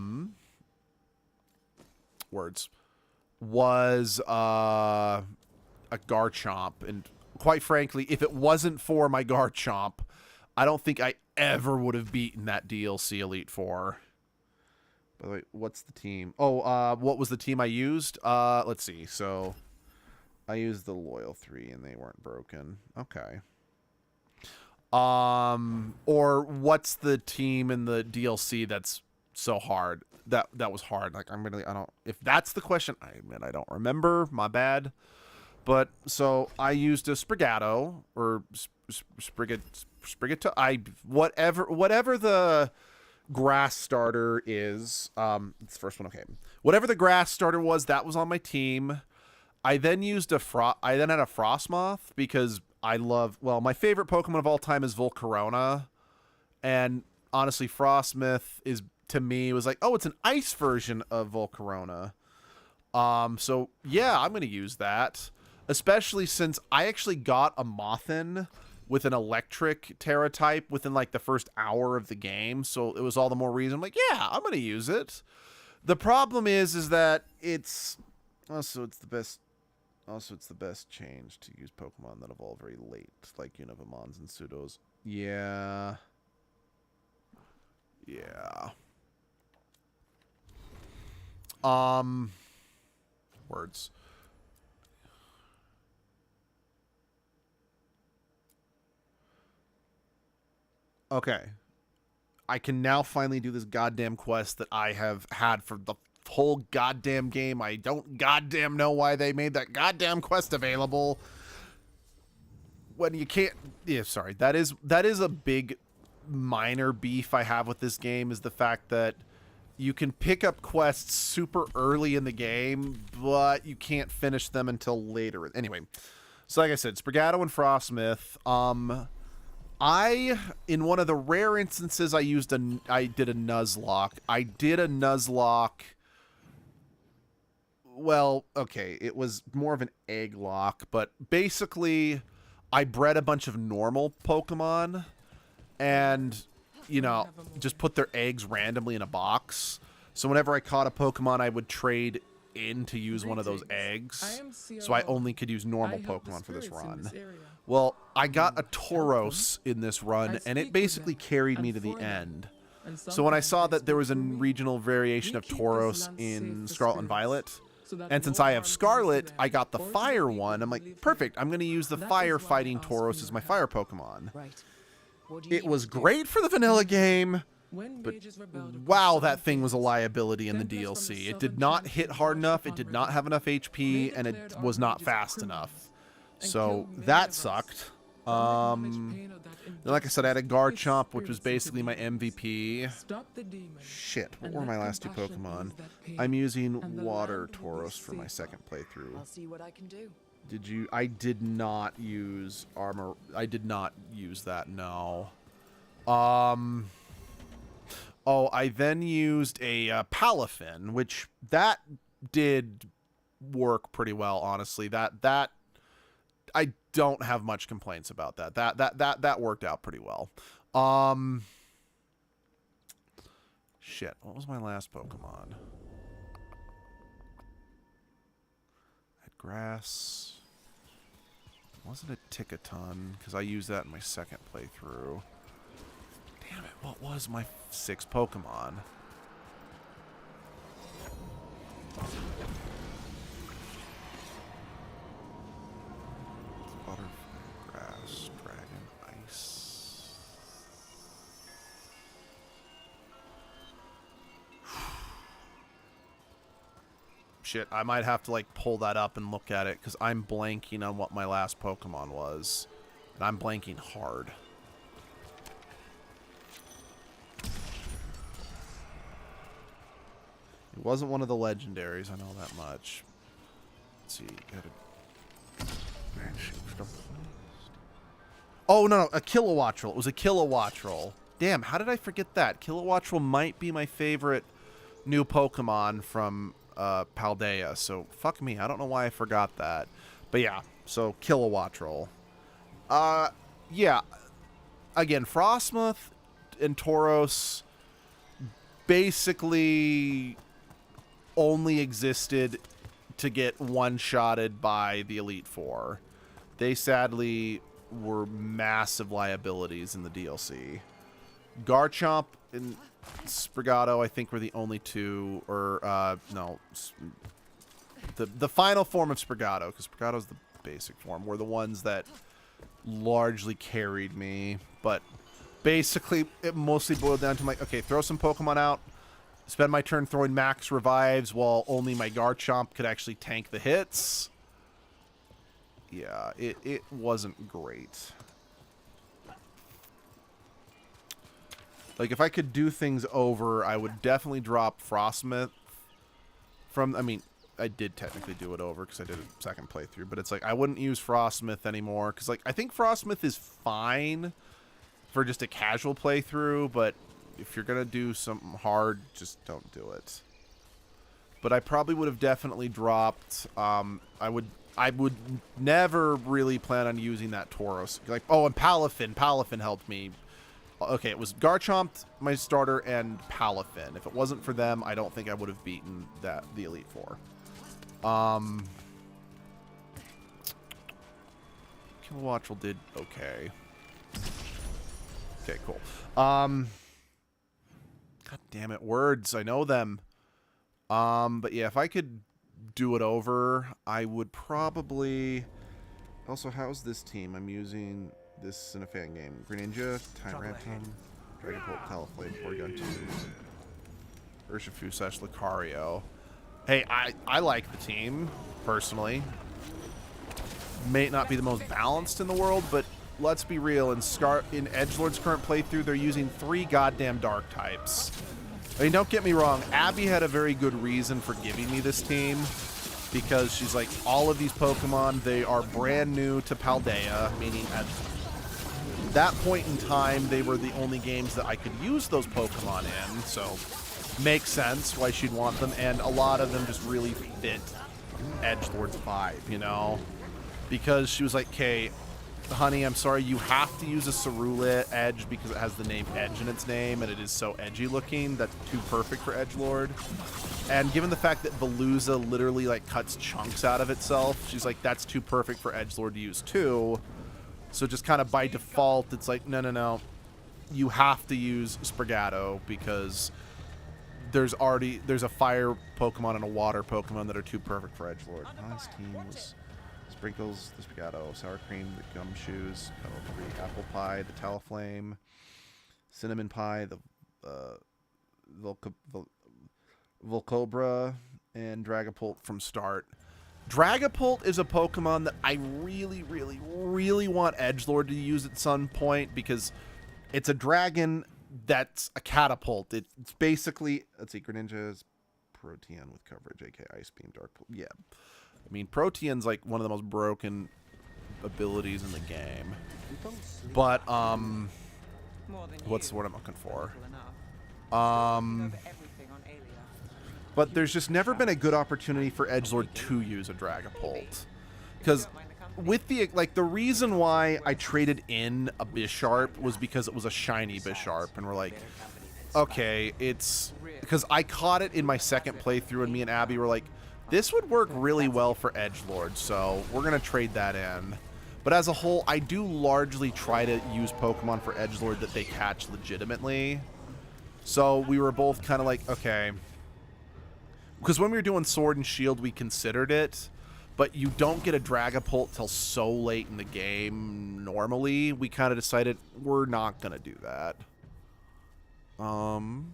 Garchomp, and quite frankly, if it wasn't for my Garchomp, I don't think I ever would have beaten that DLC Elite Four. By the way, what's the team? Oh, what was the team I used? Let's see. So I used the Loyal 3 and they weren't broken. Okay. Or what's the team in the DLC that's so hard? That was hard. Like, if that's the question, I admit I don't remember. My bad. But so I used a Sprigato or Sprigato. Whatever the grass starter is. It's the first one. Okay. Whatever the grass starter was, that was on my team. I then used I then had a Frostmoth because my favorite Pokemon of all time is Volcarona. And honestly, Frostmoth is, to me, was like, oh, it's an ice version of Volcarona. So yeah, I'm going to use that. Especially since I actually got a Mothin with an electric Terra type within like the first hour of the game. So it was all the more reason. I'm like, yeah, I'm going to use it. The problem is that it's the best change to use Pokemon that evolve very late, like Univamons and Pseudos. Yeah. Yeah. Words. Okay. I can now finally do this goddamn quest that I have had for the whole goddamn game. I don't goddamn know why they made that goddamn quest available when you can't. Yeah, sorry. That is a big minor beef I have with this game, is the fact that you can pick up quests super early in the game, but you can't finish them until later. Anyway, so like I said, Sprigato and Frostmoth. In one of the rare instances, I did a Nuzlocke. I did a Nuzlocke. Well, okay, it was more of an egg lock, but basically, I bred a bunch of normal Pokemon, and, just put their eggs randomly in a box. So whenever I caught a Pokemon, I would trade in to use one of those eggs. So I only could use normal Pokemon for this run. Well, I got a Tauros in this run, and it basically carried me to the end. So when I saw that there was a regional variation of Tauros in Scarlet and Violet, and since I have Scarlet, I got the fire one. I'm like, perfect, I'm going to use the fire fighting Tauros as my fire Pokemon. It was great for the vanilla game, but wow, that thing was a liability in the DLC. It did not hit hard enough, it did not have enough HP, and it was not fast enough. So that sucked. Like I said, I had a Garchomp, which was basically my MVP. Shit, what were my last two Pokemon? I'm using Water Tauros for my second playthrough.
I'll see what I can do.
Did you? I did not use armor. I did not use that, no. Oh, I then used a Palafin, which that did work pretty well, honestly. That I don't have much complaints about that. That worked out pretty well. Shit, what was my last Pokemon? I had Grass. Wasn't it Tickaton? Because I used that in my second playthrough. Damn it, what was my sixth Pokemon? Butterfly, Grass, Dragon, Ice. Shit, I might have to like pull that up and look at it because I'm blanking on what my last Pokemon was. And I'm blanking hard. It wasn't one of the legendaries, I know that much. Let's see. Oh, no, a Kilowattrel. It was a Kilowattrel. Damn, how did I forget that? Kilowattrel might be my favorite new Pokemon from Paldea, so fuck me. I don't know why I forgot that. But yeah, so Kilowattrel. Yeah. Again, Frostmoth and Tauros basically only existed to get one-shotted by the Elite Four. They sadly were massive liabilities in the DLC. Garchomp and Sprigato, I think, were the only two, or, no, the final form of Sprigato, because Sprigato's the basic form, were the ones that largely carried me, but basically it mostly boiled down to my, okay, throw some Pokemon out, spend my turn throwing max revives while only my Garchomp could actually tank the hits. Yeah, it wasn't great. Like, if I could do things over, I would definitely drop Frostmoth from, I mean, I did technically do it over because I did a second playthrough, but it's like, I wouldn't use Frostmoth anymore because, like, I think Frostmoth is fine for just a casual playthrough, but if you're going to do something hard, just don't do it. But I probably would have definitely dropped, I would never really plan on using that Tauros. Like, oh, and Palafin. Palafin helped me. Okay, it was Garchomp, my starter, and Palafin. If it wasn't for them, I don't think I would have beaten the Elite Four. Kilowattrel did okay. Okay, cool. God damn it, words. I know them. But yeah, if I could do it over, I would probably... Also, how's this team? I'm using this in a fan game. Greninja, Tyranitar, Dragapult, Talaflame, Porygon 2, Urshifu / Lucario. Hey, I like the team, personally. May not be the most balanced in the world, but let's be real. In Edgelord's current playthrough, they're using 3 goddamn dark types. I mean, don't get me wrong. Abby had a very good reason for giving me this team, because she's like, all of these Pokemon, they are brand new to Paldea, meaning at that point in time, they were the only games that I could use those Pokemon in, so makes sense why she'd want them, and a lot of them just really fit Edgelord's vibe, you know? Because she was like, okay, honey, I'm sorry, you have to use a Cerule Edge because it has the name Edge in its name, and it is so edgy looking, that's too perfect for Edgelord. And given the fact that Veluza literally, like, cuts chunks out of itself, she's like, that's too perfect for Edgelord to use too. So just kind of by default, it's like, no. You have to use Sprigato because there's a fire Pokemon and a water Pokemon that are too perfect for Edgelord. Last team was Sprinkles, the Sprigato, Sour Cream, the Gumshoes, Apple Pie, the Talaflame, Cinnamon Pie, the Volcobra, and Dragapult from start. Dragapult is a Pokemon that I really, really, really want Edgelord to use at some point because it's a dragon that's a catapult. It's basically, let's see, Greninja's Protean with coverage, aka Ice Beam, Dark. Yeah. I mean, Protean's like one of the most broken abilities in the game. But, what's the word I'm looking for? But there's just never been a good opportunity for Edgelord to use a Dragapult. Because with the, like, the reason why I traded in a Bisharp was because it was a shiny Bisharp. And we're like, okay, it's... Because I caught it in my second playthrough and me and Abby were like, this would work really well for Edgelord, so we're going to trade that in. But as a whole, I do largely try to use Pokemon for Edgelord that they catch legitimately. So we were both kind of like, okay... Because when we were doing Sword and Shield, we considered it, but you don't get a Dragapult till so late in the game normally. We kind of decided we're not going to do that. And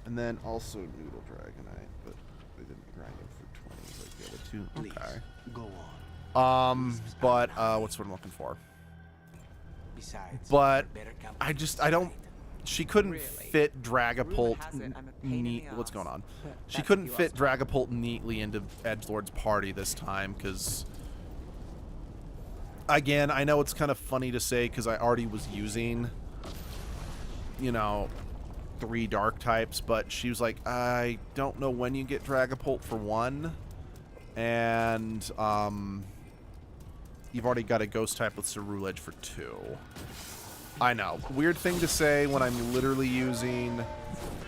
then also Noodle Dragonite, but we didn't grind him for 20 like the other two. Okay.
Go on.
But what's what I'm looking for?
Besides,
but
you're better company
I don't. She couldn't
Really?
fit Dragapult
has it I'm a pain in the
neat. What's
ass,
going on?
but
She
that's
couldn't
if you
fit
ask me.
Dragapult neatly into Edgelord's party this time because, again, I know it's kind of funny to say because I already was using, you know, 3 dark types, but she was like, I don't know when you get Dragapult for 1, and you've already got a ghost type with Cerulege for 2. I know. Weird thing to say when I'm literally using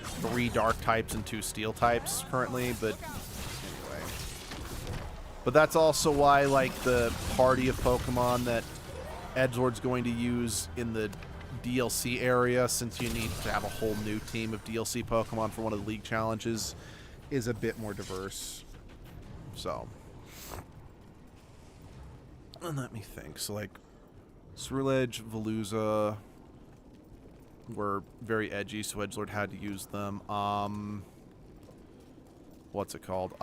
3 dark types and 2 steel types currently, but anyway. But that's also why, like, the party of Pokemon that Edgelord's going to use in the DLC area, since you need to have a whole new team of DLC Pokemon for one of the League challenges, is a bit more diverse. So. And let me think. So, like, Cerulege, Veluza were very edgy, so Edgelord had to use them. What's it called?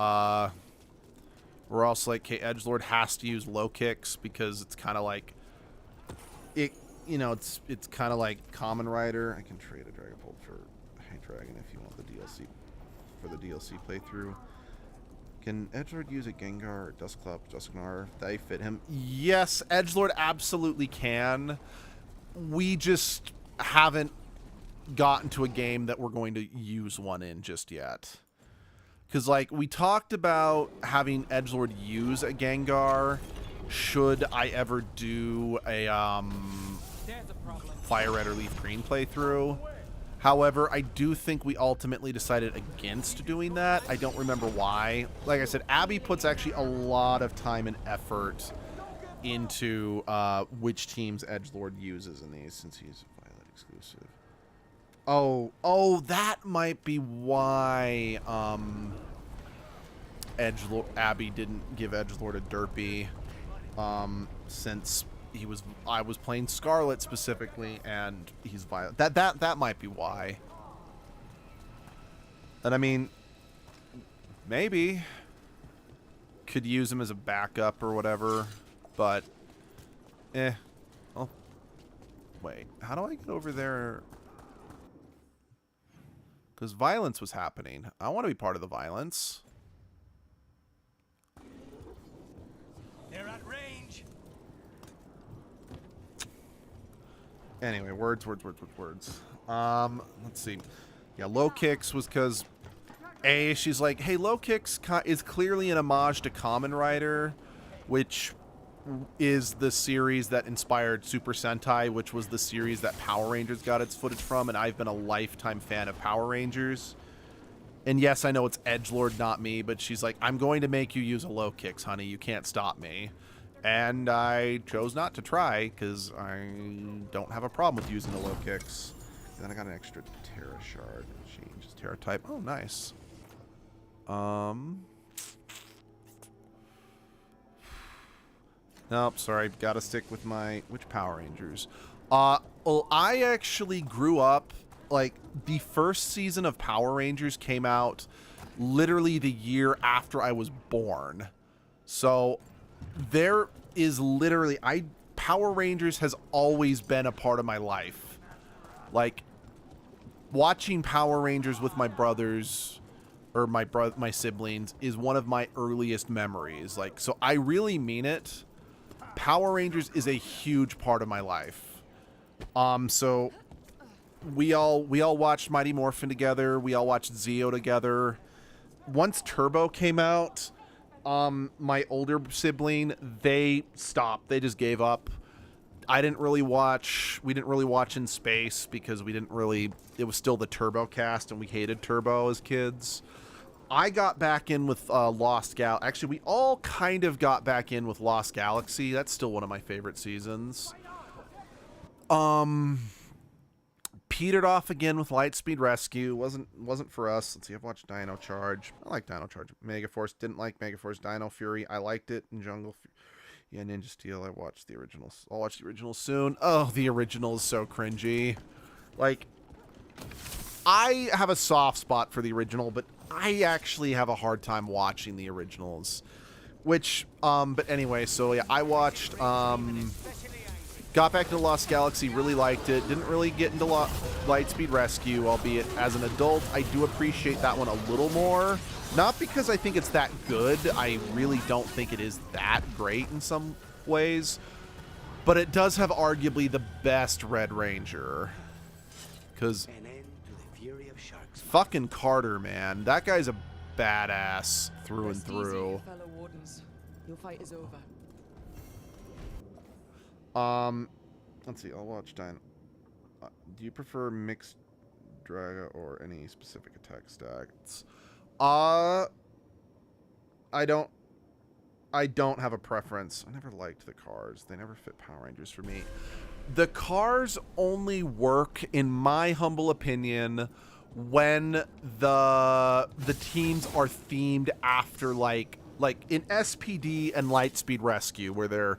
We're also like, okay, Edgelord has to use low kicks because it's kind of like it. You know, it's kind of like Common Rider. I can trade a Dragapult for Hydreigon if you want the DLC for the DLC playthrough. Can Edgelord use a Gengar or Dusknoir? They fit him. Yes, Edgelord absolutely can. We just haven't gotten to a game that we're going to use one in just yet. Because, like, we talked about having Edgelord use a Gengar should I ever do a Fire Red or Leaf Green playthrough. However, I do think we ultimately decided against doing that. I don't remember why. Like I said, Abby puts actually a lot of time and effort into which teams Edgelord uses in these, since he's a Violet exclusive. Oh, that might be why Abby didn't give Edgelord a Derpy, since I was playing Scarlet specifically, and he's Violet. That might be why. And I mean, maybe could use him as a backup or whatever, but oh, wait, how do I get over there? Because violence was happening. I want to be part of the violence.
They're at range.
Anyway, words. Let's see. Yeah, low kicks was because she's like, hey, low kicks is clearly an homage to Kamen Rider, which is the series that inspired Super Sentai, which was the series that Power Rangers got its footage from, and I've been a lifetime fan of Power Rangers. And yes, I know it's Edgelord, not me, but she's like, I'm going to make you use a low kicks, honey. You can't stop me. And I chose not to try, because I don't have a problem with using the low kicks. And then I got an extra Terra Shard. Changes Terra type. Oh, nice. Nope, sorry. Gotta stick with my... Which Power Rangers? Well, I actually grew up... Like, the first season of Power Rangers came out literally the year after I was born. So... There is literally... Power Rangers has always been a part of my life. Like, watching Power Rangers with my brothers, or my siblings, is one of my earliest memories. Like, so I really mean it. Power Rangers is a huge part of my life. So we all watched Mighty Morphin together. We all watched Zeo together. Once Turbo came out... my older sibling, they stopped. They just gave up. We didn't really watch In Space because it was still the Turbo cast and we hated Turbo as kids. I got back in with actually, we all kind of got back in with Lost Galaxy. That's still one of my favorite seasons. Petered off again with Lightspeed Rescue. Wasn't for us. Let's see, I've watched Dino Charge. I like Dino Charge. Megaforce, didn't like Megaforce. Dino Fury, I liked it. And Jungle Fury. Yeah, Ninja Steel, I watched the originals. I'll watch the originals soon. Oh, the original is so cringy. Like, I have a soft spot for the original, but I actually have a hard time watching the originals. Which, but anyway, so yeah, I watched, Got back to Lost Galaxy, really liked it. Didn't really get into Lightspeed Rescue, albeit as an adult, I do appreciate that one a little more. Not because I think it's that good. I really don't think it is that great in some ways. But it does have arguably the best Red Ranger. Because fucking Carter, man. That guy's a badass through and through.
Fellow wardens. Your fight is over.
Let's see. I'll watch Dino. Do you prefer mixed Draga or any specific attack stacks? I don't have a preference. I never liked the cars. They never fit Power Rangers for me. The cars only work, in my humble opinion, when the teams are themed after like in SPD and Lightspeed Rescue, where they're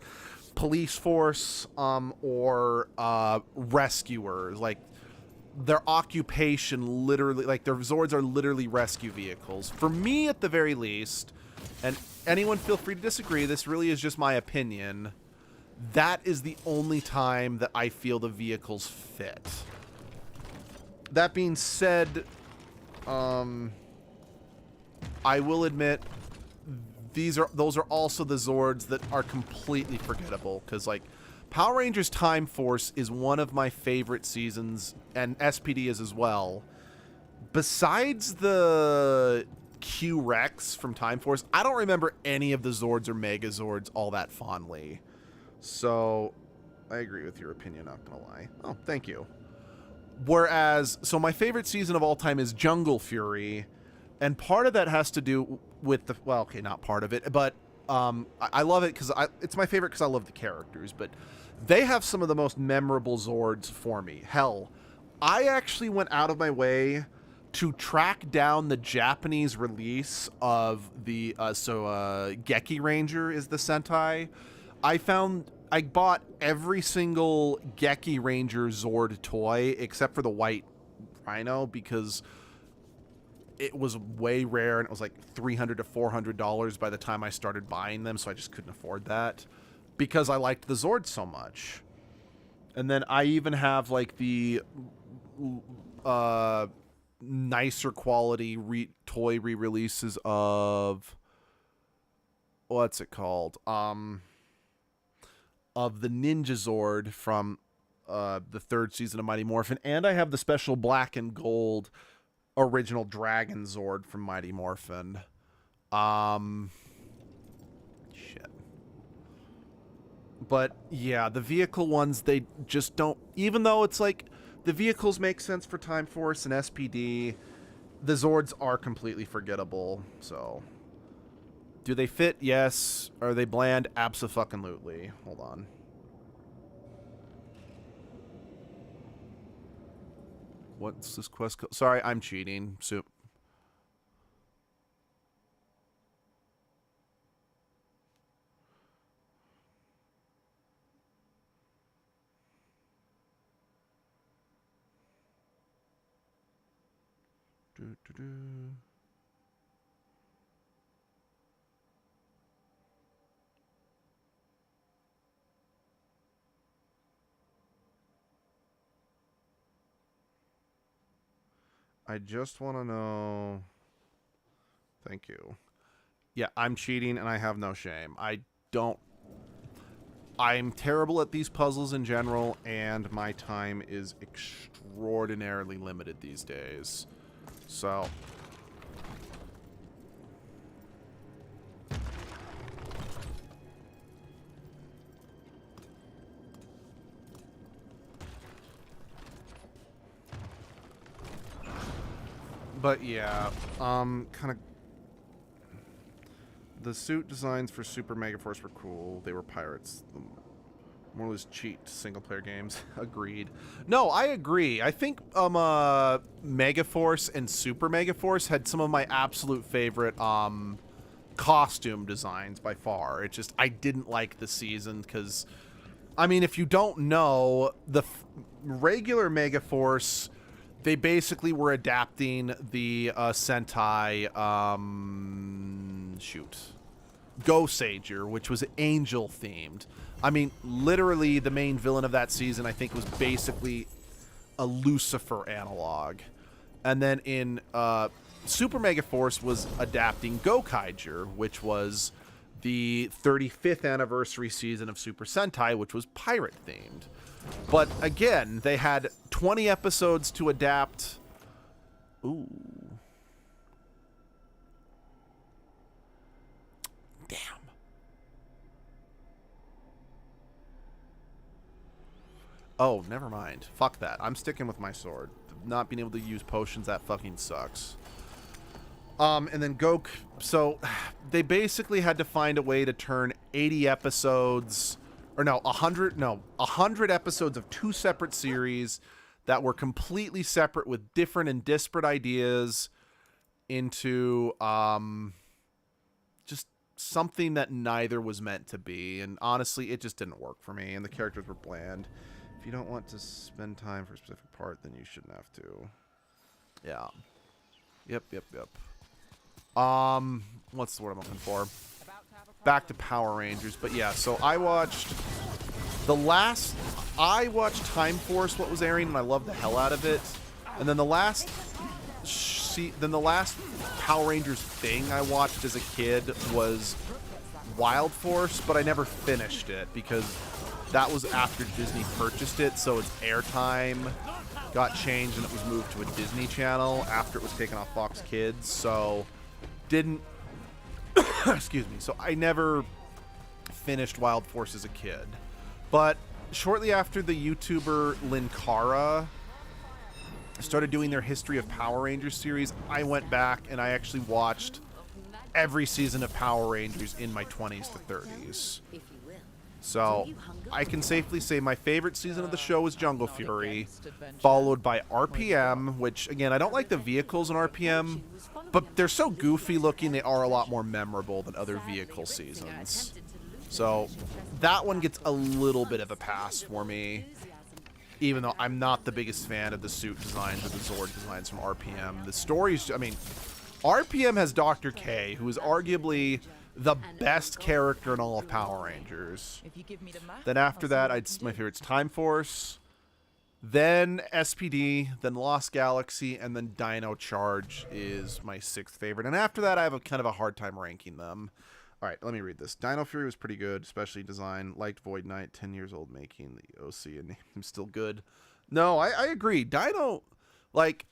police force or rescuers. Like their occupation literally, like their Zords are literally rescue vehicles. For me, at the very least, and anyone feel free to disagree, this really is just my opinion, that is the only time that I feel the vehicles fit. That being said, I will admit those are also the Zords that are completely forgettable, because like Power Rangers Time Force is one of my favorite seasons, and SPD is as well. Besides the Q-Rex from Time Force, I don't remember any of the Zords or Megazords all that fondly. So I agree with your opinion, not gonna lie. Oh, thank you. Whereas, so my favorite season of all time is Jungle Fury, and part of that has to do with the, well, okay, not part of it, but I love it because it's my favorite because I love the characters, but they have some of the most memorable Zords for me. Hell, I actually went out of my way to track down the Japanese release of the, Geki Ranger is the Sentai. I bought every single Geki Ranger Zord toy except for the white Rhino because it was way rare and it was like $300 to $400 by the time I started buying them, so I just couldn't afford that because I liked the Zord so much. And then I even have like the nicer quality toy re-releases of, what's it called? Of the Ninja Zord from the third season of Mighty Morphin, and I have the special black and gold original Dragon Zord from Mighty Morphin. Shit. But yeah, the vehicle ones, they just don't, even though it's like the vehicles make sense for Time Force and SPD, the Zords are completely forgettable. So do they fit? Yes. Are they bland? Abso-fucking-lutely. Hold on. What's this quest called? Sorry, I'm cheating. Soup. I just want to know. Thank you. Yeah, I'm cheating and I have no shame. I'm terrible at these puzzles in general, and my time is extraordinarily limited these days. So. But yeah, kind of. The suit designs for Super Megaforce were cool. They were pirates. More or less cheat single-player games. Agreed. No, I agree. I think Megaforce and Super Megaforce had some of my absolute favorite costume designs by far. It just, I didn't like the season because, I mean, if you don't know, the regular Megaforce, they basically were adapting the Sentai, Go-Sager, which was angel themed. I mean, literally the main villain of that season, I think, was basically a Lucifer analog. And then in Super Mega Force was adapting Gokaiger, which was the 35th anniversary season of Super Sentai, which was pirate themed. But again, they had 20 episodes to adapt. Ooh. Damn. Oh, never mind. Fuck that. I'm sticking with my sword. Not being able to use potions, that fucking sucks. And then so they basically had to find a way to turn 80 episodes, or no, 100 episodes of 2 separate series that were completely separate with different and disparate ideas into just something that neither was meant to be. And honestly, it just didn't work for me, and the characters were bland. If you don't want to spend time for a specific part, then you shouldn't have to. Yeah. Yep. What's the word I'm looking for? Back to Power Rangers. But yeah, so I watched Time Force, what was airing, and I loved the hell out of it. And then the last Power Rangers thing I watched as a kid was Wild Force, but I never finished it because that was after Disney purchased it, so its airtime got changed and it was moved to a Disney channel after it was taken off Fox Kids, so didn't excuse me, so I never finished Wild Force as a kid. But shortly after the YouTuber Linkara started doing their History of Power Rangers series, I went back and I actually watched every season of Power Rangers in my 20s to 30s. So I can safely say my favorite season of the show was Jungle Fury, followed by RPM, which, again, I don't like the vehicles in RPM, but they're so goofy looking they are a lot more memorable than other vehicle seasons. So that one gets a little bit of a pass for me, even though I'm not the biggest fan of the suit designs or the Zord designs from RPM. The stories, I mean, RPM has Dr. K, who is arguably the best character in all of Power Rangers. Then after that, my favorite's Time Force, then SPD, then Lost Galaxy, and then Dino Charge is my 6th favorite. And after that, I have kind of a hard time ranking them. All right, let me read this. Dino Fury was pretty good, especially design. Liked Void Knight, 10 years old making. The OC and name still good. No, I agree. Dino, like,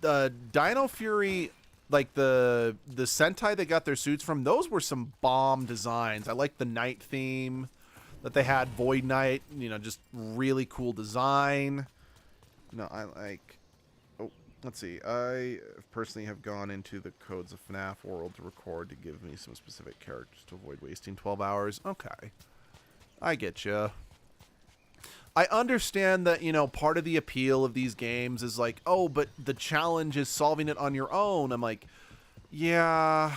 the Dino Fury, like the Sentai they got their suits from, those were some bomb designs. I like the night theme that they had, Void Knight, you know, just really cool design. No, I like, oh, let's see. I personally have gone into the codes of FNAF World to record to give me some specific characters to avoid wasting 12 hours. Okay. I get you. I understand that, you know, part of the appeal of these games is like, oh, but the challenge is solving it on your own. I'm like, yeah,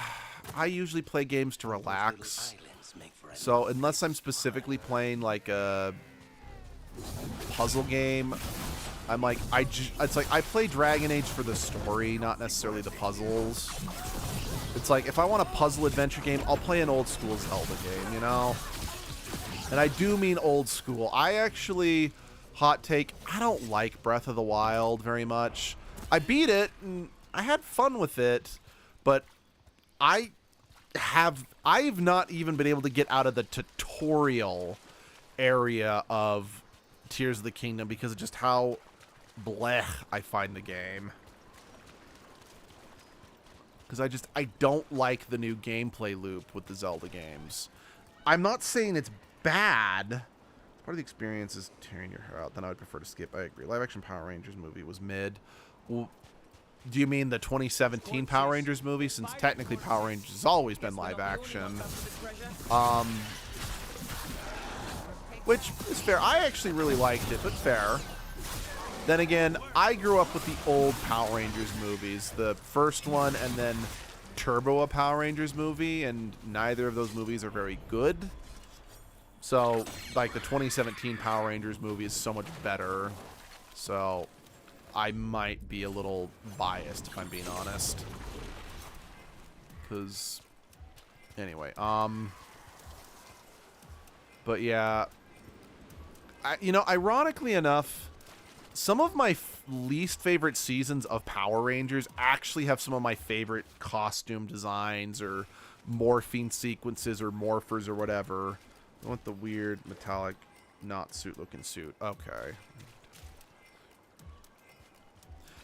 I usually play games to relax. So unless I'm specifically playing like a puzzle game, I'm like, it's like I play Dragon Age for the story, not necessarily the puzzles. It's like, if I want a puzzle adventure game, I'll play an old school Zelda game, you know? And I do mean old school. I actually, hot take, I don't like Breath of the Wild very much. I beat it, and I had fun with it, but I've not even been able to get out of the tutorial area of Tears of the Kingdom because of just how blech I find the game. Because I don't like the new gameplay loop with the Zelda games. I'm not saying it's bad. Part of the experience is tearing your hair out. Then I would prefer to skip. I agree. Live action Power Rangers movie was mid. Well, do you mean the 2017 Power Rangers movie? Since technically Power Rangers has always been live action. Which is fair. I actually really liked it, but fair. Then again, I grew up with the old Power Rangers movies. The first one and then Turbo a Power Rangers movie, and neither of those movies are very good. So, like, the 2017 Power Rangers movie is so much better. So, I might be a little biased, if I'm being honest. Because Anyway, but yeah, you know, ironically enough, some of my least favorite seasons of Power Rangers actually have some of my favorite costume designs or morphine sequences or morphers or whatever. I want the weird metallic, not suit looking suit. Okay.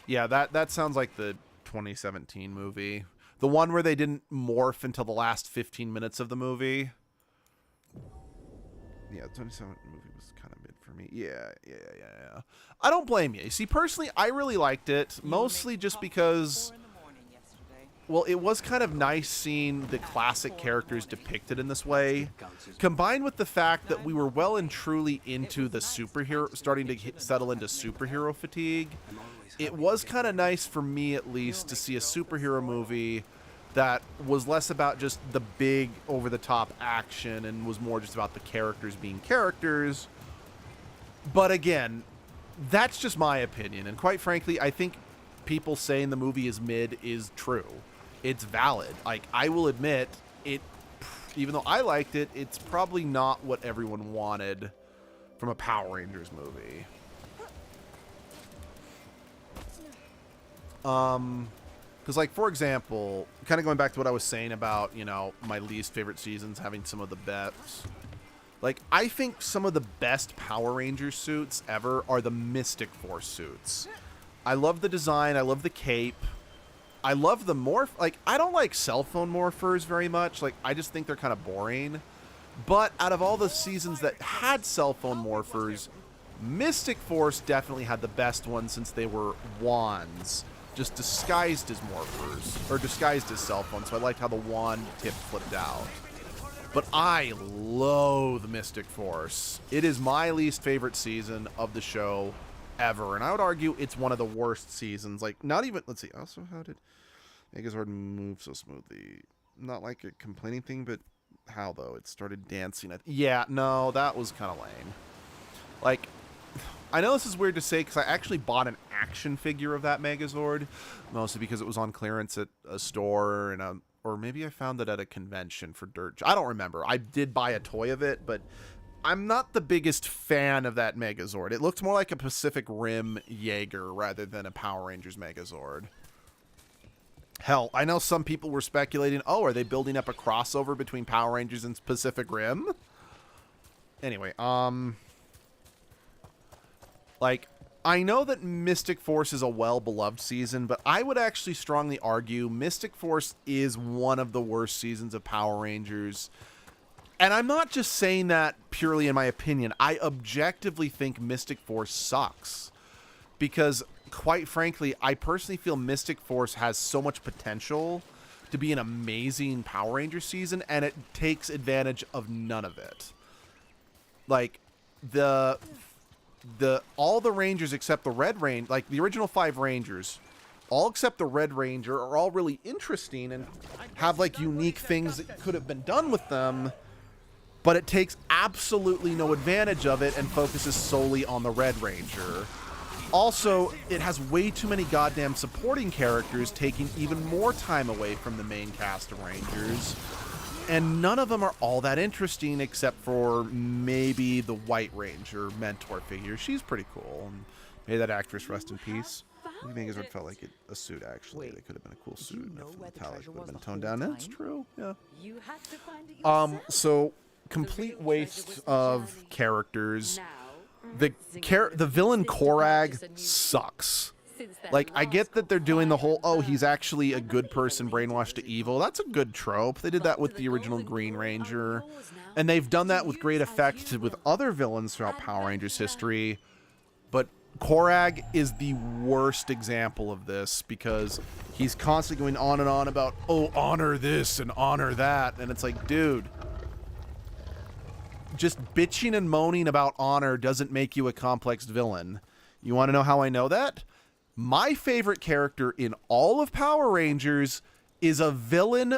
Yeah, that sounds like the 2017 movie. The one where they didn't morph until the last 15 minutes of the movie. Yeah, the 2017 movie was kind of mid for me. Yeah. I don't blame you. You see, personally, I really liked it. Mostly just because, well, it was kind of nice seeing the classic characters depicted in this way, combined with the fact that we were well and truly into the superhero, starting to settle into superhero fatigue. It was kind of nice for me, at least, to see a superhero movie that was less about just the big over-the-top action and was more just about the characters being characters. But again, that's just my opinion. And quite frankly, I think people saying the movie is mid is true. It's valid. Like, I will admit, even though I liked it, it's probably not what everyone wanted from a Power Rangers movie. Because, like, for example, kind of going back to what I was saying about, you know, my least favorite seasons having some of the best. Like, I think some of the best Power Ranger suits ever are the Mystic Force suits. I love the design. I love the cape. I love the morph. Like, I don't like cell phone morphers very much. Like, I just think they're kind of boring. But out of all the seasons that had cell phone morphers, Mystic Force definitely had the best one since they were wands. Just disguised as morphers, or disguised as cell phones, so I liked how the wand tip flipped out. But I loathe Mystic Force. It is my least favorite season of the show ever, and I would argue it's one of the worst seasons. Like, not even, let's see, also, how did Megazord move so smoothly? Not like a complaining thing, but how, though? It started dancing. Yeah, no, that was kind of lame. Like, I know this is weird to say because I actually bought an action figure of that Megazord, mostly because it was on clearance at a store, and or maybe I found it at a convention for dirt. I don't remember. I did buy a toy of it, but I'm not the biggest fan of that Megazord. It looked more like a Pacific Rim Jaeger rather than a Power Rangers Megazord. Hell, I know some people were speculating, oh, are they building up a crossover between Power Rangers and Pacific Rim? Anyway, like, I know that Mystic Force is a well-beloved season, but I would actually strongly argue Mystic Force is one of the worst seasons of Power Rangers. And I'm not just saying that purely in my opinion. I objectively think Mystic Force sucks. Because, quite frankly, I personally feel Mystic Force has so much potential to be an amazing Power Ranger season, and it takes advantage of none of it. Like, all the Rangers except the Red Ranger, like the original 5 Rangers, all except the Red Ranger are all really interesting and have like unique things that could have been done with them, but it takes absolutely no advantage of it and focuses solely on the Red Ranger. Also, it has way too many goddamn supporting characters, taking even more time away from the main cast of Rangers. And none of them are all that interesting except for maybe the White Ranger mentor figure. She's pretty cool. And may that actress rest in peace. I think it felt like a suit, actually. It could have been a cool suit. And if the metallic would have been toned down. That's true, yeah. So, complete waste of characters. The villain Korag sucks. Like, I get that they're doing the whole, oh, he's actually a good person brainwashed to evil. That's a good trope. They did that with the original Green Ranger. And they've done that with great effect with other villains throughout Power Rangers history. But Korag is the worst example of this because he's constantly going on and on about, oh, honor this and honor that. And it's like, dude, just bitching and moaning about honor doesn't make you a complex villain. You want to know how I know that? My favorite character in all of Power Rangers is a villain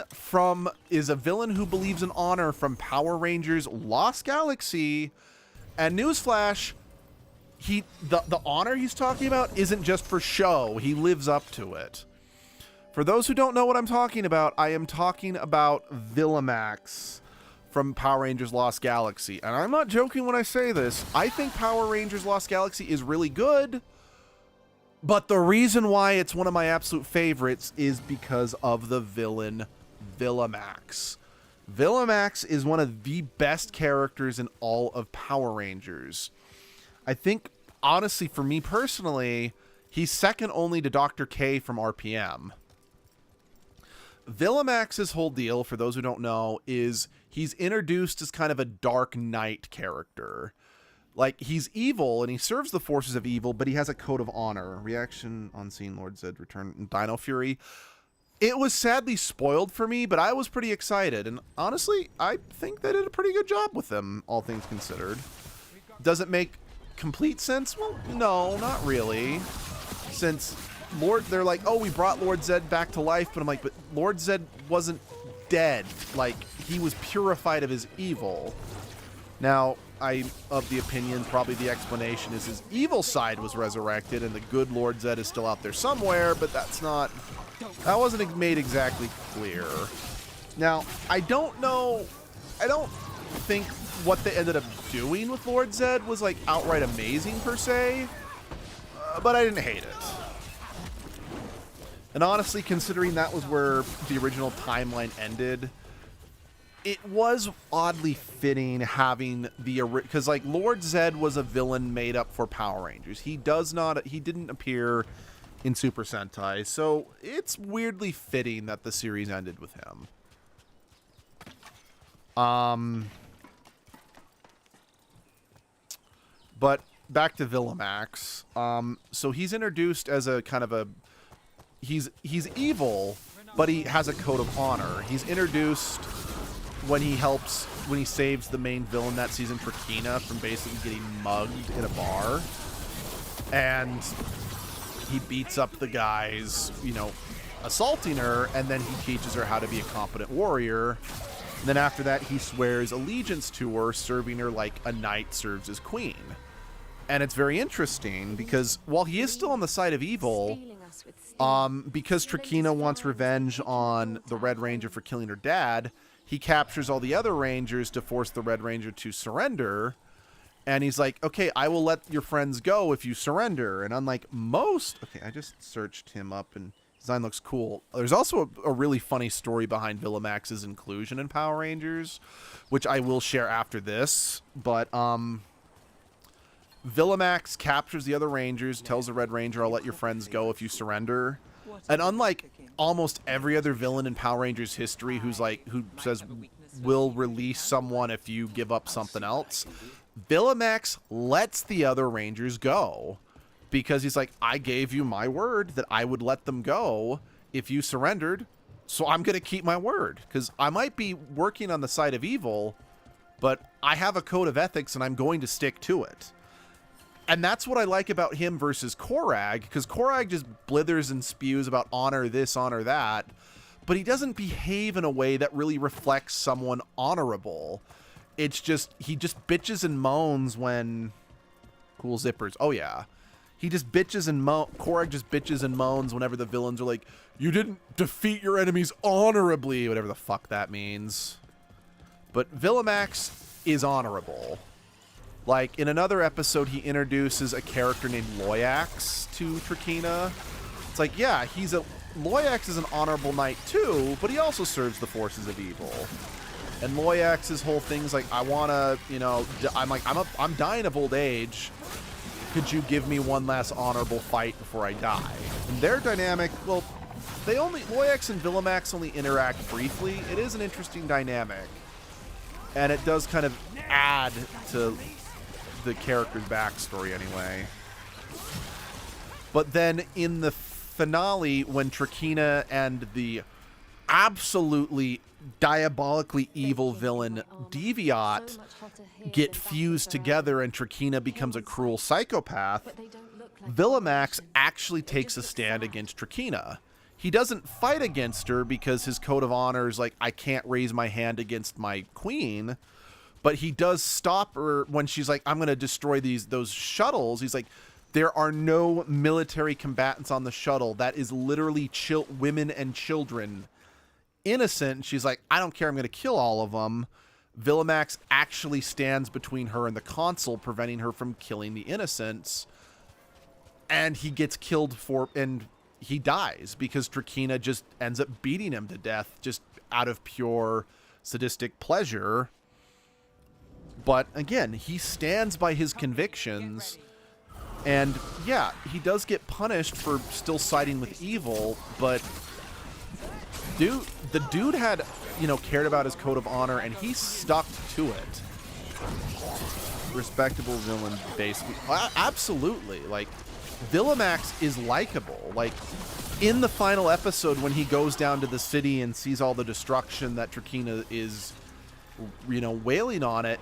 who believes in honor from Power Rangers Lost Galaxy. And newsflash, the honor he's talking about isn't just for show. He lives up to it. For those who don't know what I'm talking about, I am talking about Villamax from Power Rangers Lost Galaxy. And I'm not joking when I say this. I think Power Rangers Lost Galaxy is really good. But the reason why it's one of my absolute favorites is because of the villain Villamax. Villamax is one of the best characters in all of Power Rangers. I think, honestly, for me personally, he's second only to Dr. K from RPM. Villamax's whole deal, for those who don't know, is he's introduced as kind of a Dark Knight character. Like, he's evil, and he serves the forces of evil, but he has a code of honor. Reaction on seeing Lord Zed return in Dino Fury. It was sadly spoiled for me, but I was pretty excited. And honestly, I think they did a pretty good job with them, all things considered. Does it make complete sense? Well, no, not really. Since they're like, oh, we brought Lord Zed back to life, but I'm like, but Lord Zed wasn't dead. Like, he was purified of his evil. Now, I'm of the opinion probably the explanation is his evil side was resurrected and the good Lord Zed is still out there somewhere, but that wasn't made exactly clear. Now, I don't think what they ended up doing with Lord Zed was like outright amazing per se, but I didn't hate it. And honestly, considering that was where the original timeline ended, it was oddly fitting having because like Lord Zed was a villain made up for Power Rangers. He didn't appear in Super Sentai, so it's weirdly fitting that the series ended with him. But back to Villamax. So he's introduced as a kind of a he's evil, but he has a code of honor. He's introduced when he saves the main villain that season, Trakina, from basically getting mugged in a bar. And he beats up the guys, assaulting her, and then he teaches her how to be a competent warrior. And then after that, he swears allegiance to her, serving her like a knight serves his queen. And it's very interesting because while he is still on the side of evil, because Trakina wants revenge on the Red Ranger for killing her dad, he captures all the other Rangers to force the Red Ranger to surrender. And he's like, okay, I will let your friends go if you surrender. And unlike most... Okay, I just searched him up and his design looks cool. There's also a really funny story behind Villamax's inclusion in Power Rangers, which I will share after this. But Villamax captures the other Rangers, tells the Red Ranger, I'll let your friends go if you surrender. And unlike almost every other villain in Power Rangers history who says we'll release someone if you give up something else, Villamax lets the other Rangers go because he's like, I gave you my word that I would let them go if you surrendered, so I'm going to keep my word because I might be working on the side of evil, but I have a code of ethics and I'm going to stick to it. And that's what I like about him versus Korag, because Korag just blithers and spews about honor this, honor that, but he doesn't behave in a way that really reflects someone honorable. It's just, he just bitches and moans when... Cool zippers. Oh, yeah. He just bitches and Korag just bitches and moans whenever the villains are like, you didn't defeat your enemies honorably, whatever the fuck that means. But Villamax is honorable. Like, in another episode, he introduces a character named Loyax to Trakina. It's like, yeah, Loyax is an honorable knight too, but he also serves the forces of evil. And Loyax's whole thing's like, I wanna, I'm dying of old age. Could you give me one last honorable fight before I die? And their dynamic, well, Loyax and Villamax only interact briefly. It is an interesting dynamic. And it does kind of add to the character's backstory anyway. But then in the finale, when Trakina and the absolutely diabolically evil villain Deviat get fused together and Trakina becomes a cruel psychopath, Villamax actually takes a stand against Trakina. He doesn't fight against her because his code of honor is like, I can't raise my hand against my queen. But he does stop her when she's like, I'm going to destroy those shuttles. He's like, There are no military combatants on the shuttle. That is literally women and children. Innocent. She's like, I don't care. I'm going to kill all of them. Villamax actually stands between her and the consul, preventing her from killing the innocents. And he gets killed and he dies because Trakina just ends up beating him to death just out of pure sadistic pleasure. But again, he stands by his convictions. And yeah, he does get punished for still siding with evil, but the dude had, cared about his code of honor, and he stuck to it. Respectable villain, basically. Absolutely. Like, Villamax is likable. Like, in the final episode, when he goes down to the city and sees all the destruction that Trakina is, wailing on it,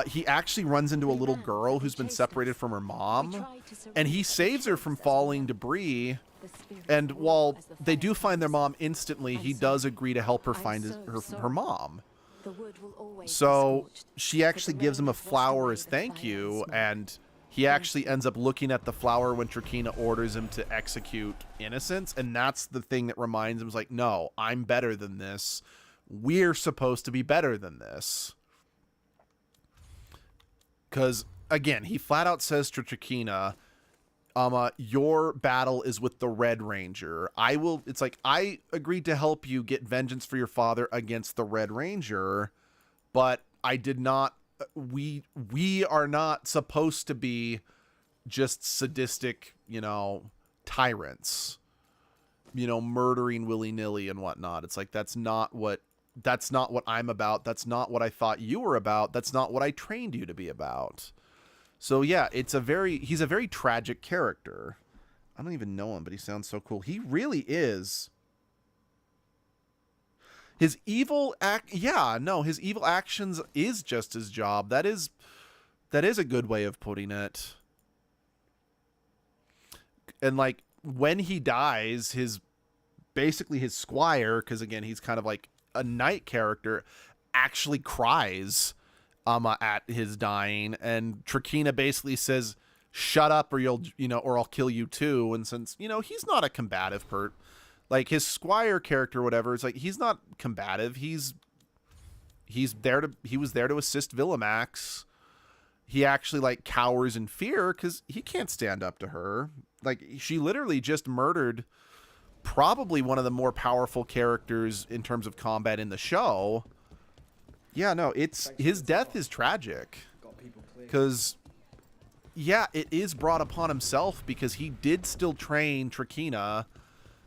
he actually runs into a little girl who's been separated from her mom, and he saves her from falling debris. And while they do find their mom instantly, he does agree to help her find her mom. So she actually gives him a flower as thank you, and he actually ends up looking at the flower when Trakina orders him to execute innocents, and that's the thing that reminds him, is like, no, I'm better than this. We're supposed to be better than this. Because, again, he flat out says to Trakina, your battle is with the Red Ranger. It's like, I agreed to help you get vengeance for your father against the Red Ranger, but I did not, we are not supposed to be just sadistic, tyrants, murdering willy-nilly and whatnot. It's like, that's not what I'm about. That's not what I thought you were about. That's not what I trained you to be about. So yeah, he's a very tragic character. I don't even know him, but he sounds so cool. He really is. His evil his evil actions is just his job. That is a good way of putting it. And like, when he dies, his squire, because again, he's kind of like a knight character, actually cries at his dying, and Trakina basically says, shut up or or I'll kill you too. And since he's not a combative like his squire character or whatever, it's like, he's not combative. He was there to assist Villamax. He actually like cowers in fear because he can't stand up to her. Like, she literally just murdered probably one of the more powerful characters in terms of combat in the show. Yeah, no, his death is tragic because, yeah, it is brought upon himself because he did still train Trakina.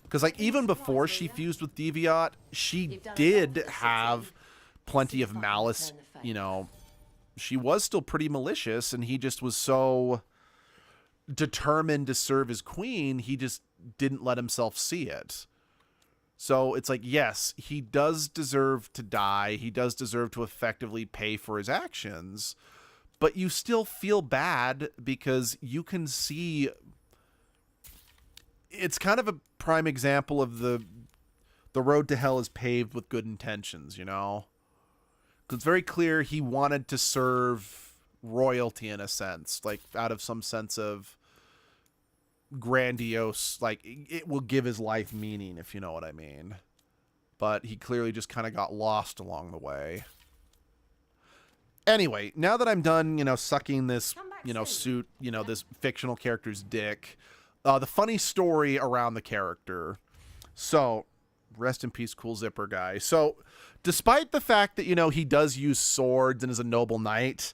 Because, like, even before she fused with Deviat, she did have plenty of malice, She was still pretty malicious, and he just was so determined to serve his queen, he just didn't let himself see it. So it's like, yes, he does deserve to die. He does deserve to effectively pay for his actions. But you still feel bad because you can see... It's kind of a prime example of the road to hell is paved with good intentions, 'Cause it's very clear he wanted to serve royalty in a sense, like out of some sense of grandiose, like it will give his life meaning, if you know what I mean. But he clearly just kind of got lost along the way. Anyway, now that I'm done, sucking this, suit, this fictional character's dick, the funny story around the character. So, rest in peace, Cool Zipper guy. So, despite the fact that, he does use swords and is a noble knight,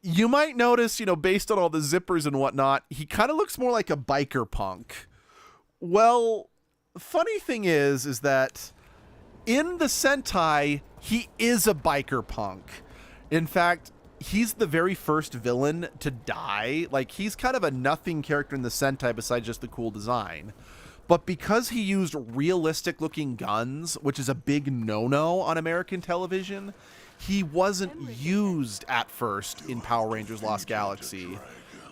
you might notice, based on all the zippers and whatnot, he kind of looks more like a biker punk. Well, funny thing is that in the Sentai, he is a biker punk. In fact, he's the very first villain to die. Like, he's kind of a nothing character in the Sentai besides just the cool design. But because he used realistic looking guns, which is a big no-no on American television, he wasn't used at first in Power Rangers Lost Galaxy.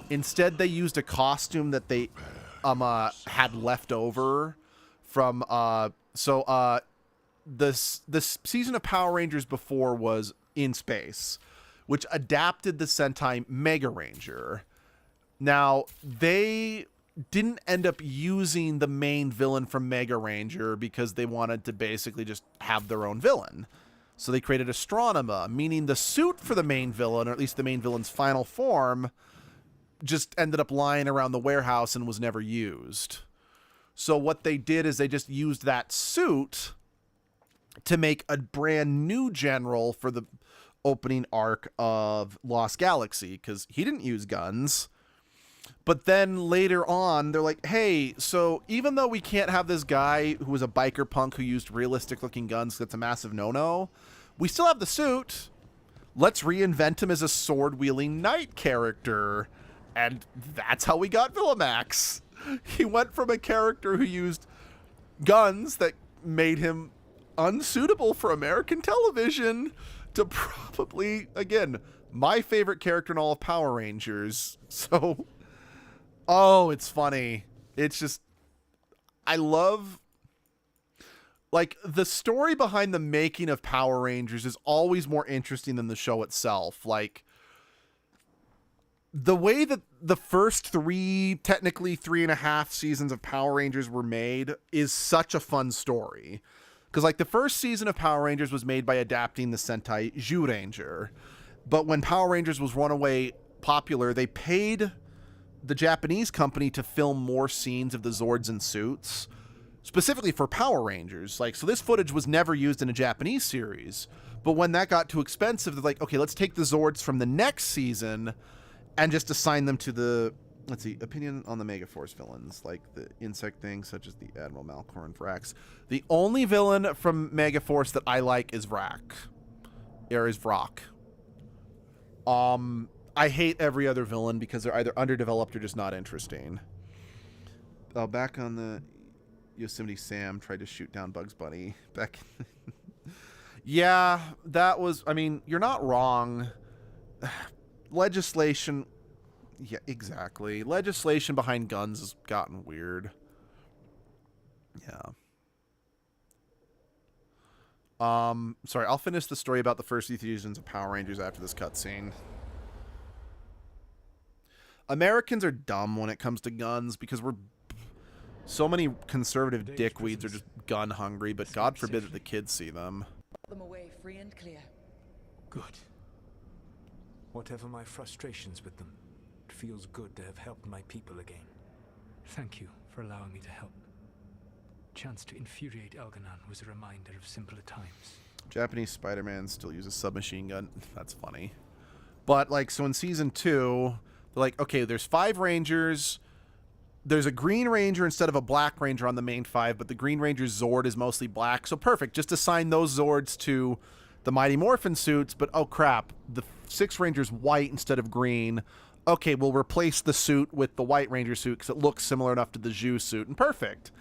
Instead, they used a costume that they had left over from this season of Power Rangers before was In Space, which adapted the Sentai Mega Ranger. Now, they didn't end up using the main villain from Mega Ranger because they wanted to basically just have their own villain. So they created Astronema, meaning the suit for the main villain, or at least the main villain's final form, just ended up lying around the warehouse and was never used. So what they did is they just used that suit to make a brand new general for the opening arc of Lost Galaxy, because he didn't use guns. But then later on, they're like, hey, so even though we can't have this guy who was a biker punk who used realistic looking guns, that's a massive no-no, we still have the suit. Let's reinvent him as a sword-wielding knight character. And that's how we got Villamax. He went from a character who used guns that made him unsuitable for American television to probably, again, my favorite character in all of Power Rangers. So, oh, it's funny. It's just, I love, like, the story behind the making of Power Rangers is always more interesting than the show itself. Like, the way that the first three, technically 3.5 seasons of Power Rangers were made is such a fun story. Because, like, the first season of Power Rangers was made by adapting the Sentai Zyuranger. But when Power Rangers was runaway popular, they paid the Japanese company to film more scenes of the Zords and suits, specifically for Power Rangers. Like, so this footage was never used in a Japanese series. But when that got too expensive, they're like, okay, let's take the Zords from the next season and just assign them to the, let's see, opinion on the Megaforce villains, like the insect things, such as the Admiral Malcor and Vrax. The only villain from Megaforce that I like is Vrak. Or is Vrak. I hate every other villain because they're either underdeveloped or just not interesting. Back on the Yosemite Sam tried to shoot down Bugs Bunny. Back. Yeah, that was, I mean, you're not wrong. Legislation. Yeah, exactly. Legislation behind guns has gotten weird. Yeah. Sorry, I'll finish the story about the first few seasons of Power Rangers after this cutscene. Americans are dumb when it comes to guns because we're so many conservative dickweeds are just gun hungry, but God forbid that the kids see them.
Them away free and clear.
Good. Whatever my frustrations with them, it feels good to have helped my people again. Thank you for allowing me to help. Chance to infuriate Elganon was a reminder of simpler times.
Japanese Spider-Man still uses submachine gun. That's funny. But, like, so in Season 2, they're like, okay, there's 5 Rangers. There's a Green Ranger instead of a Black Ranger on the main 5, but the Green Ranger's Zord is mostly black. So perfect. Just assign those Zords to the Mighty Morphin suits, but oh crap, the 6th Ranger's white instead of green. Okay, we'll replace the suit with the White Ranger suit because it looks similar enough to the Zhu suit, and perfect.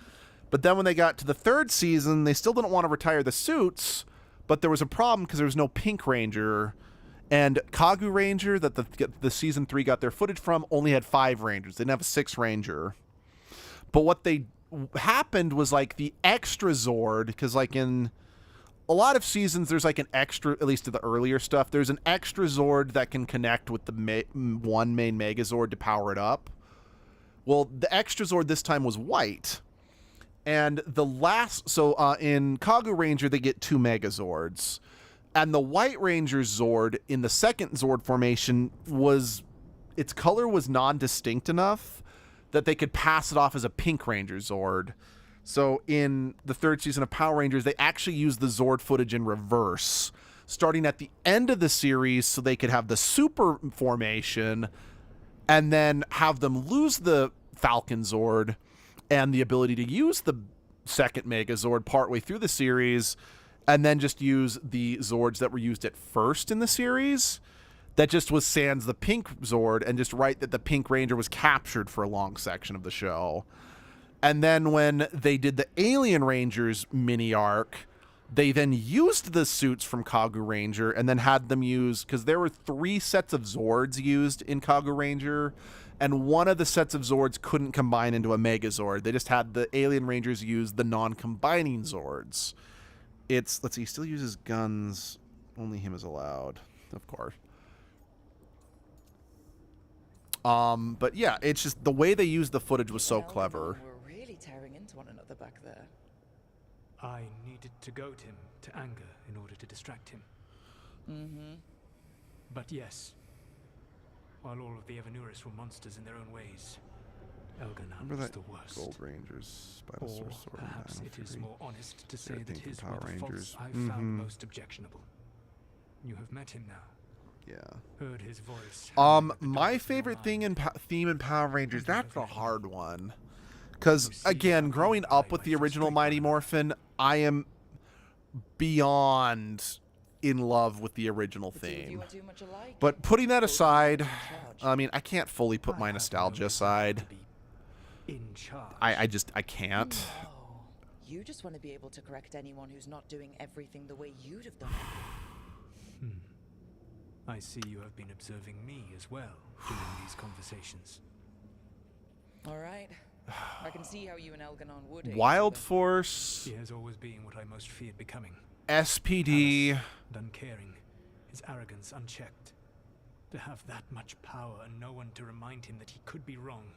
But then when they got to the 3rd season, they still didn't want to retire the suits, but there was a problem because there was no Pink Ranger, and Kagu Ranger that the Season 3 got their footage from only had 5 Rangers. They didn't have a 6th Ranger. But what they happened was, like, the extra Zord, because, like, in a lot of seasons, there's, like, an extra, at least to the earlier stuff, there's an extra Zord that can connect with the one main Megazord to power it up. Well, the extra Zord this time was white. And the last, so in Kagu Ranger, they get 2 Megazords. And the White Ranger Zord in the 2nd Zord formation was, its color was non-distinct enough that they could pass it off as a Pink Ranger Zord. So in the 3rd season of Power Rangers, they actually used the Zord footage in reverse, starting at the end of the series so they could have the Super formation and then have them lose the Falcon Zord and the ability to use the 2nd Megazord partway through the series, and then just use the Zords that were used at first in the series. That just was sans the Pink Zord, and just write that the Pink Ranger was captured for a long section of the show. And then when they did the Alien Rangers mini arc, they then used the suits from Kagu Ranger and then had them use, because there were 3 sets of Zords used in Kagu Ranger, and one of the sets of Zords couldn't combine into a Megazord. They just had the Alien Rangers use the non-combining Zords. It's, let's see, he still uses guns. Only him is allowed, of course. But yeah, it's just the way they used the footage was so clever.
We're really tearing into one another back there.
I needed to goad him to anger in order to distract him.
Mm-hmm.
But yes, while all of the Evanuris were monsters in their own ways, Elganon
Remember
was
that
the worst.
Gold Rangers,
Or
Spinosaurus Sword,
perhaps
Dino
it is
Fury,
more honest to say
favorite
that
theme from
his
Power
were the
Rangers.
faults I found
Mhm.
most objectionable. You have met him now.
Yeah.
Heard his voice.
My favorite thing in theme in Power Rangers, that's a hard one. Because, again, growing up with the original Mighty Morphin, I am beyond in love with the original theme. But putting that aside, I mean, I can't fully put my nostalgia aside. I can't.
No. You just want to be able to correct anyone who's not doing everything the way you'd have done it.
I see you have been observing me as well during these conversations.
All right. I can see how you and Elganon would.
Wild Force.
He has always been what I most feared becoming.
SPD.
And uncaring, his arrogance unchecked. To have that much power and no one to remind him that he could be wrong.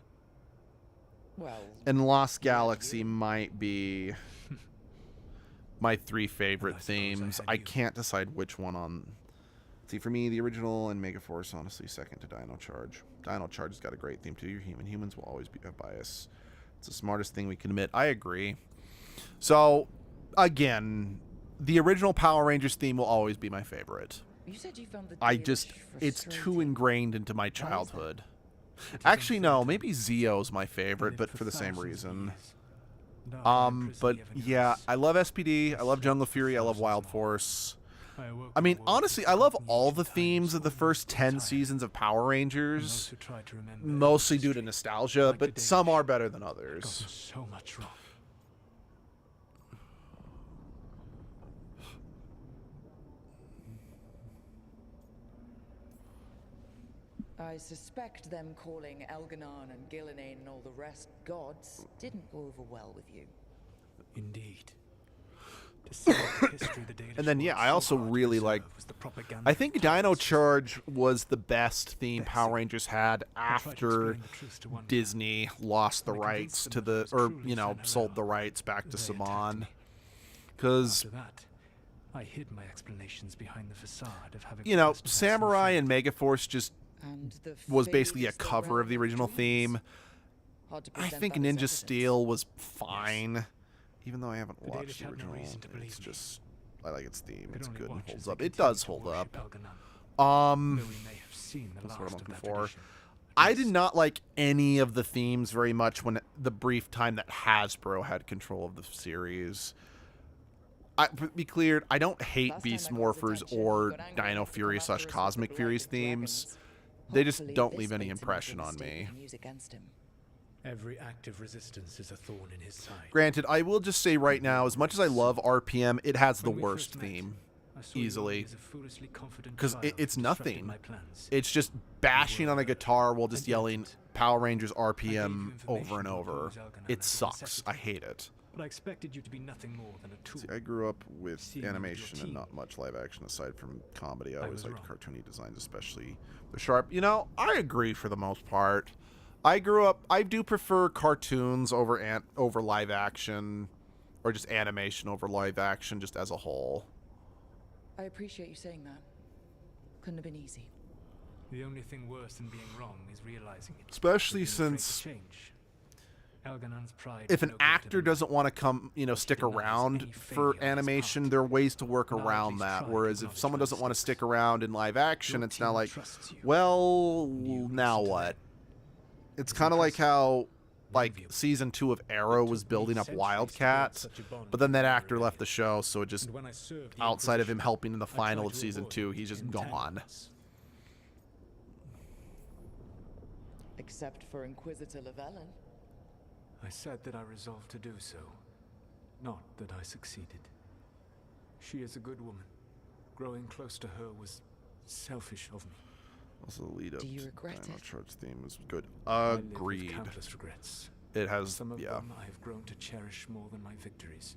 Well,
And Lost Galaxy might be my 3 favorite themes. I can't decide which one on. See, for me, the original and Megaforce, honestly, second to Dino Charge. Dino Charge has got a great theme too. You're human. Humans will always be a bias. It's the smartest thing we can admit. I agree. So, again, the original Power Rangers theme will always be my favorite.
you said you found the
It's too ingrained into my childhood. Actually, no, maybe Zio's my favorite, but for the same reason. But yeah, I love SPD, I love Jungle Fury, I love Wild Force. I mean, honestly, I love all the themes of the first 10 seasons of Power Rangers, mostly due to nostalgia, but some are better than others.
So much wrong.
I suspect them calling Elganon and Gillinane and all the rest gods didn't go over well with you.
Indeed.
And then, yeah, I also really like. I think Dino Charge was the best theme Power Rangers had after Disney lost the rights to the, or sold the rights back to Saban. Because
I hid my explanations behind the facade of having.
Samurai and Megaforce just was basically a cover of the original theme. I think Ninja Steel was fine. Even though I haven't watched the original, it's just, I like its theme. It's good and holds up. It does hold up. That's what I'm looking for. I did not like any of the themes very much when the brief time that Hasbro had control of the series. To be clear, I don't hate Beast Morphers or Dino Fury / Cosmic Fury's themes. They just don't leave any impression on me.
Every act of resistance is a thorn in his side.
Granted, I will just say right now, as much as I love RPM, it has the worst theme. Easily. Because it's nothing. It's just bashing on a guitar while just yelling Power Rangers RPM over and over. It sucks. I hate it.
But I expected you to be nothing more than a tool.
See, I grew up with animation and not much live action aside from comedy. I always liked cartoony designs, especially the sharp. I agree for the most part. I do prefer cartoons over live action, or just animation over live action, just as a whole.
I appreciate you saying that. Couldn't have been easy.
The only thing worse than being wrong is realizing it.
Especially since if an actor doesn't want to come, stick around for animation, there are ways to work around that. Whereas if someone doesn't want to stick around in live action, it's now like, well, now what? It's kind of like how, season 2 of Arrow was building up Wildcat, but then that actor left the show, so it just, outside of him helping in the final of season 2, he's just gone.
Except for Inquisitor Llewellyn.
I said that I resolved to do so, not that I succeeded. She is a good woman. Growing close to her was selfish of me.
Also, the lead up to Dino Charge theme was good.
I live
Agreed.
with countless regrets.
It has,
Some of them I have grown to cherish more than my victories.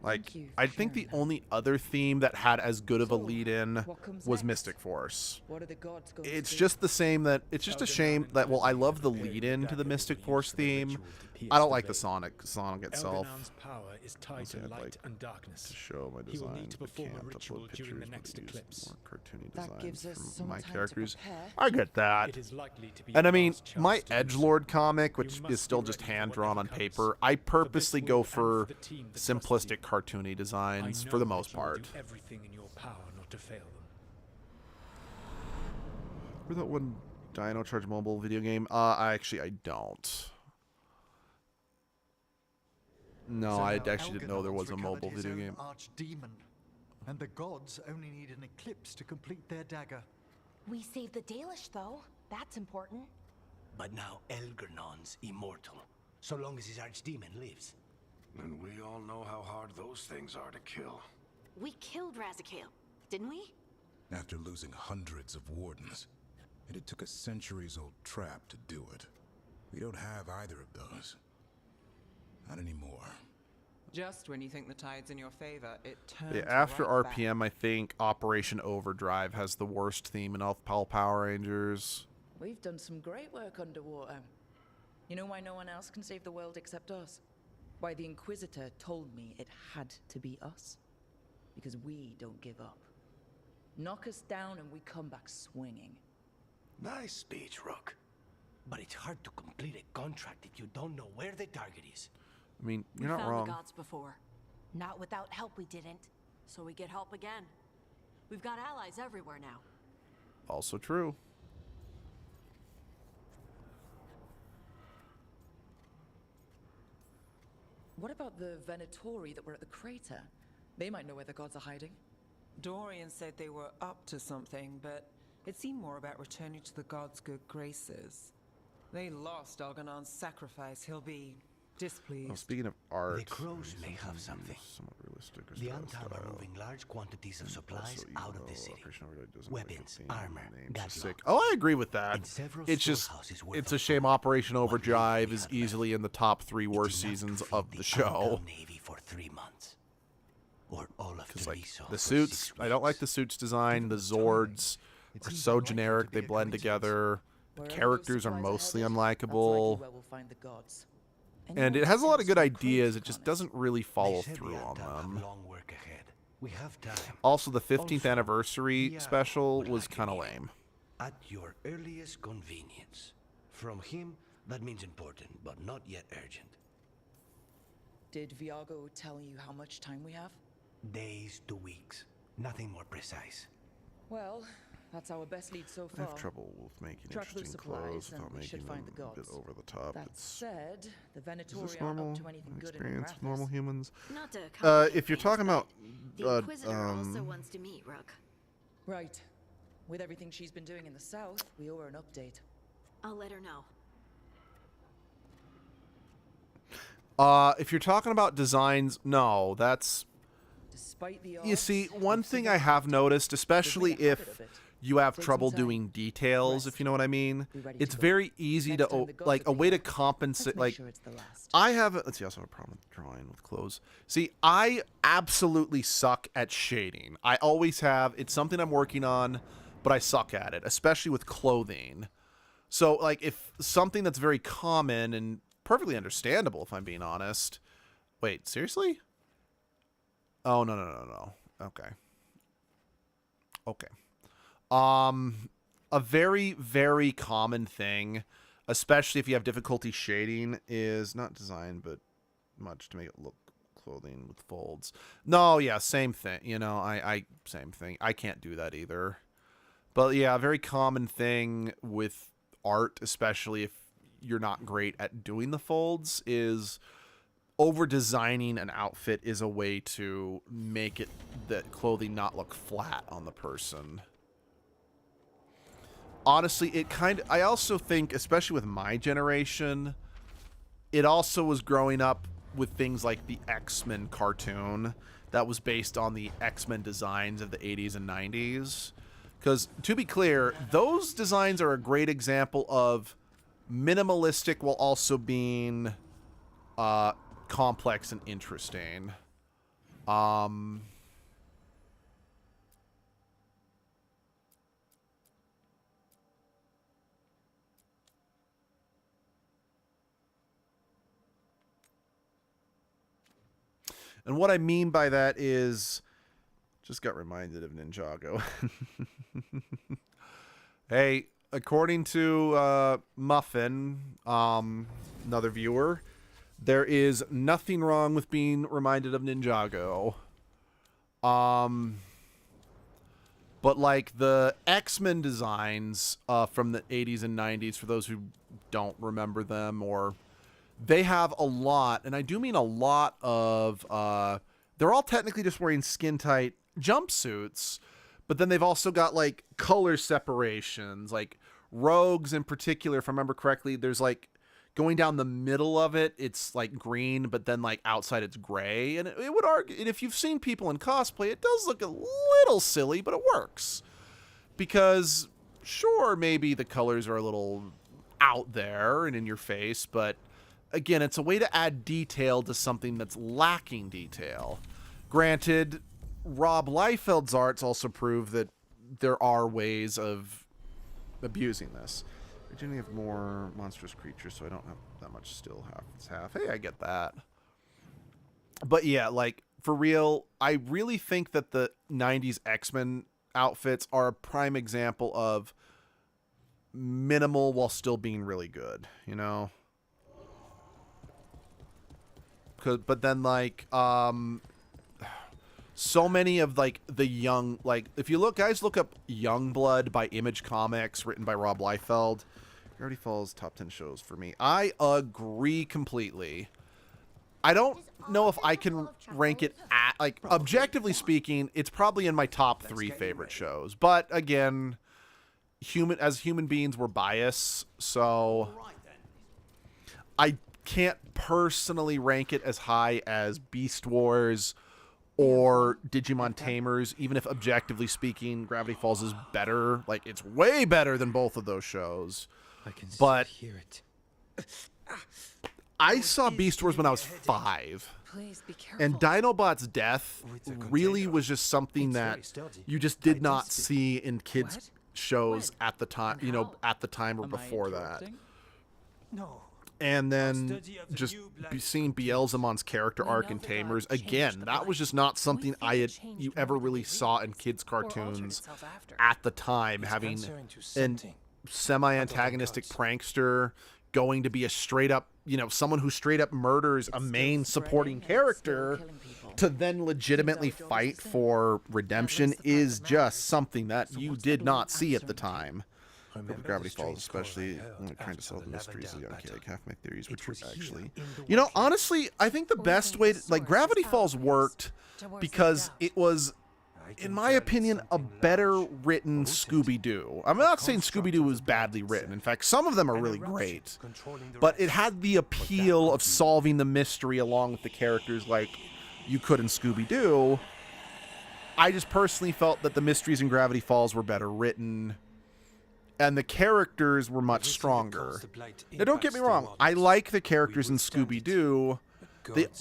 Like,
you for
I think the only other theme that had as good of a lead-in
what comes
was
next?
Mystic Force.
What are the gods going
It's
to do?
just the same that it's just a shame that while I love the lead-in to the Mystic Force theme, I don't like the song itself.
Elganon's power is tied
Honestly,
to
I'd
light
like
and darkness.
To show my
He will need
designs,
to
but
perform a
can't
ritual
upload
during the
pictures,
next
but use
eclipse.
more cartoony
That gives
designs
us
for
some
my
time to
characters.
prepare.
I get that.
It is likely to be
And I
your
mean,
last chance
my
to do
Edgelord comic, which
You must
is still
be
just
ready for
hand drawn on
whatever
paper,
comes.
I
For
purposely
this
go
world and
for
the team that trusts
simplistic
you.
cartoony designs
I
for the
know
most
that you will
part.
do everything in your power not to fail them.
Remember that one Dino Charge mobile video game? I don't. No,
So
I
now
actually didn't know there was a
Elganon's
mobile
recovered his
video
own
game.
archdemon, and the gods only need an eclipse to complete their dagger.
We saved the Dalish, though. That's important.
But now Elgernon's immortal, so long as his archdemon lives.
And we all know how hard those things are to kill.
We killed Razikale, didn't we?
After losing hundreds of wardens. And it took a centuries-old trap to do it. We don't have either of those. Not anymore.
Just when you think the tide's in your favor, it turns
Yeah, after
right back.
RPM, I think Operation Overdrive has the worst theme in all Power Rangers.
We've done some great work underwater. You know why no one else can save the world except us? Why the Inquisitor told me it had to be us? Because we don't give up. Knock us down and we come back swinging.
Nice speech, Rook. But it's hard to complete a contract if you don't know where the target is.
I mean,
We
you're not
found
wrong.
the gods before.
Not without help, we didn't.
So we get help again. We've got allies everywhere now.
Also true.
What about the Venatori that were at the crater? They might know where the gods are hiding.
Dorian said they were up to something, but it seemed more about returning to the gods' good graces. They lost Elganon's sacrifice. He'll be displeased.
Oh, speaking of art,
The crows
maybe
may have something.
somewhat realistic or
The
style
Antal are
style.
moving large quantities of supplies
Also, even
out of the
though
city.
Operation Overdrive doesn't really
Weapons,
fit the
armor,
names are
gadget.
sick. Oh, I agree with that.
In several
It's just,
storehouses worth
it's a
of
shame Operation Overdrive is easily in the top 3 worst seasons of the show.
Navy for 3 months. Or all of
Because like
Treviso
the
for
suits,
6
I don't like the suits design. The Zords are so generic; they blend together. The characters are mostly unlikable,
Where we'll find the gods.
and it has a lot of good ideas. It just doesn't really follow through on them.
long work ahead. We have time.
Also, the 15th anniversary special was kind of lame.
At your earliest convenience. From him, that means important, but not yet urgent.
Did Viago tell you how much time we have?
Days to weeks. Nothing more precise.
Well, that's our best lead so
I
far.
have trouble with making
Track those
interesting
supplies
clothes
and
without
we should
making
find
them
the
a bit
gods.
over the top.
That
It's
said, the
is
Venatori
this
aren't
normal
up to anything good in
experience with
Arathis.
normal humans?
Not to
If
complicate
you're talking about
the Inquisitor also wants to meet Rook.
Right. With everything she's been doing in the south, we owe her an update.
I'll let her know.
If you're talking about designs, no, that's.
Despite the
You
odds,
see,
we've
one
still
thing
got
I have noticed, especially
There's been a habit
if
of it.
you have
Take
trouble
some time.
doing details, if you know what I mean,
Be ready to
it's
go.
very easy
Next
to
time the gods
like a
are
way to
there,
compensate.
let's make
Like
sure it's the last.
I have. Let's see. I also have a problem with drawing with clothes. See, I absolutely suck at shading. I always have. It's something I'm working on, but I suck at it, especially with clothing. So, like, if something that's very common and perfectly understandable, if I'm being honest. Wait, seriously? Oh, no. Okay. A very, very common thing, especially if you have difficulty shading, is not design, but much to make it look clothing with folds. No, yeah, same thing. You know, same thing. I can't do that either. But yeah, a very common thing with art, especially if you're not great at doing the folds, is over designing an outfit is a way to make it that clothing not look flat on the person. Honestly, I also think, especially with my generation, it also was growing up with things like the X-Men cartoon that was based on the X-Men designs of the 80s and 90s. Because, to be clear, those designs are a great example of minimalistic while also being complex and interesting. And what I mean by that is, just got reminded of Ninjago. Hey, according to Muffin, another viewer, there is nothing wrong with being reminded of Ninjago. But like the X-Men designs from the 80s and 90s, for those who don't remember them, or they have a lot, and I do mean a lot of, they're all technically just wearing skin-tight jumpsuits, but then they've also got like color separations, like Rogues in particular, if I remember correctly, there's like going down the middle of it, it's like green, but then like outside it's gray. And it would argue, and if you've seen people in cosplay, it does look a little silly, but it works. Because sure, maybe the colors are a little out there and in your face, but again, it's a way to add detail to something that's lacking detail. Granted, Rob Liefeld's arts also prove that there are ways of abusing this. I do have more monstrous creatures, so I don't have that much still half. It's half. Hey, I get that. But yeah, like, for real, I really think that the 90s X-Men outfits are a prime example of minimal while still being really good, you know? But then, like, so many of, like, the young, like, if you look, guys, look up Youngblood by Image Comics, written by Rob Liefeld. Gravity Falls top 10 shows for me. I agree completely. I don't know if I can rank it at, like, objectively speaking, it's probably in my top 3 favorite shows. But again, as human beings, we're biased, so I can't personally rank it as high as Beast Wars or Digimon Tamers, even if objectively speaking, Gravity Falls is better. Like, it's way better than both of those shows. But
hear it.
I saw Beast Wars when I was 5. And Dinobot's death really was just something that you just did not see in kids' shows at the time, you know, at the time or before that.
No.
And then just seeing Beelzemon's character arc in Tamers, again, that was just not something you ever really saw in kids' cartoons at the time, having an semi-antagonistic prankster going to be a straight-up, you know, someone who straight up murders a main supporting character to then legitimately fight for redemption is just something that you did not see at the time. Gravity Falls, especially trying to solve the mysteries of young kid. Like, half my theories were true, actually. You know, honestly, I think the best way to, like, Gravity Falls worked because it was, in my opinion, a better written Scooby-Doo. I'm not saying Scooby-Doo was badly written. In fact, some of them are really great. But it had the appeal of solving the mystery along with the characters like you could in Scooby-Doo. I just personally felt that the mysteries in Gravity Falls were better written, and the characters were much stronger. Now, don't get me wrong. I like the characters in Scooby-Doo,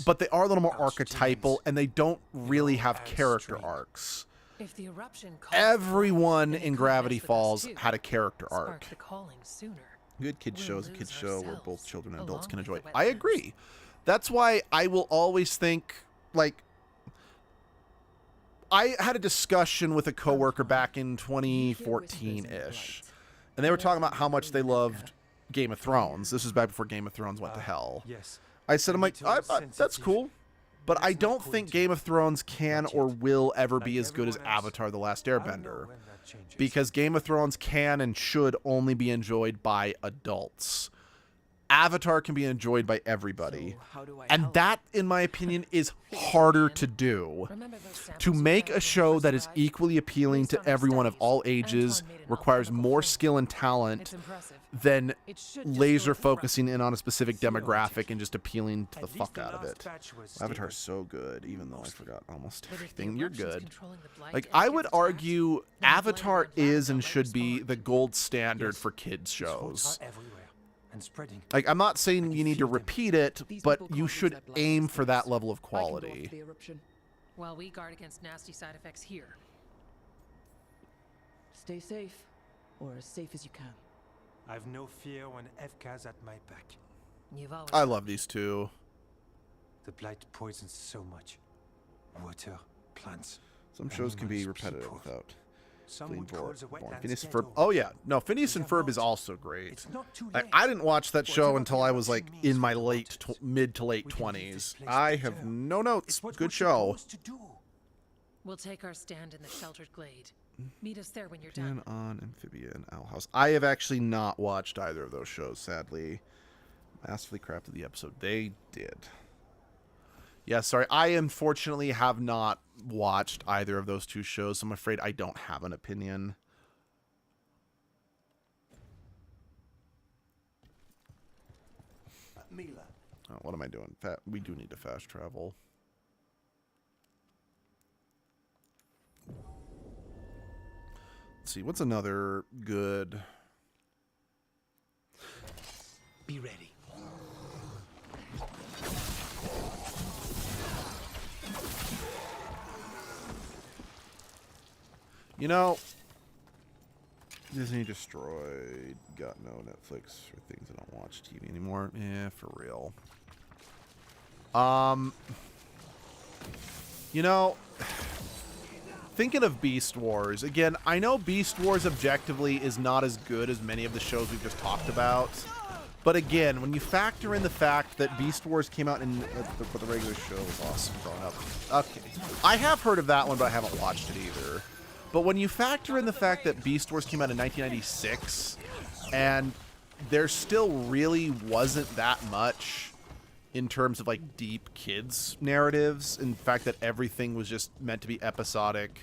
but they are a little more archetypal, and they don't really have character arcs. Everyone in Gravity Falls had a character arc. Good kids shows, a kids show where both children and adults can enjoy. I agree. That's why I will always think, like, I had a discussion with a coworker back in 2014-ish, and they were talking about how much they loved Game of Thrones. This was back before Game of Thrones went to hell. I said, I'm like, that's cool, but I don't think Game of Thrones can or will ever be as good as Avatar: The Last Airbender, because Game of Thrones can and should only be enjoyed by adults. Avatar can be enjoyed by everybody, and that, in my opinion, is harder to do. To make a show that is equally appealing to everyone of all ages requires more skill and talent than laser focusing in on a specific demographic and just appealing to the fuck out of it. Avatar's so good, even though I forgot almost everything. You're good. Like, I would argue Avatar is and should be the gold standard for kids shows. Like, I'm not saying you need to repeat it, but you should aim for that level of quality.
while we guard against nasty side effects here.
Stay safe, or as safe as you can.
I've no fear when Evka's at my back.
You've always...
I love these two.
The blight poisons so much. Water, plants.
Some shows can be
animals,
repetitive
people.
without
Some
being
would call
bored.
the wetlands
Phineas and
dead
Ferb.
or-
Oh yeah, no, Phineas
We
and
have
Ferb is
not.
also great.
It's not too
Like,
late.
I didn't watch that show
Whatever
until I was like
corruption
in
means
my
for
late
Water,
mid to late
we can leave this
20s.
place
I
better.
have no notes.
It's what
Good
we're
show.
supposed to do.
We'll take our stand in the sheltered glade. Meet us there when you're
Dan
done.
on Amphibia and Owl House. I have actually not watched either of those shows, sadly. Masterfully crafted the episode. They did. Yeah, sorry. I unfortunately have not watched either of those two shows, so I'm afraid I don't have an opinion.
Mila.
Oh, what am I doing? We do need to fast travel. Let's see. What's another good...
Be ready.
You know, Disney destroyed. Got no Netflix for things that don't watch TV anymore. Yeah, for real. You know, thinking of Beast Wars again. I know Beast Wars objectively is not as good as many of the shows we've just talked about. But again, when you factor in the fact that Beast Wars came out in the regular show was awesome growing up. Okay, I have heard of that one, but I haven't watched it either. But when you factor in the fact that Beast Wars came out in 1996, and there still really wasn't that much in terms of like deep kids narratives, in fact that everything was just meant to be episodic.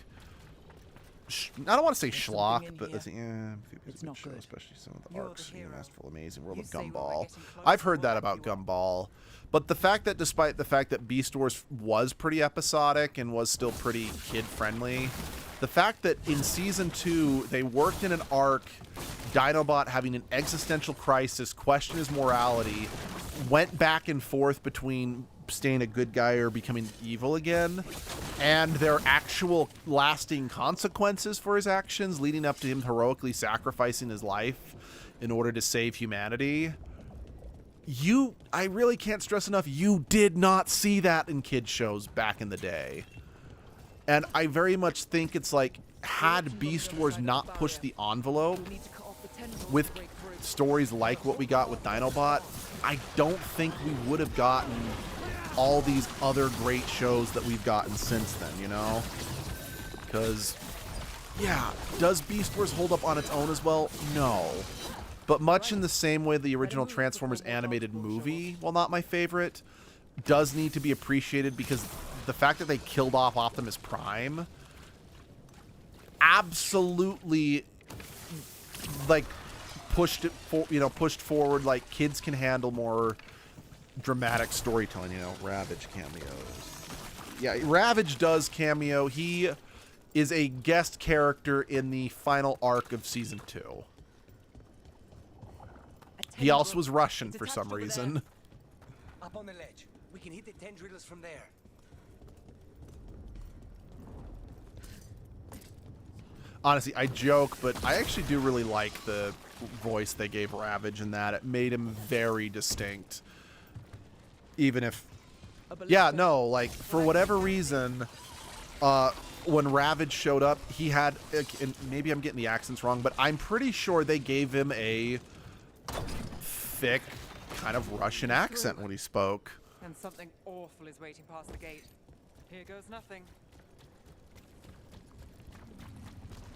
I don't want to say schlock, but it's a good show, especially some of the arcs in the Masterful Amazing World of Gumball. I've heard that about Gumball. But the fact that despite the fact that Beast Wars was pretty episodic and was still pretty kid-friendly, the fact that in Season 2, they worked in an arc, Dinobot having an existential crisis, question his morality, went back and forth between staying a good guy or becoming evil again, and there are actual lasting consequences for his actions, leading up to him heroically sacrificing his life in order to save humanity. I really can't stress enough, you did not see that in kids shows back in the day. And I very much think it's like, had Beast Wars not pushed the envelope with stories like what we got with Dinobot, I don't think we would have gotten all these other great shows that we've gotten since then, you know? Because, yeah, does Beast Wars hold up on its own as well? No. But much in the same way the original Transformers animated movie, while not my favorite, does need to be appreciated because the fact that they killed off Optimus Prime absolutely, like, pushed forward. Like, kids can handle more dramatic storytelling. You know, Ravage cameos. Yeah, Ravage does cameo. He is a guest character in the final arc of Season 2. He also was Russian for some reason.
Up on the ledge. We can hit the tendrils from there.
Honestly, I joke, but I actually do really like the voice they gave Ravage in that. It made him very distinct. Even if... Yeah, no, like, for whatever reason, when Ravage showed up, he had... And maybe I'm getting the accents wrong, but I'm pretty sure they gave him a thick, kind of Russian accent when he spoke.
And something awful is waiting past the gate. Here goes nothing.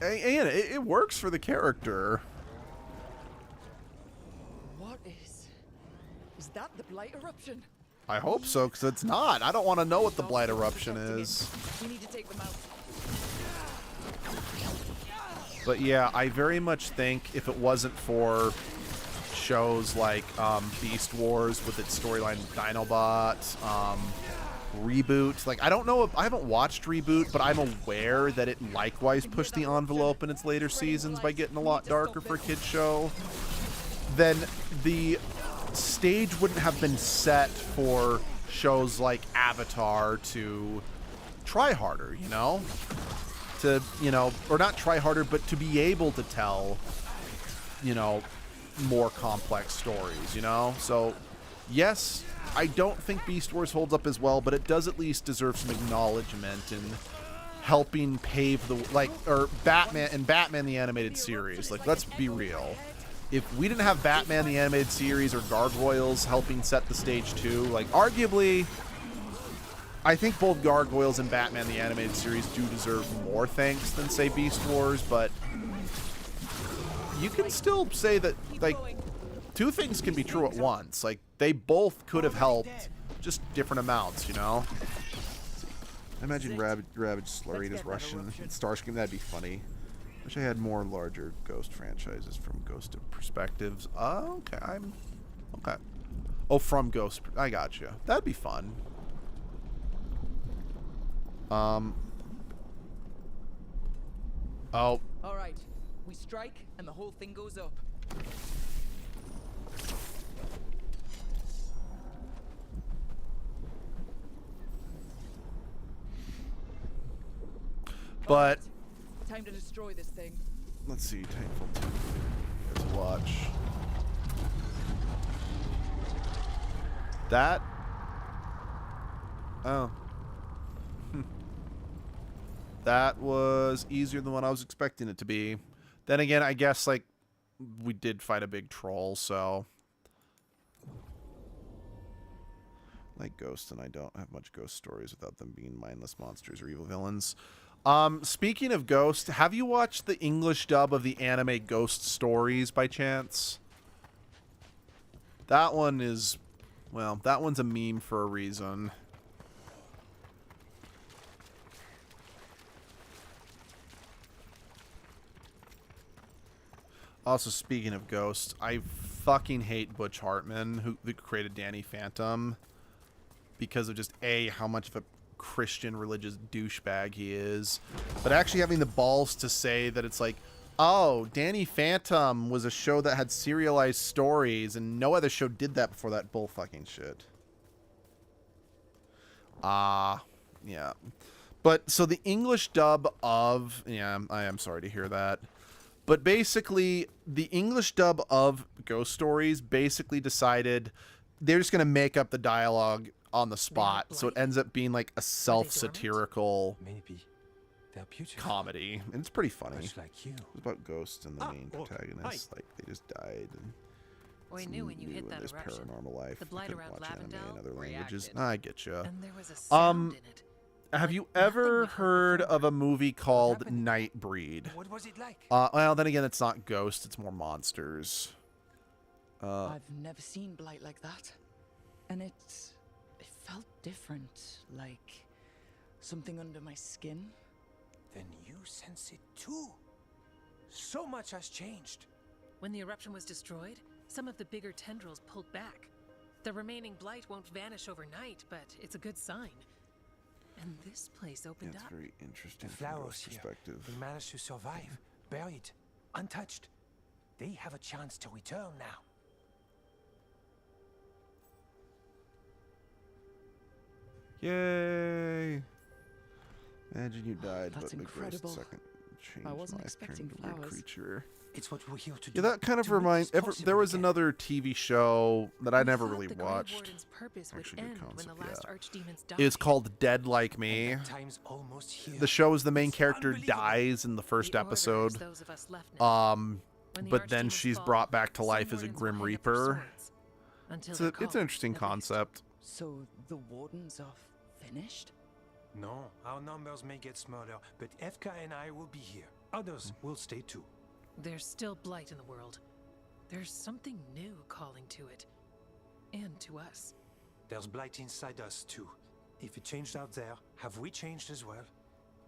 And it works for the character.
What is that the blight eruption?
I hope so, because it's not. I don't want to know what the blight eruption is.
We need to take them out.
But yeah, I very much think if it wasn't for shows like Beast Wars with its storyline Dinobot, Reboot, like I don't know if I haven't watched Reboot, but I'm aware that it likewise pushed the envelope in its later seasons by getting a lot darker for a kid's show. Then the stage wouldn't have been set for shows like Avatar to try harder, you know? To, you know, or not try harder, but to be able to tell, you know, more complex stories, you know? So, yes, I don't think Beast Wars holds up as well, but it does at least deserve some acknowledgement in helping pave the, like, or Batman the Animated Series. Like, let's be real. If we didn't have Batman the Animated Series or Gargoyles helping set the stage too, like, arguably, I think both Gargoyles and Batman the Animated Series do deserve more thanks than, say, Beast Wars, but you can still say that, like, two things can be true at once. Like, they both could have helped, just different amounts, you know? I imagine Ravage Slurry does Russian Starscream. That'd be funny. Wish I had more larger Ghost franchises from Ghost perspectives. Okay, okay. Oh, from Ghost. I got you. That'd be fun. Oh.
All right, we strike and the whole thing goes up.
But
Time to destroy this thing.
let's see, Titanfall 2. Let's watch. That. Oh. That was easier than what I was expecting it to be. Then again, I guess, like, we did fight a big troll, so. Like Ghost, and I don't have much Ghost stories without them being mindless monsters or evil villains. Speaking of Ghost, have you watched the English dub of the anime Ghost Stories by chance? That one is, well, that one's a meme for a reason. Also, speaking of Ghost, I fucking hate Butch Hartman, who created Danny Phantom, because of just, A, how much of a Christian religious douchebag he is, but actually having the balls to say that it's like, oh, Danny Phantom was a show that had serialized stories, and no other show did that before that bull fucking shit. Yeah. But, so the English dub of, yeah, I am sorry to hear that. But basically, the English dub of Ghost Stories basically decided they're just going to make up the dialogue on the spot. So it ends up being like a self-satirical comedy. And it's pretty funny.
Like you.
It's about ghosts and the main protagonist. Like, they just died. And
I knew when you hit that
this
eruption,
paranormal life.
the blight around
watch anime in other languages.
reacted.
I get you.
And there was a sound in it.
Have you ever heard of a movie called Nightbreed?
What was it like?
Well, then again, it's not ghosts, it's more monsters.
I've never seen blight like that. And it felt different, like something under my skin.
Then you sense it too. So much has changed.
When the eruption was destroyed, some of the bigger tendrils pulled back. The remaining blight won't vanish overnight, but it's a good sign. And this place opened
That's
up.
very interesting
The
from
flowers
Ghost's
here,
perspective.
we managed to survive, buried, untouched. They have a chance to return now.
Yay! Imagine you died,
That's
but the
incredible.
ghost second changed
I wasn't
life,
expecting
turned into a weird
flowers.
creature.
It's what we're here to
Yeah,
do.
that kind of
to make
reminds.
this possible
There was
again.
another TV show that I never
thought
really
the Grey
watched.
Warden's purpose would
Actually, good
end when
concept,
the last
yeah.
archdemons died.
It's called Dead Like Me.
Time's almost here.
The show is the main character dies in the first episode.
those of us left now. When the
But then
archdemons
she's
fall,
brought back to
some
life as a
wardens will
Grim
hang up their
Reaper.
swords until
It's
they're
an
called,
interesting
at least.
concept.
So the wardens are finished?
No, our numbers may get smaller, but FK and I will be here. Others will stay too.
There's still blight in the world. There's something new calling to it. And to us.
There's blight inside us too. If it changed out there, have we changed as well?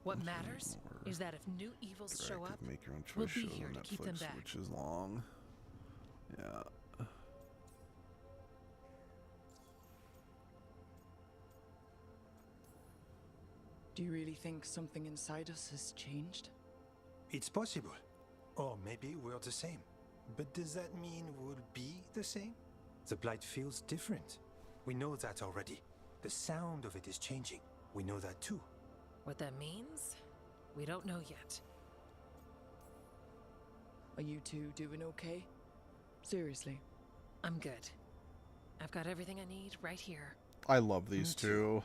What matters is that if new evils show up,
Make your own choice
we'll be
shows
here
on
to keep them
Netflix,
back.
which is long. Yeah.
Do you really think something inside us has changed?
It's possible. Or maybe we're the same. But does that mean we'll be the same? The blight feels different. We know that already. The sound of it is changing. We know that too.
What that means, we don't know yet.
Are you two doing okay? Seriously.
I'm good. I've got everything I need right here.
I love these two.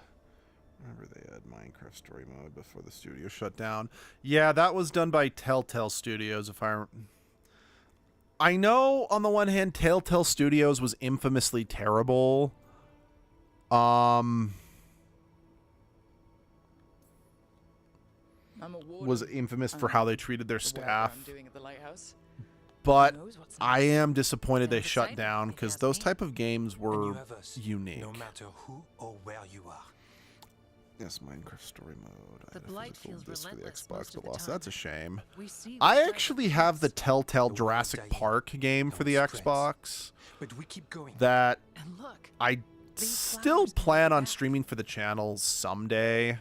Remember they had Minecraft story mode before the studio shut down. Yeah, that was done by Telltale Studios. I know on the one hand, Telltale Studios was infamously terrible. Was infamous for how they treated their staff. But I am disappointed they shut down because those type of games were unique.
No matter who or where you are.
Yes, Minecraft story mode.
The blight feels relentless
for the Xbox,
most of the
lost.
time.
That's a shame.
I
actually have the Telltale Jurassic Park game for the Xbox.
But we keep going.
That
and look,
I still plan on streaming for the channel someday.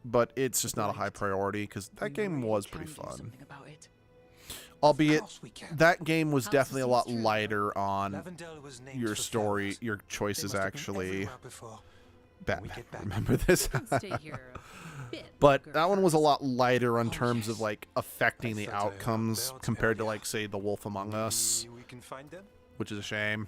But it's just not a high priority because that game was pretty fun. Albeit, that game was definitely a lot lighter on your story, your choices actually. Batman, remember this? But that one was a lot lighter in terms of like affecting the outcomes compared to like say The Wolf Among Us, which is a shame.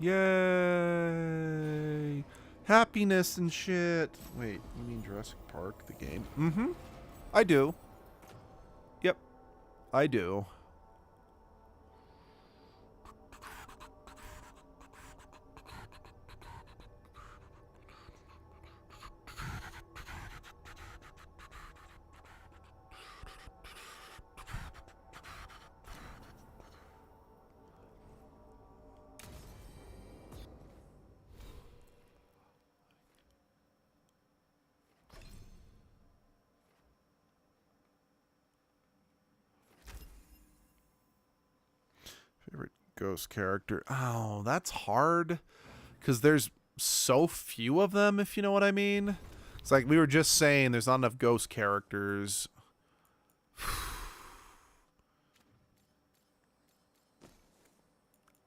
Yay! Happiness and shit. Wait, you mean Jurassic Park, the game? Mm-hmm. I do. Yep. I do. Favorite ghost character? Oh, that's hard because there's so few of them, if you know what I mean. It's like we were just saying there's not enough ghost characters.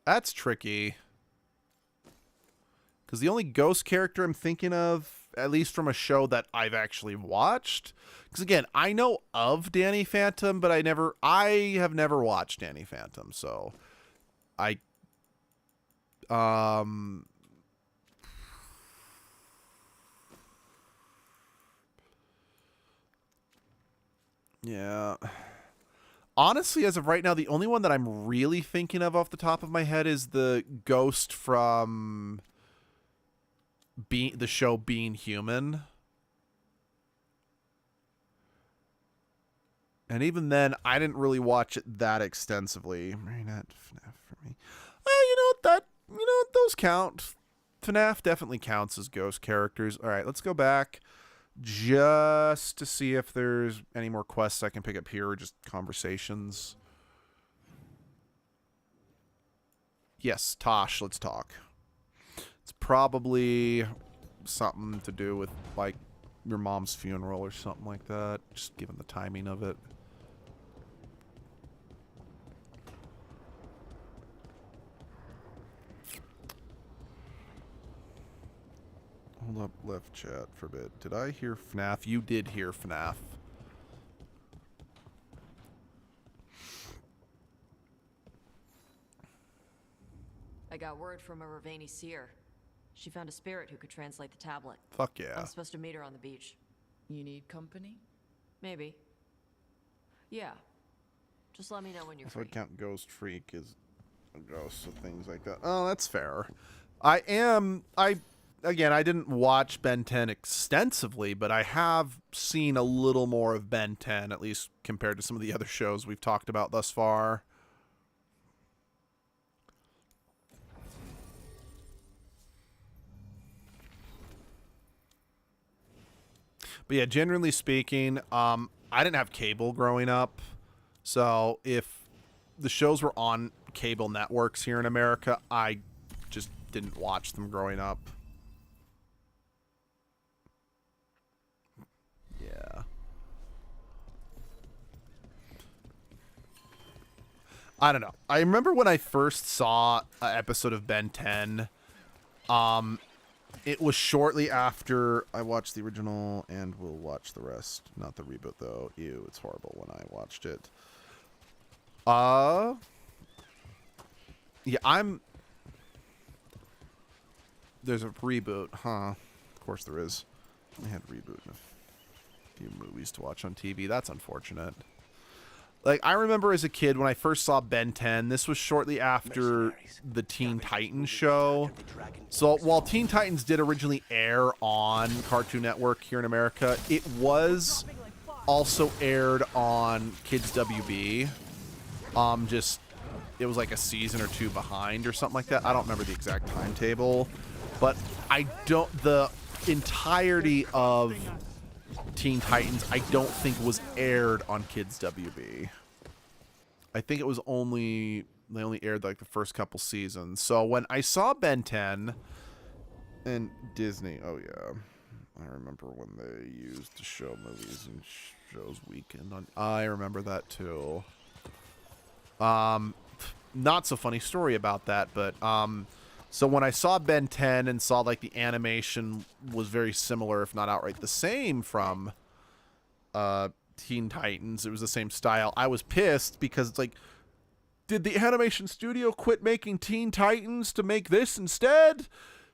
That's tricky. Because the only ghost character I'm thinking of, at least from a show that I've actually watched, because again, I know of Danny Phantom, but I have never watched Danny Phantom, so yeah. Honestly, as of right now, the only one that I'm really thinking of off the top of my head is the ghost from the show Being Human. And even then, I didn't really watch it that extensively. Marionette FNAF for me. Those count. FNAF definitely counts as ghost characters. All right, let's go back just to see if there's any more quests I can pick up here or just conversations. Yes, Tosh, let's talk. It's probably something to do with, like, your mom's funeral or something like that, just given the timing of it. Hold up, left chat for a bit. Did I hear FNAF? You did hear FNAF.
I got word from a Ravani seer. She found a spirit who could translate the tablet.
Fuck yeah.
I'm supposed to meet her on the beach.
You need company?
Maybe. Yeah. Just let me know when you're
So
free.
I count Ghost Freak as a ghost, so things like that. Oh, that's fair. Again, I didn't watch Ben 10 extensively, but I have seen a little more of Ben 10, at least compared to some of the other shows we've talked about thus far. But yeah, generally speaking, I didn't have cable growing up. So if the shows were on cable networks here in America, I just didn't watch them growing up. Yeah. I don't know. I remember when I first saw an episode of Ben 10. It was shortly after I watched the original, and we'll watch the rest. Not the reboot, though. Ew, it's horrible when I watched it. Yeah, There's a reboot, huh? Of course there is. They had a reboot and a few movies to watch on TV. That's unfortunate. Like, I remember as a kid when I first saw Ben 10, this was shortly after the Teen Titans show. So while Teen Titans did originally air on Cartoon Network here in America, it was also aired on Kids WB. It was like a season or two behind or something like that. I don't remember the exact timetable, but the entirety of Teen Titans, I don't think was aired on Kids WB. I think it was they only aired like the first couple seasons. So when I saw Ben 10 and Disney, oh yeah, I remember when they used to show movies and shows weekend on. I remember that too. Not so funny story about that, but so when I saw Ben 10 and saw like the animation was very similar, if not outright the same from Teen Titans, it was the same style, I was pissed because it's like, did the animation studio quit making Teen Titans to make this instead?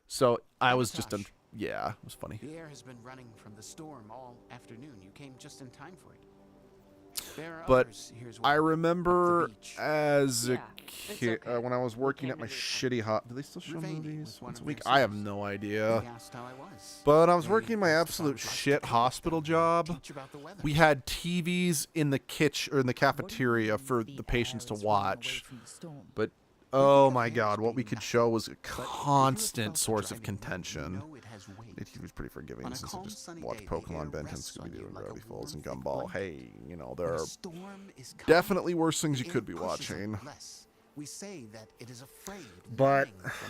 So I was just, yeah, it was funny.
The air has been running from the storm all afternoon. You came just in time for it. There are
But
others. Here's
I
one.
remember as a
Yeah,
kid,
okay.
when I was working at my shitty do they still show movies once a week? I have no idea.
He asked how I was.
But when I was working my absolute shit hospital job, we had TVs in the kitchen or in the cafeteria for the patients to watch. But oh my god, what we could show was a constant source of contention. He was pretty forgiving since I just watched Pokemon, Ben 10, Scooby-Doo, and Gravity Falls, and Gumball. Hey, you know, there are definitely worse things you could be watching.
We say that it is afraid.
But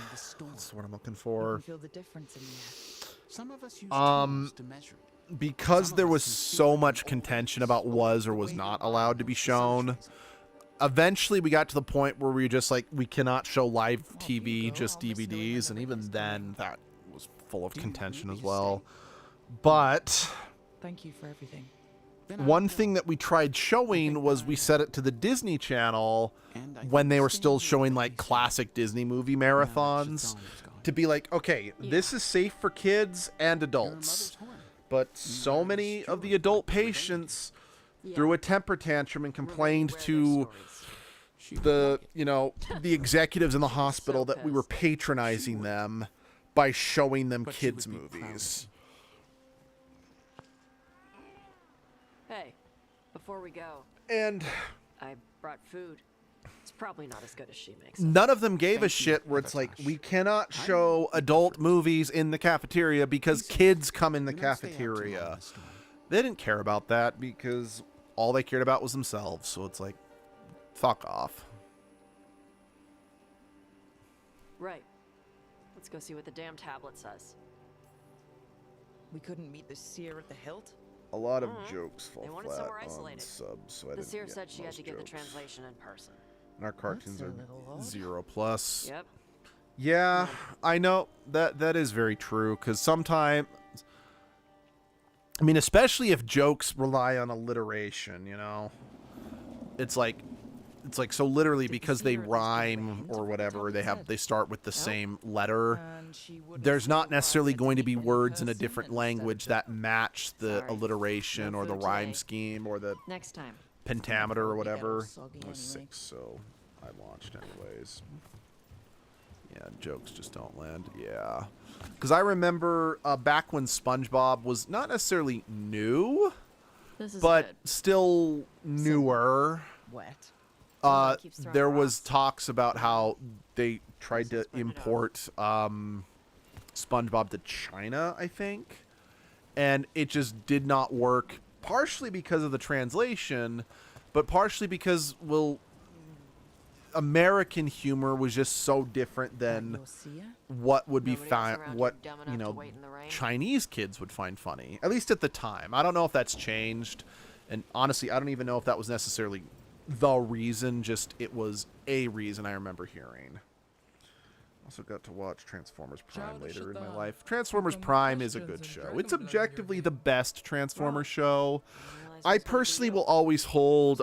that's what I'm looking for.
Feel the difference in the air.
Some of us use tools to measure it.
Because there was so much contention about was or was not allowed to be shown, eventually we got to the point where we were just like, we cannot show live TV, just DVDs, and even then that was full of contention as well. But
Thank you for everything.
one thing that we tried showing was we set it to the Disney Channel when they were still showing like classic Disney movie marathons to be like, okay, this is safe for kids and adults. But so many of the adult patients threw a temper tantrum and complained to the executives in the hospital that we were patronizing them by showing them kids movies.
Hey, before we go,
and
I brought food. It's probably not as good as she makes it.
None of them gave a shit where it's like, we cannot show adult movies in the cafeteria because kids come in the cafeteria. They didn't care about that because all they cared about was themselves. So it's like, fuck off.
Right. Let's go see what the damn tablet says.
We couldn't meet the seer at the hilt?
A lot of jokes fall
They wanted
flat
somewhere
on
isolated.
subs, so I
The
didn't
seer
get
said she had
most
to get the
jokes.
translation in person.
And our cartoons
That's a
are
little odd.
0+.
Yep.
Yeah, I know that is very true because sometimes, I mean, especially if jokes rely on alliteration, you know, it's like so literally because they rhyme or whatever, they start with the same letter. There's not necessarily going to be words in a different language that match the alliteration or the rhyme scheme or the
Next time.
pentameter or whatever. I was 6, so I launched anyways. Yeah, jokes just don't land. Yeah. Because I remember back when SpongeBob was not necessarily new, but
good.
still newer.
Wet.
There was talks about how they tried to import SpongeBob to China, I think. And it just did not work, partially because of the translation, but partially because, well, American humor was just so different than what would be found, what, you know, Chinese kids would find funny, at least at the time. I don't know if that's changed, and honestly, I don't even know if that was necessarily the reason, just it was a reason I remember hearing. Also got to watch Transformers Prime later in my life. Transformers Prime is a good show. It's objectively the best Transformers show. I personally will always hold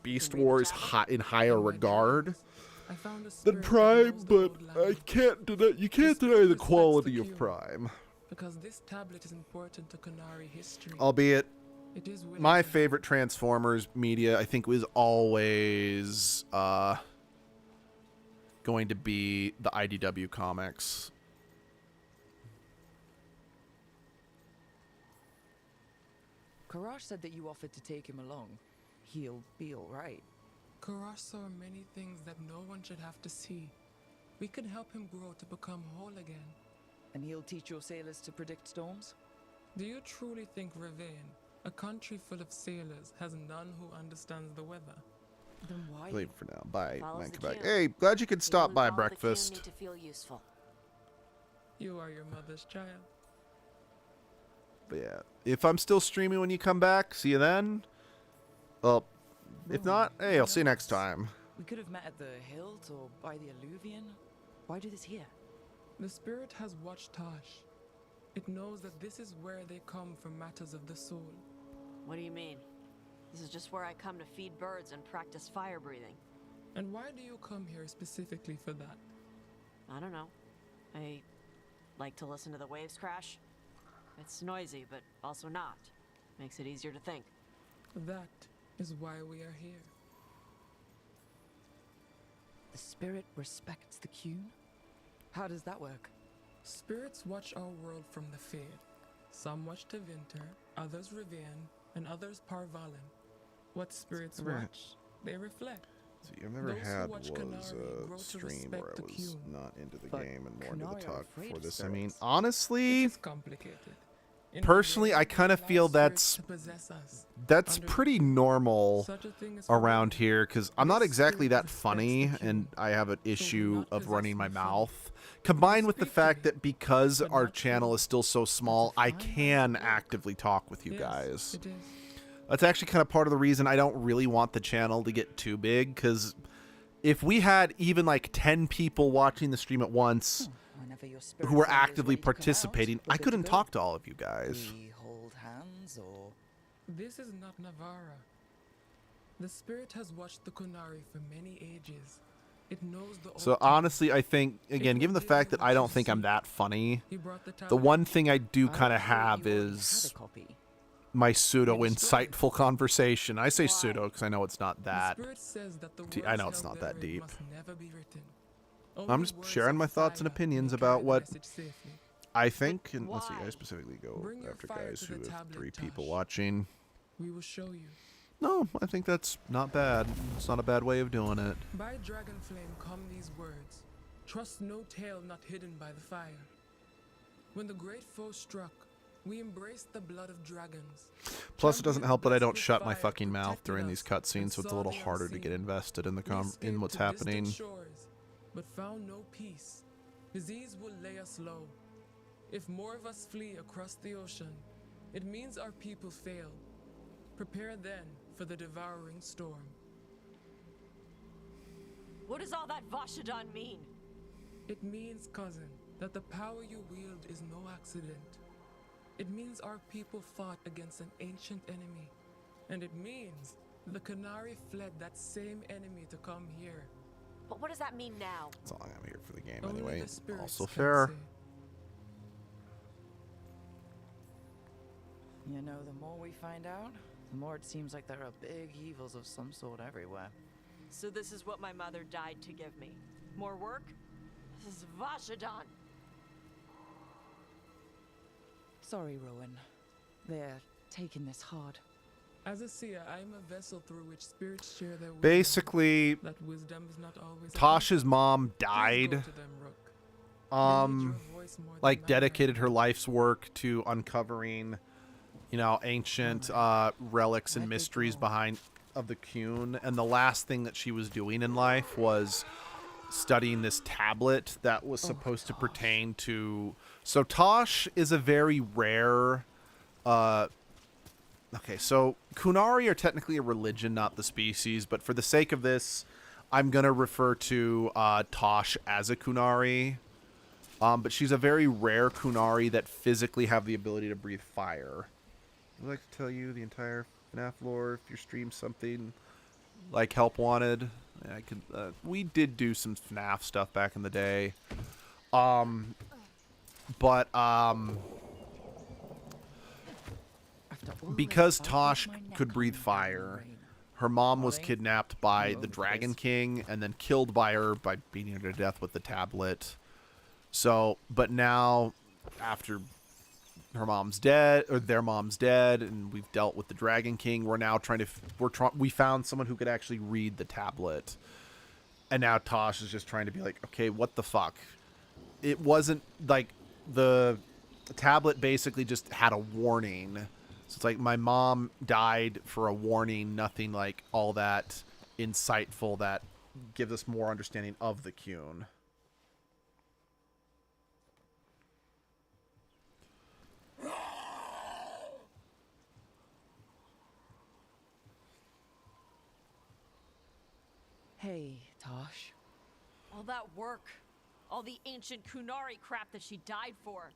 Beast Wars in higher regard than Prime, but I can't deny, you can't deny the quality of Prime.
Because this tablet is important to Qunari history.
Albeit,
It is
my favorite Transformers media, I think, was always going to be the IDW comics.
Karash said that you offered to take him along. He'll be alright.
Karash saw many things that no one should have to see. We can help him grow to become whole again.
And he'll teach your sailors to predict storms?
Do you truly think Ravane, a country full of sailors, has none who understands the weather?
Then why?
Leave for now. Bye,
Follows
Mike.
the
Bye.
queue.
Hey, glad you could stop by
All the queue
breakfast.
need to feel useful.
You are your mother's child.
But yeah, if I'm still streaming when you come back, see you then. Well, if not, hey, I'll see you next time.
We could have met at the hilt or by the alluvion. Why do this here?
The spirit has watched Tosh. It knows that this is where they come for matters of the soul.
What do you mean? This is just where I come to feed birds and practice fire breathing.
And why do you come here specifically for that?
I don't know. I like to listen to the waves crash. It's noisy, but also not. Makes it easier to think.
That is why we are here.
The spirit respects the Qun? How does that work?
Spirits watch our world from the Fade. Some watch Tevinter, others Ravane, and others Parvalen. What spirits
Right.
watch, they reflect.
See, I've never
Those who
had
watch
was
Qunari grow
a
to
stream
respect
where I
the
was
Qun.
not into the
But
game and more into the
Qunari are
talk
afraid
for
of
this. I mean,
spirits.
honestly,
It's complicated. In
personally,
Ravane,
I
we
kind of
allow
feel
spirits
that's
to possess us. Under
pretty normal
such a thing as
around
forbidden.
here because I'm not
This
exactly
spirit
that
respects
funny
the
and I have an issue
not
of
possess
running my
me fully.
mouth. Combined with the
Speak to
fact
me,
that because
but
our
not
channel
fully.
is still so small, I can actively talk with you
Yes,
guys.
it is.
That's actually kind of part of the reason I don't really want the channel to get too big, because if we had even like 10 people watching the stream at once
Whenever your
who
spirit
were
friend is
actively
ready to come out,
participating,
we're
I
good to
couldn't
go.
talk to all of you guys.
We hold hands or...
This is not Navara. The spirit has watched the Qunari for many ages. It knows the
So
old
honestly, I think, again,
will
given the
give
fact
you
that
what
I
you
don't think I'm
seek.
that funny,
He brought the
the
tablet.
one thing I do
I
kind of
thought
have
you already had
is
a copy.
my pseudo
You destroyed it.
insightful conversation. I say
Why?
pseudo because I know it's not
The
that.
spirit says that the
I
words
know it's
held
not that
therein
deep.
must never be written.
I'm
Only
just
words
sharing
of
my thoughts and
fire
opinions
may
about
carry the
what
message safely.
I think. And let's see,
why?
I specifically go
Bring your
after
fire
guys
to
who
the
have
tablet,
3 people
Tosh.
watching.
We will show you.
No, I think that's not bad. It's not a bad way of doing it.
By Dragonflame come these words. Trust no tale not hidden by the fire. When the great foe struck, we embraced the blood of dragons.
Plus, it doesn't
Championed
help that I don't
desperate
shut my
fire,
fucking mouth
protected
during
us,
these
and
cutscenes, so it's a
saw
little
the
harder to get
unseen.
invested in the
We
in
escaped
what's
to distant
happening.
shores, but found no peace. Disease will lay us low. If more of us flee across the ocean, it means our people fail. Prepare then for the devouring storm.
What does all that Vashadon mean?
It means, cousin, that the power you wield is no accident. It means our people fought against an ancient enemy. And it means the Qunari fled that same enemy to come here.
But what does that mean now?
That's all I'm here for the game
Only
anyway.
the spirits
Also
can
fair.
say.
You know, the more we find out, the more it seems like there are big evils of some sort everywhere.
So this is what my mother died to give me. More work? This is Vashadon.
Sorry, Rowan. They're taking this hard.
As a seer, I am a vessel through which spirits share their wisdom.
Basically,
That wisdom is not always
Tosh's mom
Please go
died.
to them, Rook. They need your voice more than
Like
mine.
dedicated her life's work to uncovering, you know, ancient relics and mysteries behind of the Qun, and the last thing that she was doing in life was studying this tablet that was supposed to pertain to. So Tosh is a very rare Okay, so Kunari are technically a religion, not the species, but for the sake of this, I'm going to refer to Tosh as a Kunari. But she's a very rare Kunari that physically have the ability to breathe fire. I'd like to tell you the entire FNAF lore if you stream something like Help Wanted. I could. We did do some FNAF stuff back in the day. Because Tosh could breathe fire, her mom was kidnapped by the Dragon King and then killed by her by beating her to death with the tablet. So, but now, after her mom's dead, or their mom's dead, and we've dealt with the Dragon King, we're now trying to, we found someone who could actually read the tablet. And now Tosh is just trying to be like, okay, what the fuck? It wasn't, like, the tablet basically just had a warning. So it's like, my mom died for a warning, nothing like all that insightful that gives us more understanding of the Kyun.
Hey, Tosh.
All that work. All the ancient Kunari crap that she died for.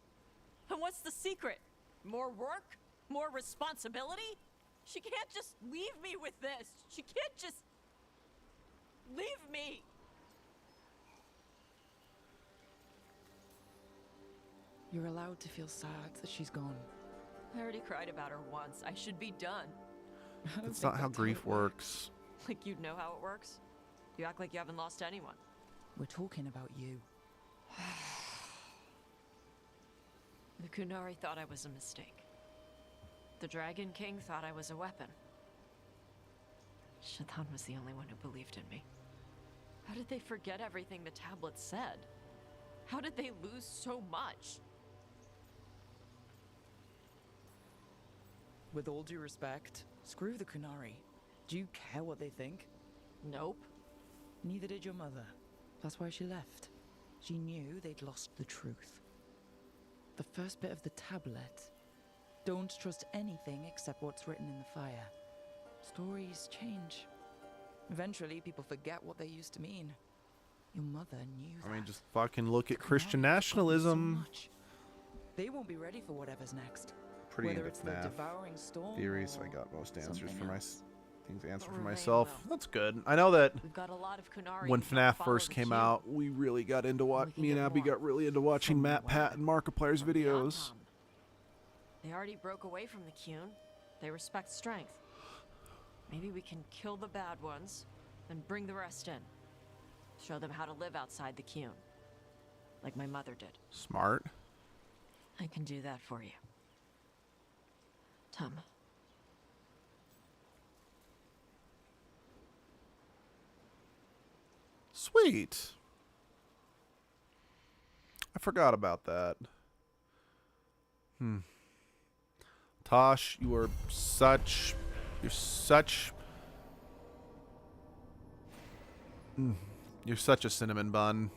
And what's the secret? More work? More responsibility? She can't just leave me with this. She can't just leave me.
You're allowed to feel sad that she's gone.
I already cried about her once. I should be done.
That's not how grief works.
Like you'd know how it works? You act like you haven't lost anyone.
We're talking about you.
The Kunari thought I was a mistake. The Dragon King thought I was a weapon. Shathan was the only one who believed in me. How did they forget everything the tablet said? How did they lose so much?
With all due respect, screw the Kunari. Do you care what they think?
Nope.
Neither did your mother. That's why she left. She knew they'd lost the truth. The first bit of the tablet. Don't trust anything except what's written in the fire. Stories change. Eventually, people forget what they used to mean. Your mother knew that.
I mean, just fucking look at Christian nationalism.
They won't be ready for whatever's next.
Pretty
Whether
into
it's the
FNAF
devouring storm
theories.
or
I got most answers
something
for my
else.
things answered for
Remain
myself.
well.
That's good. I know that
We've got a lot of Kunari
when
who don't
FNAF
follow
first
the
came
queue.
out, we really got into me and Abby got really into watching Matt, Pat, and Markiplier's videos.
They already broke away from the Kyun. They respect strength. Maybe we can kill the bad ones, and bring the rest in. Show them how to live outside the Kyun. Like my mother did.
Smart.
I can do that for you. Tom.
Sweet. I forgot about that. Tosh, you're such a cinnamon bun.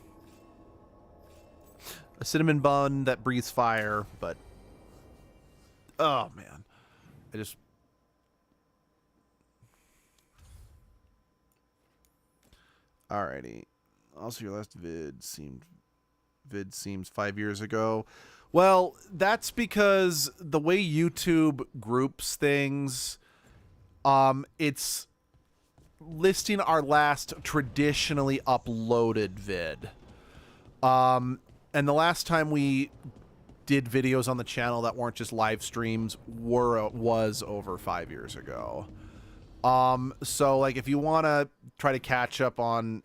A cinnamon bun that breathes fire, but oh man. Alrighty. Also, your last vid seems 5 years ago. Well, that's because the way YouTube groups things, it's listing our last traditionally uploaded vid. And the last time we did videos on the channel that weren't just live streams was over 5 years ago. So like if you want to try to catch up on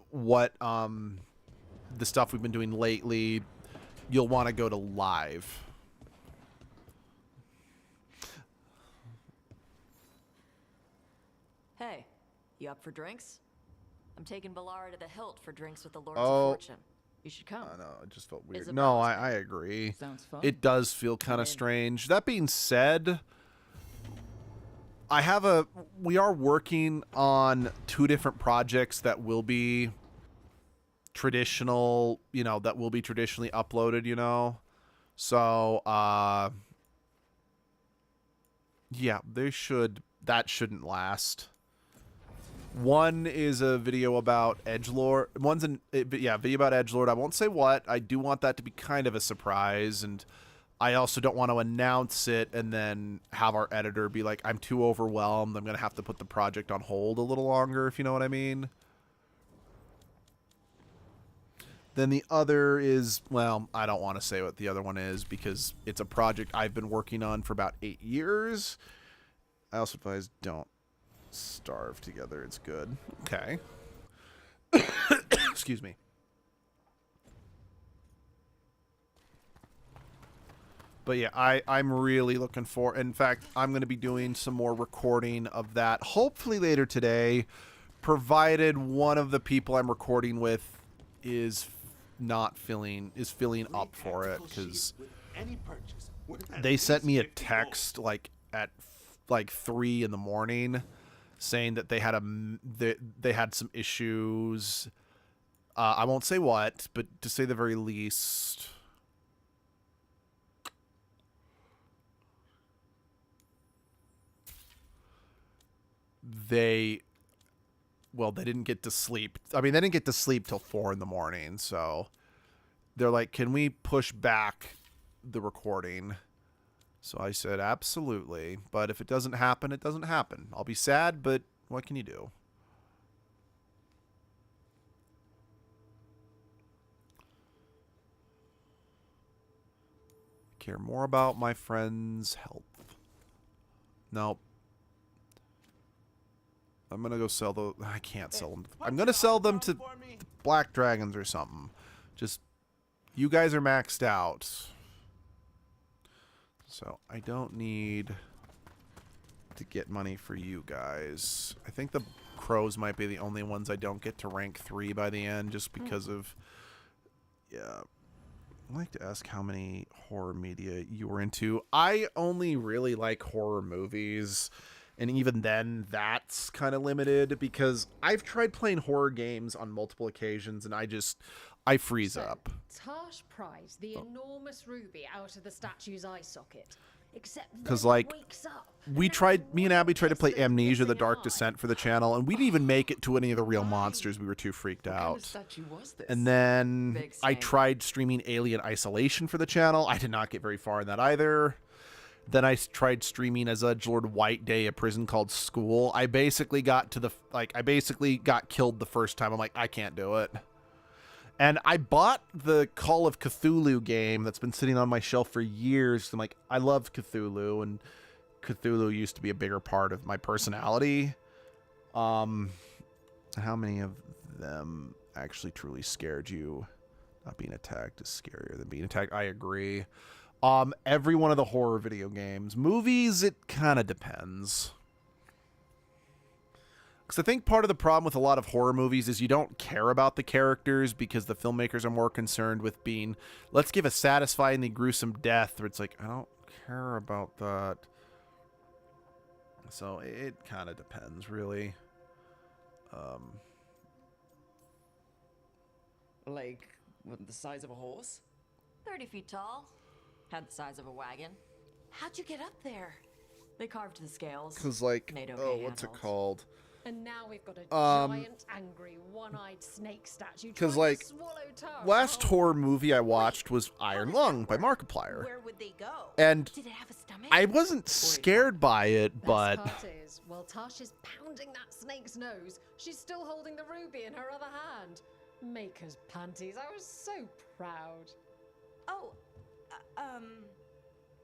what the stuff we've been doing lately, you'll want to go to live.
Hey, you up for drinks? I'm taking Balara to the Hilt for drinks with the Lords
Oh.
of Fortune. You should come.
I know, it just felt weird.
Isabel's
No, I agree.
Sounds fun.
It does feel kind of strange. That being said, we are working on 2 different projects that will be traditional, that will be traditionally uploaded, So, Yeah, they should. That shouldn't last. One is a video about edgelord. One's an video about edgelord. I won't say what. I do want that to be kind of a surprise, and I also don't want to announce it and then have our editor be like, I'm too overwhelmed. I'm going to have to put the project on hold a little longer, if you know what I mean. Then the other is, well, I don't want to say what the other one is because it's a project I've been working on for about 8 years. I also advise don't starve together. It's good. Okay. Excuse me. But yeah, I'm really looking for... In fact, I'm going to be doing some more recording of that, hopefully later today, provided one of the people I'm recording with is feeling up for it, because they sent me a text like at 3 in the morning saying that they had some issues. I won't say what, but to say the very least, they didn't get to sleep. I mean, they didn't get to sleep till 4 in the morning. So they're like, can we push back the recording? So I said, absolutely. But if it doesn't happen, it doesn't happen. I'll be sad, but what can you do? Care more about my friend's health. Nope. I'm going to go sell those. I can't sell them. I'm going to sell them to Black Dragons or something. Just, you guys are maxed out. So I don't need to get money for you guys. I think the crows might be the only ones I don't get to rank 3 by the end, just because of, yeah. I'd like to ask how many horror media you were into. I only really like horror movies. And even then, that's kind of limited because I've tried playing horror games on multiple occasions and I freeze up.
Tash prized the enormous ruby out of the statue's eye socket. Except
because, like, me and Abby tried to play Amnesia: The Dark Descent for the channel, and we didn't even make it to any of the real monsters. We were too freaked out. And then I tried streaming Alien Isolation for the channel. I did not get very far in that either. Then I tried streaming as edgelord White Day, a prison called School. I basically got killed the first time. I'm like, I can't do it. And I bought the Call of Cthulhu game that's been sitting on my shelf for years. I'm like, I love Cthulhu, and Cthulhu used to be a bigger part of my personality. How many of them actually truly scared you? Not being attacked is scarier than being attacked. I agree. Every one of the horror video games. Movies, it kind of depends. Because I think part of the problem with a lot of horror movies is you don't care about the characters because the filmmakers are more concerned with being, let's give a satisfyingly gruesome death, or it's like, I don't care about that. So it kind of depends, really.
Like, what, the size of a horse?
30 feet tall. Had the size of a wagon. How'd you get up there? They carved the scales.
Because, like, what's it called?
And now we've got a giant, angry, one-eyed snake statue.
Because, like, last horror movie I watched was Iron Lung by Markiplier.
Where would they go?
And
did it have a stomach?
I wasn't scared by it, but...
Best part is, while Tash is pounding that snake's nose, she's still holding the ruby in her other hand. Maker's panties. I was so proud.
Oh,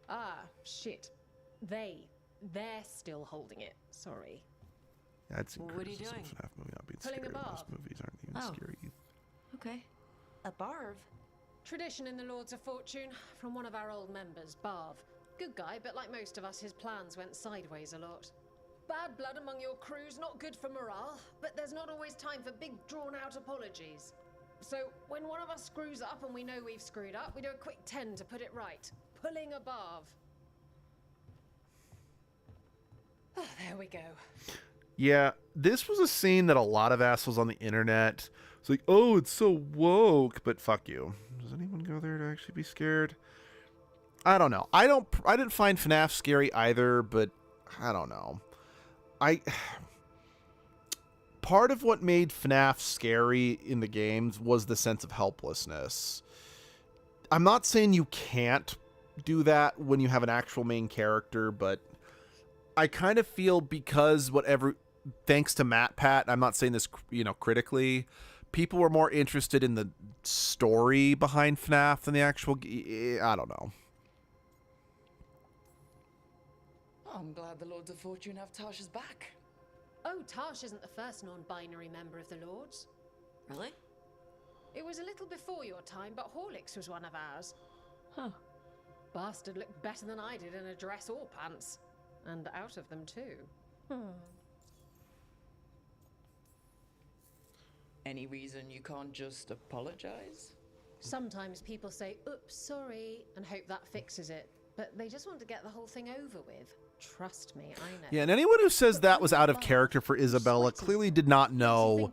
Ah, shit. They're still holding it. Sorry.
That's
what are you doing?
FNAF movie not being
Pulling
scary.
a
Most
barb.
movies aren't even scary.
Okay. A barv?
Tradition in the Lords of Fortune from one of our old members, Barv. Good guy, but like most of us, his plans went sideways a lot. Bad blood among your crew's not good for morale, but there's not always time for big, drawn-out apologies. So when one of us screws up and we know we've screwed up, we do a quick 10 to put it right. Pulling a barv. Oh, there we go.
Yeah, this was a scene that a lot of assholes on the internet, it's like, oh, it's so woke, but fuck you. Does anyone go there to actually be scared? I don't know. I didn't find FNAF scary either, but I don't know. Part of what made FNAF scary in the games was the sense of helplessness. I'm not saying you can't do that when you have an actual main character, but I kind of feel because thanks to MatPat, I'm not saying this, critically, people were more interested in the story behind FNAF than the actual, I don't know.
I'm glad the Lords of Fortune have Tasha's back.
Oh, Tash isn't the first non-binary member of the Lords.
Really?
It was a little before your time, but Horlicks was one of ours.
Huh.
Bastard looked better than I did in a dress or pants. And out of them, too.
Any reason you can't just apologize?
Sometimes people say, oops, sorry, and hope that fixes it. But they just want to get the whole thing over with. Trust me, I know.
Yeah, and anyone who says that was out of character for Isabella clearly did not know,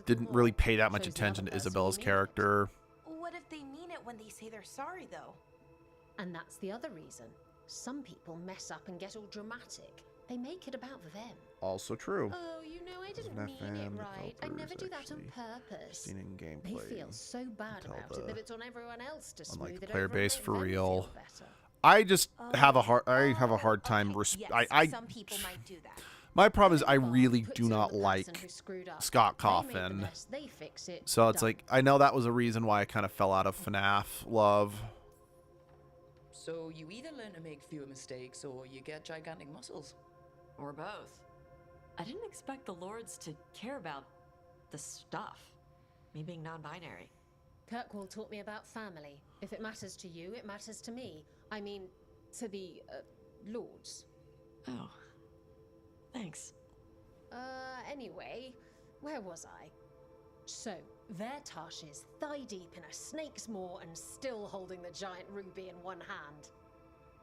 didn't really pay that much attention to Isabella's character.
What if they mean it when they say they're sorry, though?
And that's the other reason. Some people mess up and get all dramatic. They make it about them.
Also true.
Oh, I didn't mean it right. I never do that on purpose.
Seen in
They
gameplay
feel so bad about it that it's on everyone else to smooth
unlike the
it
player
over
base
and
for
make them
real.
feel better.
I just have a hard time.
Yes, some people might do that.
My problem is I really do not like Scott Cawthon.
They fix it.
So it's like, I know that was a reason why I kind of fell out of FNAF love.
So you either learn to make fewer mistakes or you get gigantic muscles.
Or both. I didn't expect the Lords to care about the stuff. Me being non-binary.
Kirkwall taught me about family. If it matters to you, it matters to me. I mean, to the Lords.
Oh. Thanks.
Anyway, where was I? So, there Tash is, thigh deep in a snake's maw and still holding the giant ruby in one hand.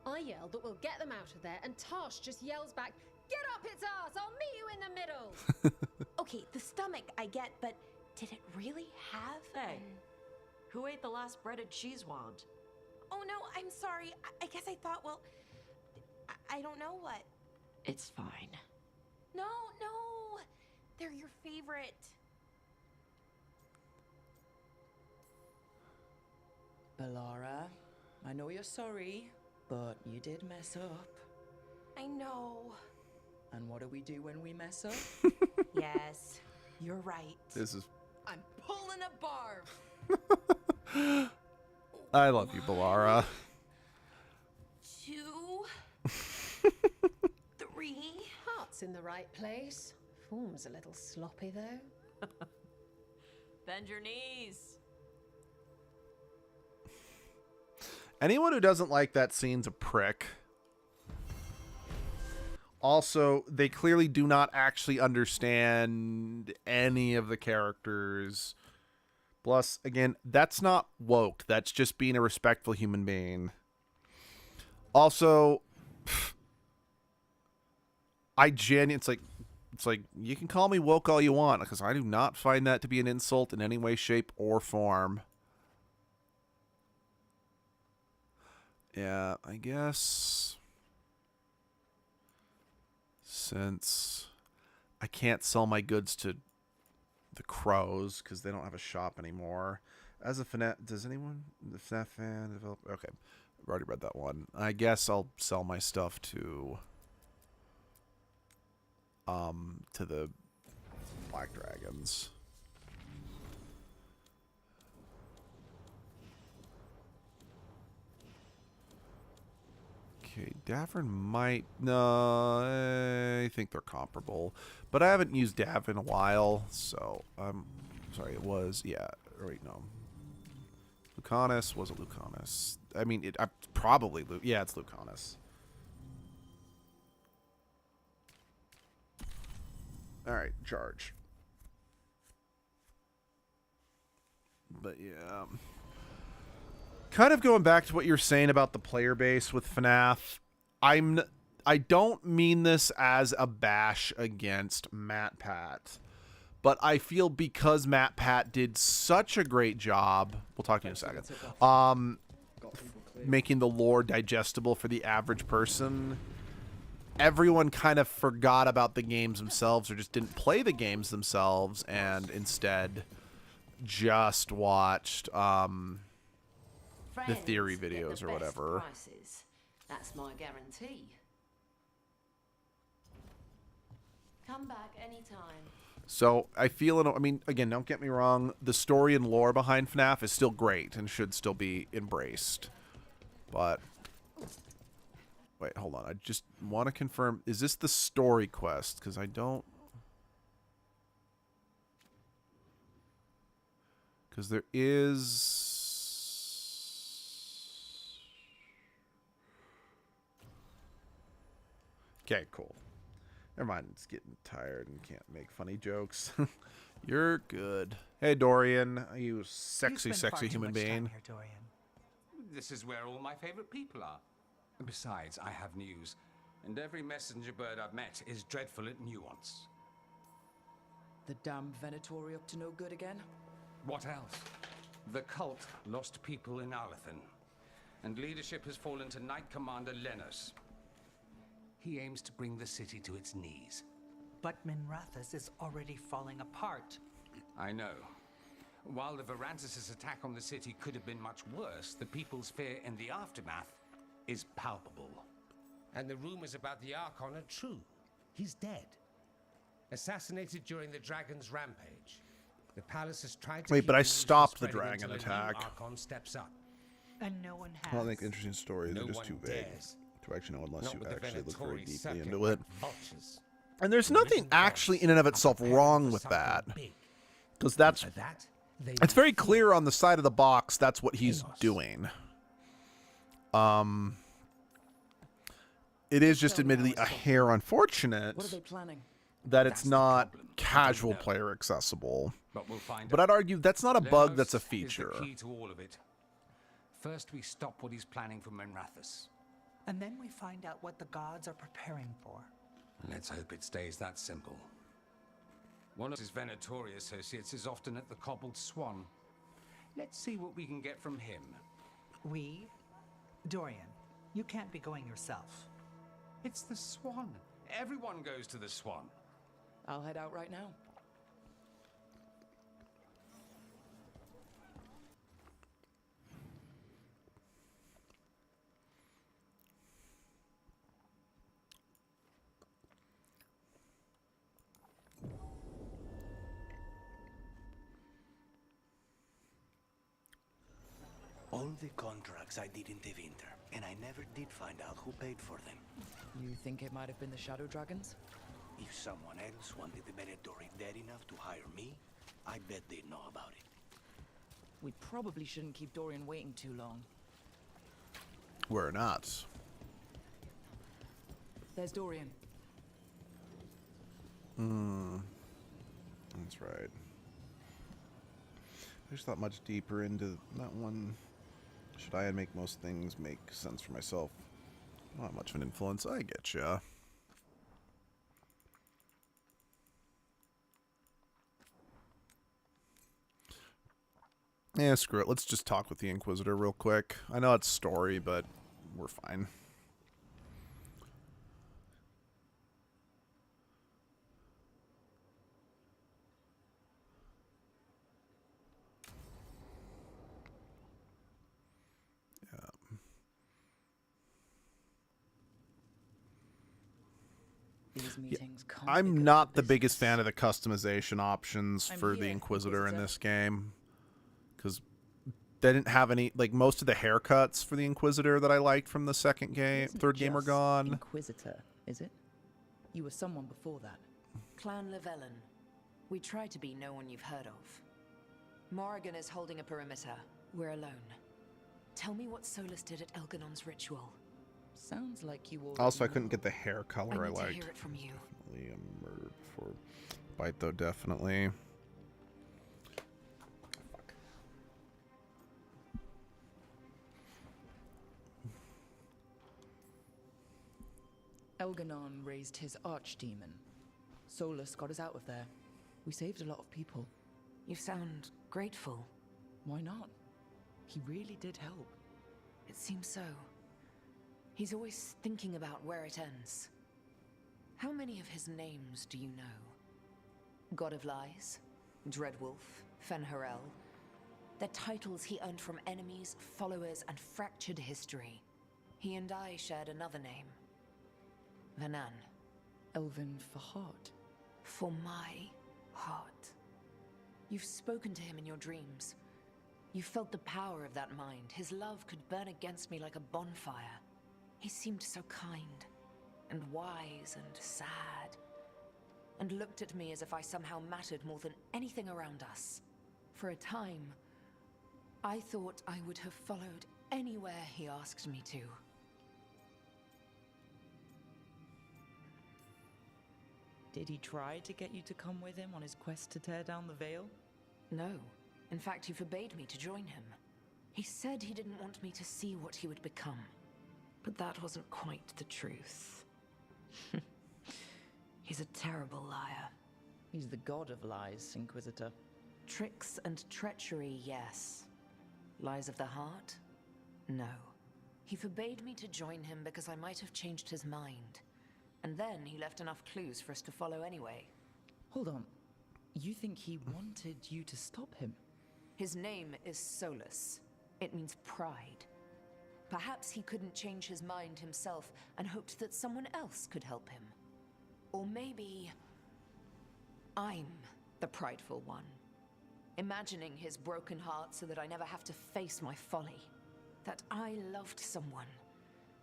I yelled that we'll get them out of there, and Tash just yells back, "Get up its ass! I'll meet you in the middle!"
Okay, the stomach I get, but did it really have?
Hey, who ate the last breaded cheese wand?
Oh no, I'm sorry. I guess I thought, well, I don't know what.
It's fine.
No, they're your favorite.
Bellara, I know you're sorry, but you did mess up.
I know.
And what do we do when we mess up?
Yes, you're right.
This is...
I'm pulling a barb!
I love you, Bellara.
2, 3.
Heart's in the right place. Form's a little sloppy, though.
Bend your knees.
Anyone who doesn't like that scene's a prick. Also, they clearly do not actually understand any of the characters. Plus, again, that's not woke. That's just being a respectful human being. Also, it's like you can call me woke all you want, because I do not find that to be an insult in any way, shape, or form. Yeah, I guess since I can't sell my goods to the Crows because they don't have a shop anymore. As a FNAF, does anyone, the FNAF fan develop? Okay, I've already read that one. I guess I'll sell my stuff to the Black Dragons. Okay, Davern might... No, I think they're comparable. But I haven't used Dav in a while, so... sorry, it was... Yeah, or wait, no. Lucanus. Was it Lucanus? I mean, probably... Yeah, it's Lucanus. Alright, charge. But yeah... Kind of going back to what you're saying about the player base with FNAF, I don't mean this as a bash against MatPat, but I feel because MatPat did such a great job, we'll talk to you in a second, making the lore digestible for the average person, everyone kind of forgot about the games themselves or just didn't play the games themselves and instead just watched the theory videos or whatever.
Prices. That's my guarantee. Come back anytime.
So I feel it. I mean, again, don't get me wrong. The story and lore behind FNAF is still great and should still be embraced. But wait, hold on. I just want to confirm. Is this the story quest? Because I don't. Because there is. Okay, cool. Never mind, it's getting tired and can't make funny jokes. You're good. Hey, Dorian, you sexy human being.
Here, Dorian. This is where all my favorite people are. Besides, I have news, and every messenger bird I've met is dreadful at nuance.
The damn Venatori up to no good again?
What else? The cult lost people in Alathan, and leadership has fallen to Knight Commander Lenos. He aims to bring the city to its knees.
But Minrathous is already falling apart.
I know. While the Varantis' attack on the city could have been much worse, the people's fear in the aftermath is palpable.
And the rumors about the Archon are true. He's dead. Assassinated during the Dragon's rampage. The palace has tried to
Wait, but I
keep
stopped the
spreading
dragon
until a new
attack.
Archon steps up.
And no one has.
Well, I think interesting stories are just too vague to actually know unless you actually look very deeply into it. And there's nothing actually in and of itself wrong with that. Because it's very clear on the side of the box that's what he's doing. It is just admittedly a hair unfortunate
What are they planning?
that it's not casual player accessible. But I'd argue that's not a bug, that's a feature.
Is the key to all of it. First, we stop what he's planning for Minrathous.
And then we find out what the gods are preparing for.
Let's hope it stays that simple. One of his Venatori associates is often at the Cobbled Swan. Let's see what we can get from him.
We? Dorian, you can't be going yourself.
It's the Swan. Everyone goes to the Swan.
I'll head out right now.
All the contracts I did in Tevinter, and I never did find out who paid for them.
You think it might have been the Shadow Dragons?
If someone else wanted the Venatori dead enough to hire me, I bet they'd know about it.
We probably shouldn't keep Dorian waiting too long.
We're not.
There's Dorian.
That's right. I just thought much deeper into that one. Should I make most things make sense for myself? Not much of an influence. I get ya. Yeah, screw it. Let's just talk with the Inquisitor real quick. I know it's story, but we're fine. Yeah. I'm not the biggest fan of the customization options for the Inquisitor in this game. Because they didn't have any, like, most of the haircuts for the Inquisitor that I liked from the third game are gone.
Inquisitor, is it? You were someone before that.
Clan Llewellyn. We try to be no one you've heard of. Morrigan is holding a perimeter. We're alone. Tell me what Solus did at Elganon's ritual.
Sounds like you all.
Also, I couldn't get the hair color I
need to
liked.
hear it from you.
Definitely a murder before bite, though, definitely.
Elganon raised his archdemon. Solus got us out of there. We saved a lot of people.
You sound grateful.
Why not? He really did help.
It seems so. He's always thinking about where it ends. How many of his names do you know? God of Lies, Dreadwolf, Fen'Harel. They're titles he earned from enemies, followers, and fractured history. He and I shared another name. Vanan.
Elven for heart.
For my heart. You've spoken to him in your dreams. You felt the power of that mind. His love could burn against me like a bonfire. He seemed so kind, and wise, and sad, and looked at me as if I somehow mattered more than anything around us. For a time, I thought I would have followed anywhere he asked me to.
Did he try to get you to come with him on his quest to tear down the Veil?
No. In fact, he forbade me to join him. He said he didn't want me to see what he would become. But that wasn't quite the truth. He's a terrible liar.
He's the god of lies, Inquisitor.
Tricks and treachery, yes. Lies of the heart? No. He forbade me to join him because I might have changed his mind. And then he left enough clues for us to follow anyway.
Hold on. You think he wanted you to stop him?
His name is Solus. It means pride. Perhaps he couldn't change his mind himself and hoped that someone else could help him. Or maybe I'm the prideful one, imagining his broken heart so that I never have to face my folly. That I loved someone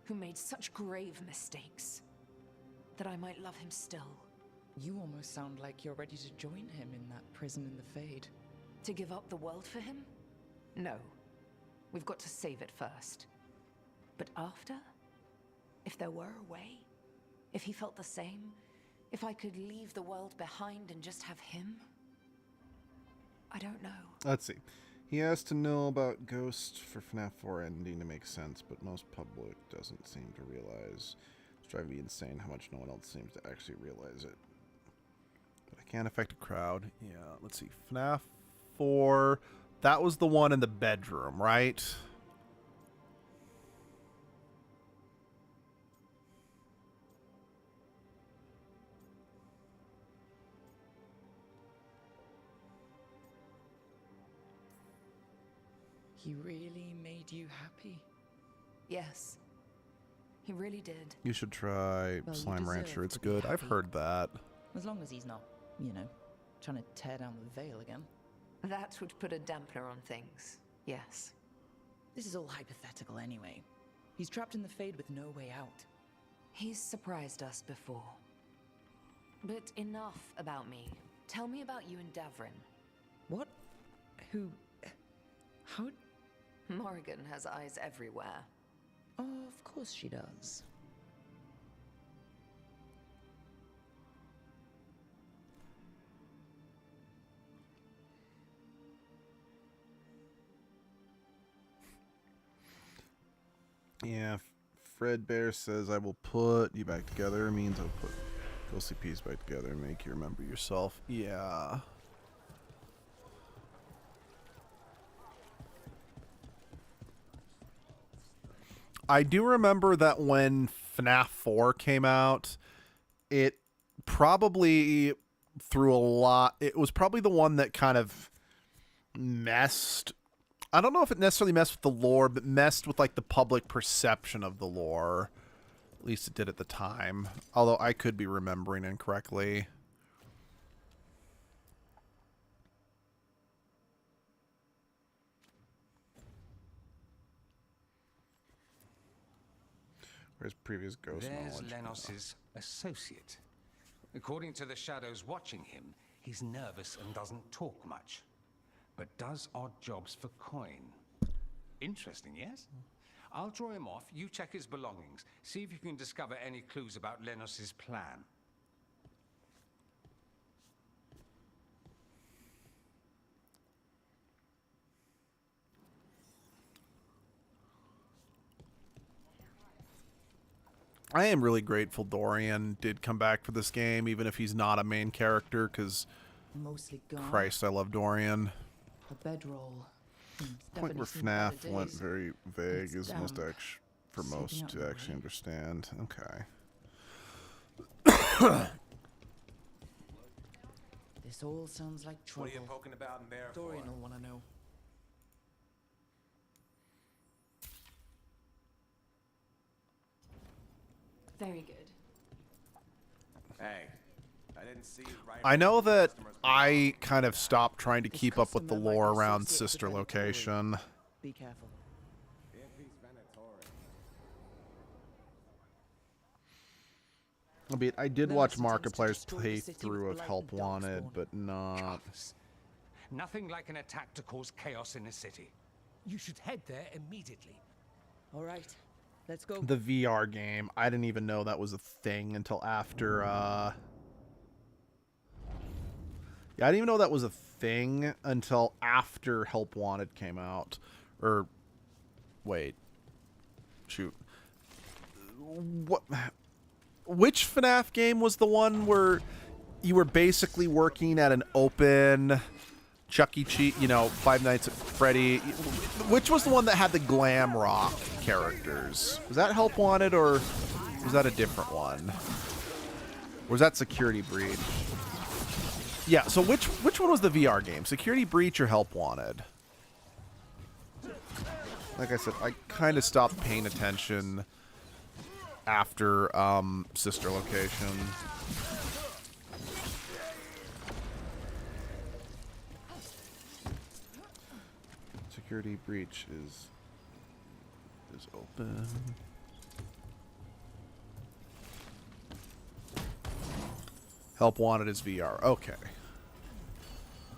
who made such grave mistakes, that I might love him still.
You almost sound like you're ready to join him in that prison in the Fade.
To give up the world for him? No. We've got to save it first. But after? If there were a way? If he felt the same? If I could leave the world behind and just have him? I don't know.
Let's see. He asked to know about Ghost for FNAF 4 ending to make sense, but most public doesn't seem to realize. It's driving me insane how much no one else seems to actually realize it. But I can't affect a crowd. Yeah, let's see. FNAF 4. That was the one in the bedroom, right?
He really made you happy?
Yes. He really did.
You should try
Well, you
Slime
deserve
Rancher. It's
to be
good. I've
happy.
heard that.
As long as he's not, you know, trying to tear down the Veil again.
That would put a dampener on things. Yes.
This is all hypothetical anyway. He's trapped in the Fade with no way out.
He's surprised us before. But enough about me. Tell me about you and Davrin.
What? Who? How?
Morrigan has eyes everywhere.
Oh, of course she does.
Yeah, Fred Bear says, I will put you back together. It means I'll put Ghostly Peas back together and make you remember yourself. Yeah. I do remember that when FNAF 4 came out, it probably threw a lot. It was probably the one that kind of messed. I don't know if it necessarily messed with the lore, but messed with like the public perception of the lore. At least it did at the time. Although I could be remembering incorrectly. Where's previous ghost
There's
knowledge?
Lenos's associate. According to the shadows watching him, he's nervous and doesn't talk much, but does odd jobs for coin. Interesting, yes? I'll draw him off, you check his belongings, see if you can discover any clues about Lenos's plan.
I am really grateful Dorian did come back for this game, even if he's not a main character, because
Mostly gone.
Christ, I love Dorian.
A bedroll.
The point where FNAF went very vague is most for most to actually understand. Okay.
This all sounds like trouble.
What are you poking about in there
Dorian
for?
will want to know.
Very good.
Hey, I didn't see you right.
I know that I kind of stopped trying to keep up with the lore around Sister Location.
Be careful.
I did watch Markiplier's playthrough of Help Wanted, but not...
Nothing like an attack to cause chaos in a city.
You should head there immediately.
All right, let's go.
The VR game. I didn't even know that was a thing until after, Yeah, I didn't even know that was a thing until after Help Wanted came out. Or, wait. Shoot. What... Which FNAF game was the one where you were basically working at an open Chuck E. Cheese, you know, Five Nights at Freddy? Which was the one that had the glam rock characters? Was that Help Wanted, or was that a different one? Or was that Security Breach? Yeah, so which one was the VR game? Security Breach or Help Wanted? Like I said, I kind of stopped paying attention after Sister Location. Security Breach is open. Help Wanted is VR. Okay.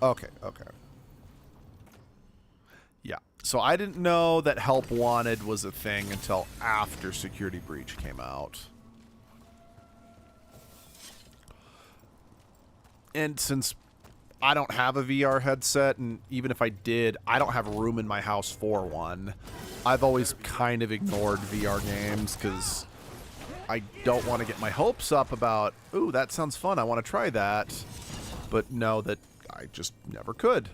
Okay. Yeah. So I didn't know that Help Wanted was a thing until after Security Breach came out. And since I don't have a VR headset, and even if I did, I don't have room in my house for one, I've always kind of ignored VR games because I don't want to get my hopes up about, ooh, that sounds fun, I want to try that, but know that I just never could.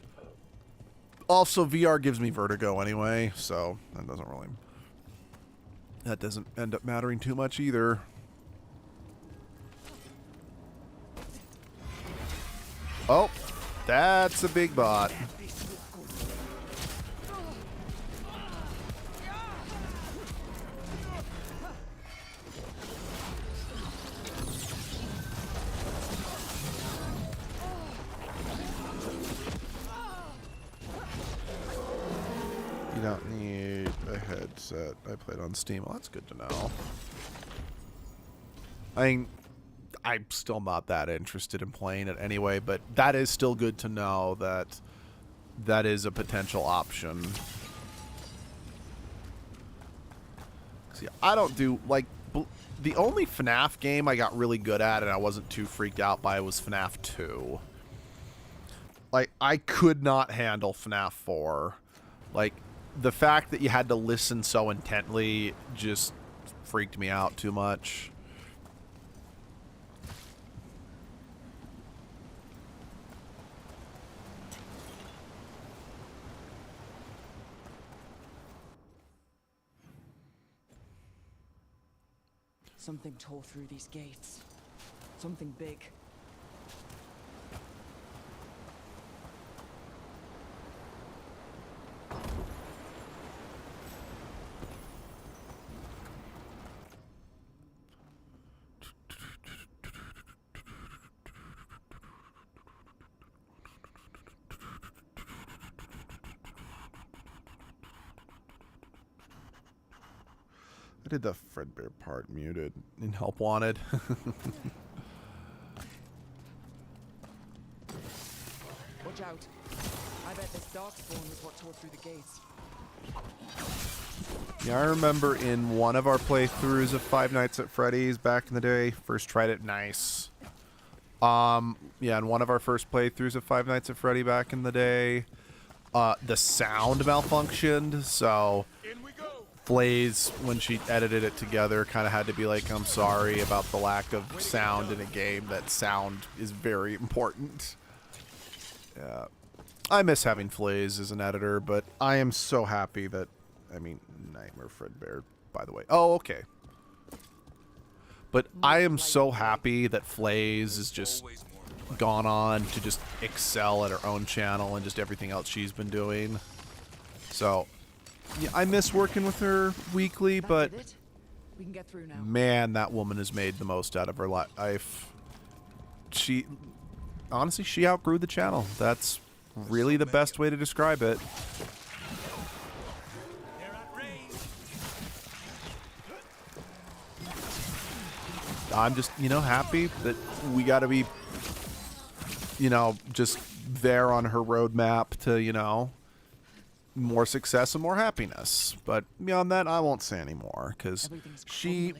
Also, VR gives me vertigo anyway, so that doesn't end up mattering too much either. Oh, that's a big bot. You don't need a headset. I played on Steam. Well, that's good to know. I mean, I'm still not that interested in playing it anyway, but that is still good to know that that is a potential option. See, I don't do, like, the only FNAF game I got really good at and I wasn't too freaked out by was FNAF 2. Like, I could not handle FNAF 4. Like, the fact that you had to listen so intently just freaked me out too much.
Something tore through these gates. Something big.
I did the Fredbear part muted in Help Wanted.
Watch out. I bet this darkspawn is what tore through the gates.
Yeah, I remember in one of our playthroughs of Five Nights at Freddy's back in the day, first tried it nice. Yeah, in one of our first playthroughs of Five Nights at Freddy back in the day, the sound malfunctioned, so Blaze, when she edited it together, kind of had to be like, I'm sorry about the lack of sound in a game. That sound is very important. Yeah. I miss having Flaze as an editor, but I am so happy that, I mean, Nightmare Fredbear, by the way. Oh, okay. But I am so happy that Flaze is just gone on to just excel at her own channel and just everything else she's been doing. So, yeah, I miss working with her weekly, but
We can get through now.
man, that woman has made the most out of her life. Honestly, she outgrew the channel. That's really the best way to describe it. I'm just, happy that we got to be, just there on her roadmap to, more success and more happiness. But beyond that, I won't say anymore because she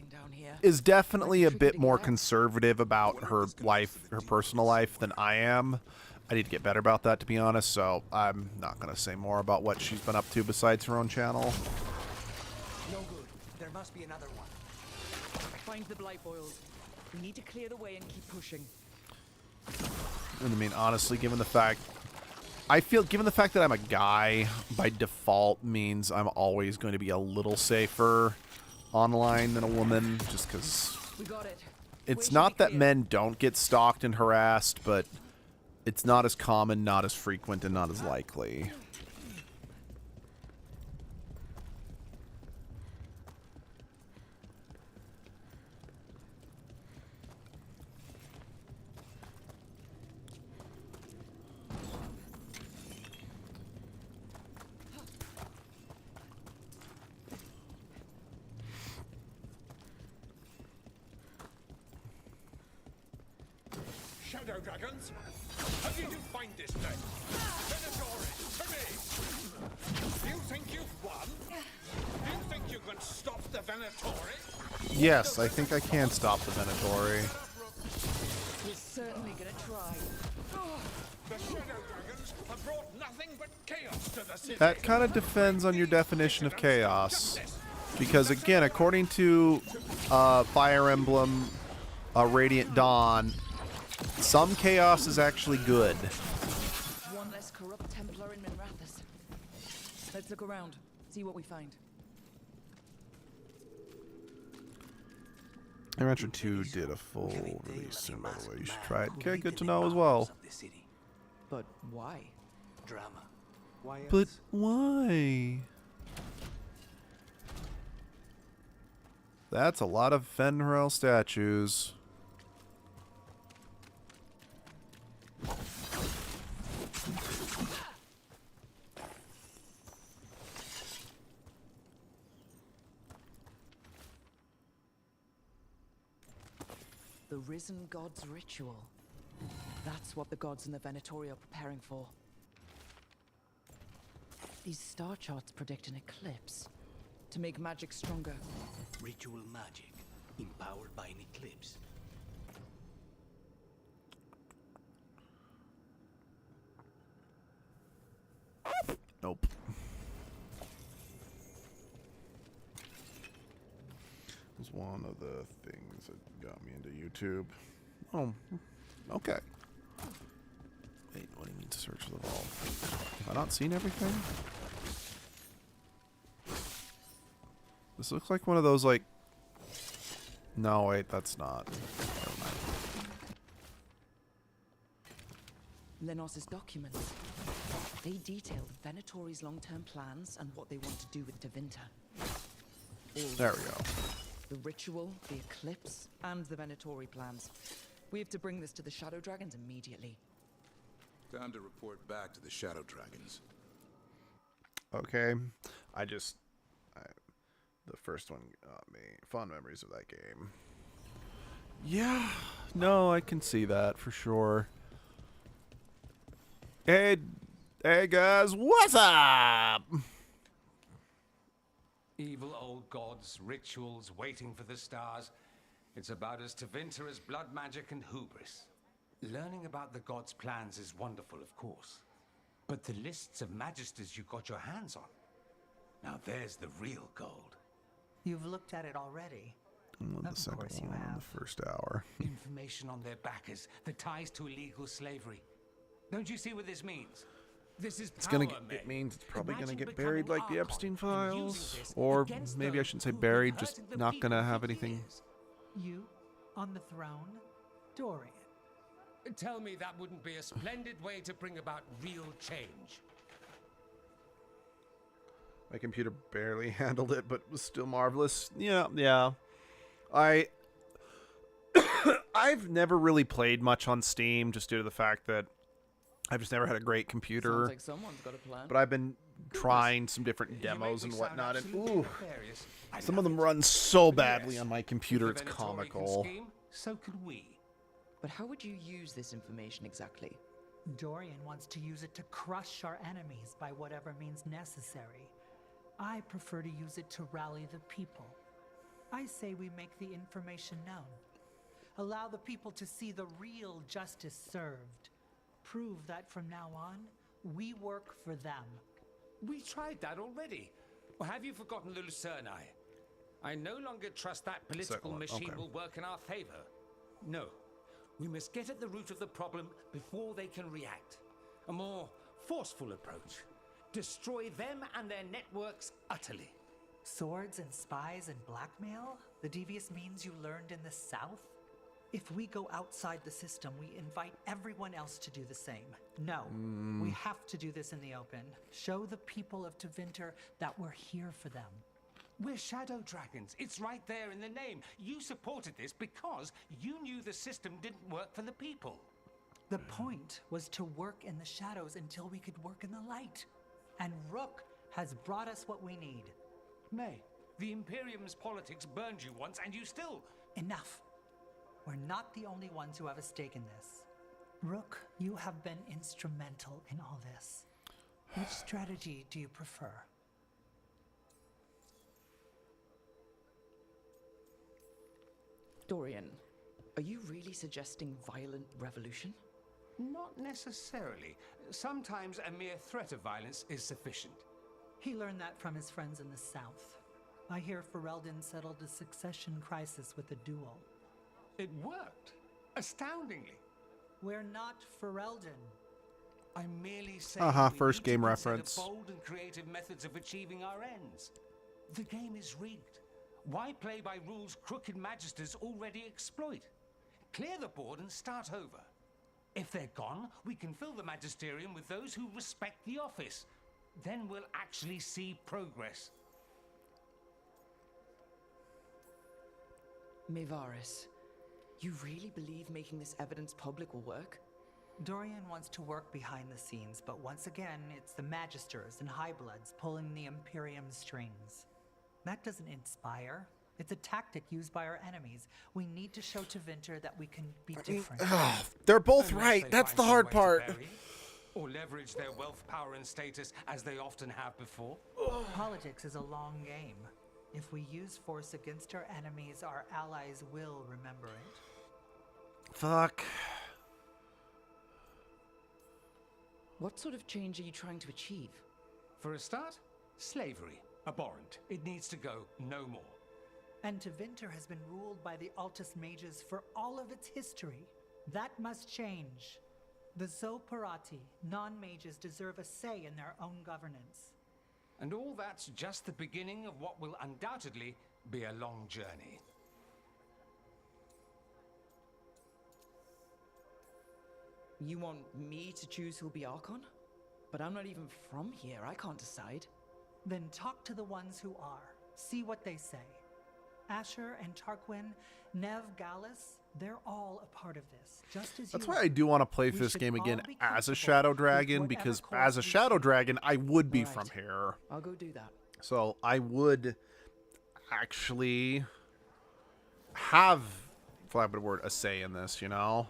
is definitely a bit more conservative about her life, her personal life, than I am. I need to get better about that, to be honest, so I'm not going to say more about what she's been up to besides her own channel.
No good. There must be another one.
Find the blight boils. We need to clear the way and keep pushing.
And I mean, honestly, given the fact that I'm a guy, by default means I'm always going to be a little safer online than a woman, just because it's not that men don't get stalked and harassed, but it's not as common, not as frequent, and not as likely.
Shadow dragons, how did you find this place? Venatori, to me! Do you think you've won? Do you think you can stop the Venatori?
Yes, I think I can stop the Venatori.
We're certainly gonna try.
The Shadow dragons have brought nothing but chaos to the city.
That kind of depends on your definition of chaos. Because again, according to Fire Emblem Radiant Dawn, some chaos is actually good.
One less corrupt Templar in Minrathous. Let's look around, see what we find.
Adventure 2 did a full release soon, by the way. You should try it. Okay, good to know as well.
But why?
Drama. Why
But why? That's a lot of Fenrel statues.
The Risen God's ritual. That's what the gods in the Venatori are preparing for. These star charts predict an eclipse. To make magic stronger.
Ritual magic, empowered by an eclipse.
Nope. It was one of the things that got me into YouTube. Oh, okay. Wait, what do you mean to search the vault? Have I not seen everything? This looks like one of those, like... No, wait, that's not. Never mind.
Lenos's documents. They detail the Venatori's long-term plans and what they want to do with Tevinter.
There we go.
The ritual, the eclipse, and the Venatori plans. We have to bring this to the Shadow Dragons immediately.
Time to report back to the Shadow Dragons.
Okay. The first one got me. Fond memories of that game. Yeah. No, I can see that for sure. Hey guys, what's up?
Evil old gods, rituals, waiting for the stars. It's about as Tevinter as blood magic and hubris. Learning about the gods' plans is wonderful, of course. But the lists of magisters you got your hands on. Now there's the real gold.
You've looked at it already.
The second one on the first hour.
Information on their backers, the ties to illegal slavery. Don't you see what this means? This is power,
It means it's probably gonna get buried like the Epstein files. Or maybe I shouldn't say buried, just not gonna have anything.
You on the throne, Dorian.
Tell me that wouldn't be a splendid way to bring about real change.
My computer barely handled it, but was still marvelous. Yeah. I've never really played much on Steam, just due to the fact that I've just never had a great computer.
Sounds like someone's got a plan.
But I've been trying some different demos and whatnot, and ooh, some of them run so badly on my computer, it's comical.
So could we.
But how would you use this information exactly?
Dorian wants to use it to crush our enemies by whatever means necessary. I prefer to use it to rally the people. I say we make the information known. Allow the people to see the real justice served. Prove that from now on, we work for them.
We tried that already. Or have you forgotten the Lucerni? I no longer trust that political machine will work in our favor. No. We must get at the root of the problem before they can react. A more forceful approach. Destroy them and their networks utterly.
Swords and spies and blackmail? The devious means you learned in the South? If we go outside the system, we invite everyone else to do the same. No, we have to do this in the open. Show the people of Tevinter that we're here for them.
We're shadow dragons. It's right there in the name. You supported this because you knew the system didn't work for the people.
The point was to work in the shadows until we could work in the light. And Rook has brought us what we need.
May, the Imperium's politics burned you once and you still...
Enough. We're not the only ones who have a stake in this. Rook, you have been instrumental in all this. Which strategy do you prefer?
Dorian, are you really suggesting violent revolution?
Not necessarily. Sometimes a mere threat of violence is sufficient.
He learned that from his friends in the South. I hear Ferelden settled a succession crisis with a duel.
It worked. Astoundingly.
We're not Ferelden.
I'm merely saying
first game reference.
Bold and creative methods of achieving our ends. The game is rigged. Why play by rules crooked magisters already exploit? Clear the board and start over. If they're gone, we can fill the magisterium with those who respect the office. Then we'll actually see progress.
Mevaris, you really believe making this evidence public will work?
Dorian wants to work behind the scenes, but once again, it's the Magisters and Highbloods pulling the Imperium's strings. That doesn't inspire. It's a tactic used by our enemies. We need to show Tevinter that we can be different.
They're both right. That's the hard part.
Or leverage their wealth, power, and status as they often have before.
Politics is a long game. If we use force against our enemies, our allies will remember it.
Fuck.
What sort of change are you trying to achieve?
For a start, slavery. Abhorrent. It needs to go no more.
And Tevinter has been ruled by the Altus Mages for all of its history. That must change. The Zoparati, non-mages, deserve a say in their own governance.
And all that's just the beginning of what will undoubtedly be a long journey.
You want me to choose who'll be Archon? But I'm not even from here. I can't decide.
Then talk to the ones who are. See what they say. Asher and Tarquin, Nev, Gallus, they're all a part of this. Just as
That's
you
why
are.
I do want to play this game again as a Shadow Dragon, because as a Shadow Dragon, I would be from here.
I'll go do that.
So I would actually have, for lack of a better word, a say in this, you know?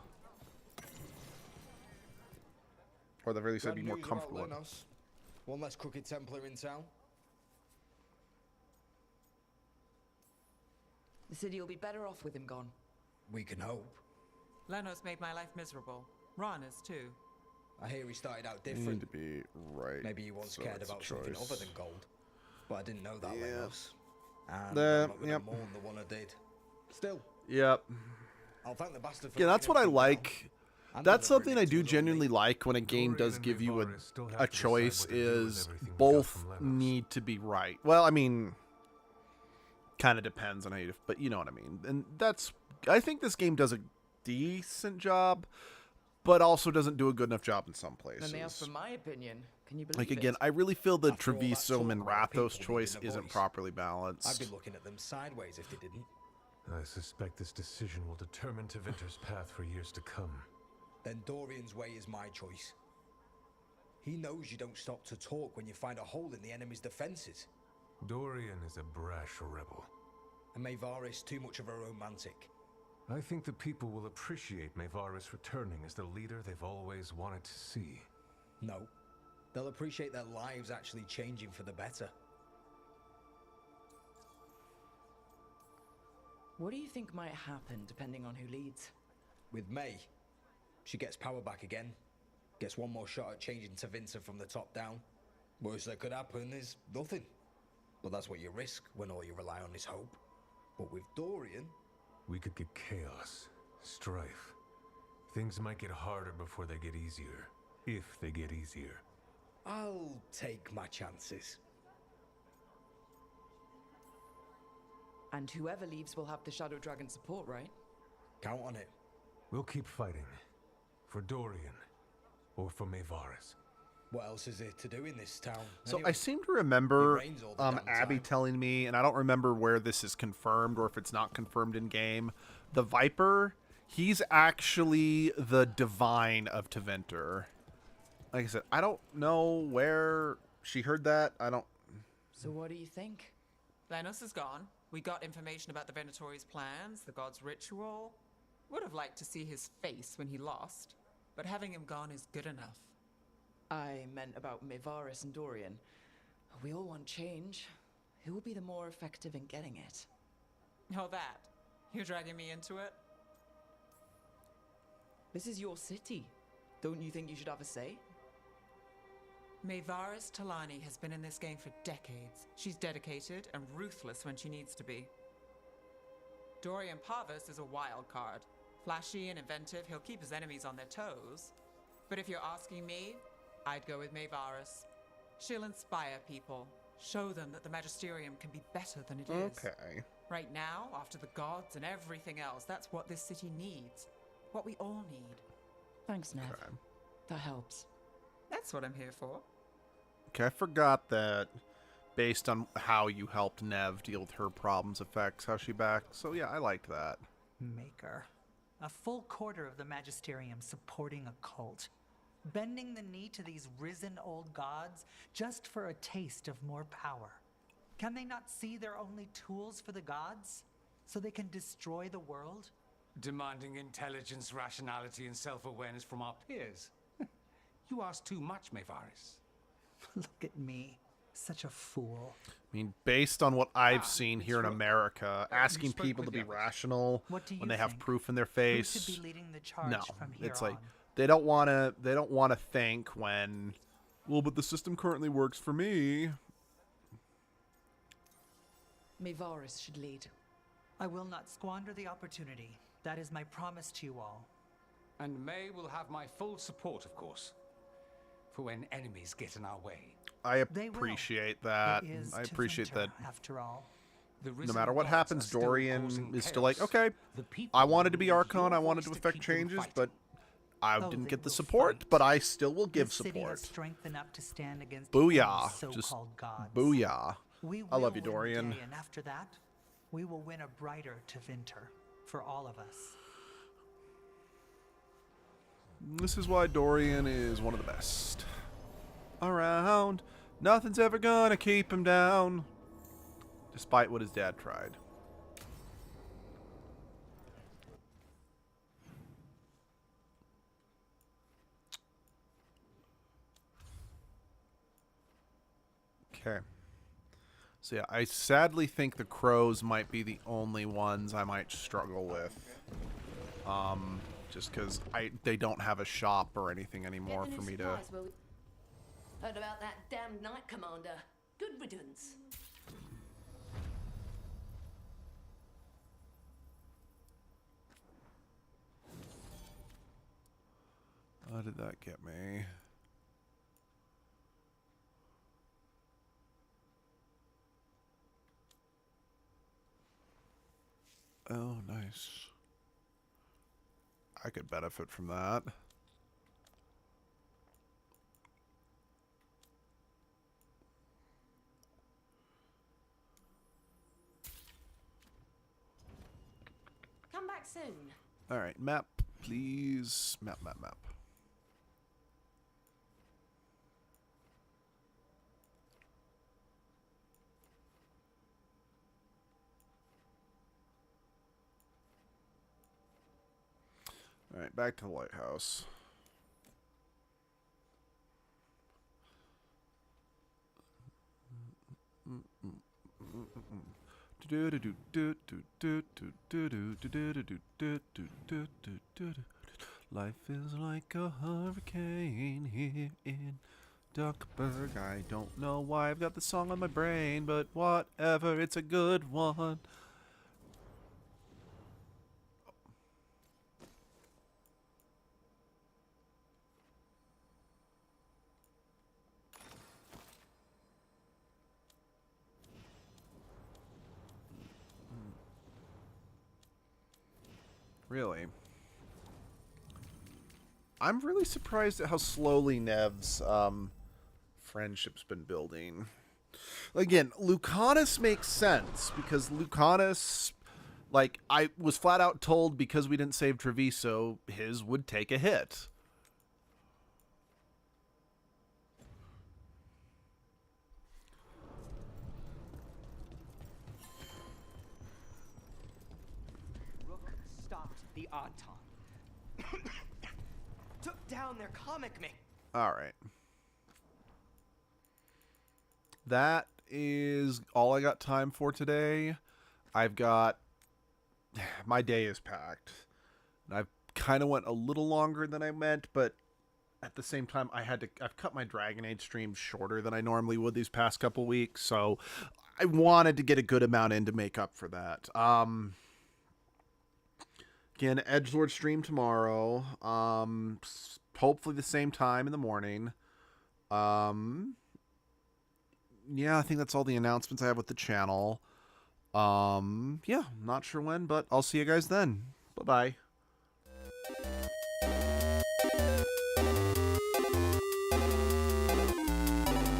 Or at the very least, I'd be more comfortable with it.
One less crooked Templar in town.
The city will be better off with him gone.
We can hope.
Lenos made my life miserable. Rana's too.
I hear he started out
You
different.
need to be right.
Maybe he once
so
cared
it's a
about something
choice.
other than gold. But I didn't know that,
Yeah.
Lenos. And
The-
I'm not gonna
yep.
mourn the one I did. Still,
Yep.
I'll thank the bastard for
Yeah, that's what I
letting him
like.
And
That's
delivering
something
it
I
to
do
us
genuinely like when a game does give you a choice is both need to be right. Well, I mean, kind of depends on how you, but you know what I mean. And that's I think this game does a decent job, but also doesn't do a good enough job in some places.
And they asked for my opinion. Can you believe
Like,
it?
again, I really feel the
After all that
Treviso
talk
and
about
Rathos
people
choice
needing a
isn't
voice,
properly balanced.
I'd be looking at them sideways if they didn't.
I suspect this decision will determine Tevinter's path for years to come.
Then Dorian's way is my choice. He knows you don't stop to talk when you find a hole in the enemy's defenses.
Dorian is a brash rebel.
And Maevaris too much of a romantic.
I think the people will appreciate Maevaris returning as the leader they've always wanted to see.
No. They'll appreciate their lives actually changing for the better.
What do you think might happen depending on who leads?
With May, she gets power back again. Gets one more shot at changing Tevinter from the top down. Worst that could happen is nothing. But that's what you risk when all you rely on is hope. But with Dorian...
We could get chaos, strife. Things might get harder before they get easier. If they get easier.
I'll take my chances.
And whoever leaves will have the Shadow Dragon support, right?
Count on it.
We'll keep fighting. For Dorian. Or for Maevaris.
What else is there to do in this town?
So
anyway?
I seem to remember
It rains all the damn
Abby
time.
telling me, and I don't remember where this is confirmed or if it's not confirmed in game. The Viper, he's actually the divine of Tevinter. Like I said, I don't know where she heard that. I don't.
So what do you think?
Lenos is gone. We got information about the Venatori's plans, the god's ritual. Would have liked to see his face when he lost, but having him gone is good enough.
I meant about Maevaris and Dorian. We all want change. Who will be the more effective in getting it?
Oh, that. You're dragging me into it?
This is your city. Don't you think you should have a say?
Maevaris Talani has been in this game for decades. She's dedicated and ruthless when she needs to be. Dorian Parvis is a wild card. Flashy and inventive, he'll keep his enemies on their toes. But if you're asking me, I'd go with Maevaris. She'll inspire people, show them that the Magisterium can be better than it is.
Okay.
Right now, after the gods and everything else, that's what this city needs. What we all need.
Thanks, Nev.
Okay.
That helps.
That's what I'm here for.
Okay, I forgot that based on how you helped Nev deal with her problems affects how she back. So yeah, I liked that.
Maker. A full quarter of the Magisterium supporting a cult. Bending the knee to these risen old gods just for a taste of more power. Can they not see they're only tools for the gods? So they can destroy the world?
Demanding intelligence, rationality, and self-awareness from our peers. You ask too much, Maevaris.
Look at me. Such a fool.
I mean, based on what I've seen here in America, asking
spoke
people to
with
be
the others.
rational
What do
when
you
they have
think?
proof in their
Who
face.
should be leading the charge
No,
from here
it's like
on?
they don't want to think when, well, but the system currently works for me.
Maevaris should lead.
I will not squander the opportunity. That is my promise to you all.
And May will have my full support, of course. For when enemies get in our way.
I
They will.
appreciate that.
It is
I appreciate that.
Tevinter, after all.
The
No
risen
matter what
gods are
happens,
still
Dorian
causing
is still like,
chaos.
okay,
The people
I wanted to be
need
Archon,
your
I wanted to
voice
affect
keep them
changes,
fighting.
but I
Oh,
didn't
they
get the
will
support,
fight.
but I still will give
This city has
support.
strength enough to stand against
Booyah.
any
Just
so-called gods.
booyah.
We
I love
will
you,
win
Dorian.
day, and after that, we will win a brighter Tevinter for all of us.
This is why Dorian is one of the best around. Nothing's ever gonna keep him down, despite what his dad tried. Okay. So yeah, I sadly think the crows might be the only ones I might struggle with. Just because they don't have a shop or anything anymore for me to...
Heard about that damned Knight Commander. Good riddance.
How did that get me? Oh, nice. I could benefit from that.
Come back soon.
All right, map, please. Map. All right, back to the lighthouse. Life is like a hurricane here in Duckburg. I don't know why I've got the song on my brain, but whatever, it's a good one. Really? I'm really surprised at how slowly Nev's friendship's been building. Again, Lucanus makes sense because Lucanus, like, I was flat out told because we didn't save Treviso, his would take a hit.
Rook stopped the Auton. Took down their comic mate.
All right. That is all I got time for today. I've got... My day is packed. I've kind of went a little longer than I meant, but at the same time, I've cut my Dragon Age streams shorter than I normally would these past couple weeks, so I wanted to get a good amount in to make up for that. Again, Edgelord stream tomorrow. Hopefully the same time in the morning. Yeah, I think that's all the announcements I have with the channel. Yeah, not sure when, but I'll see you guys then. Bye-bye.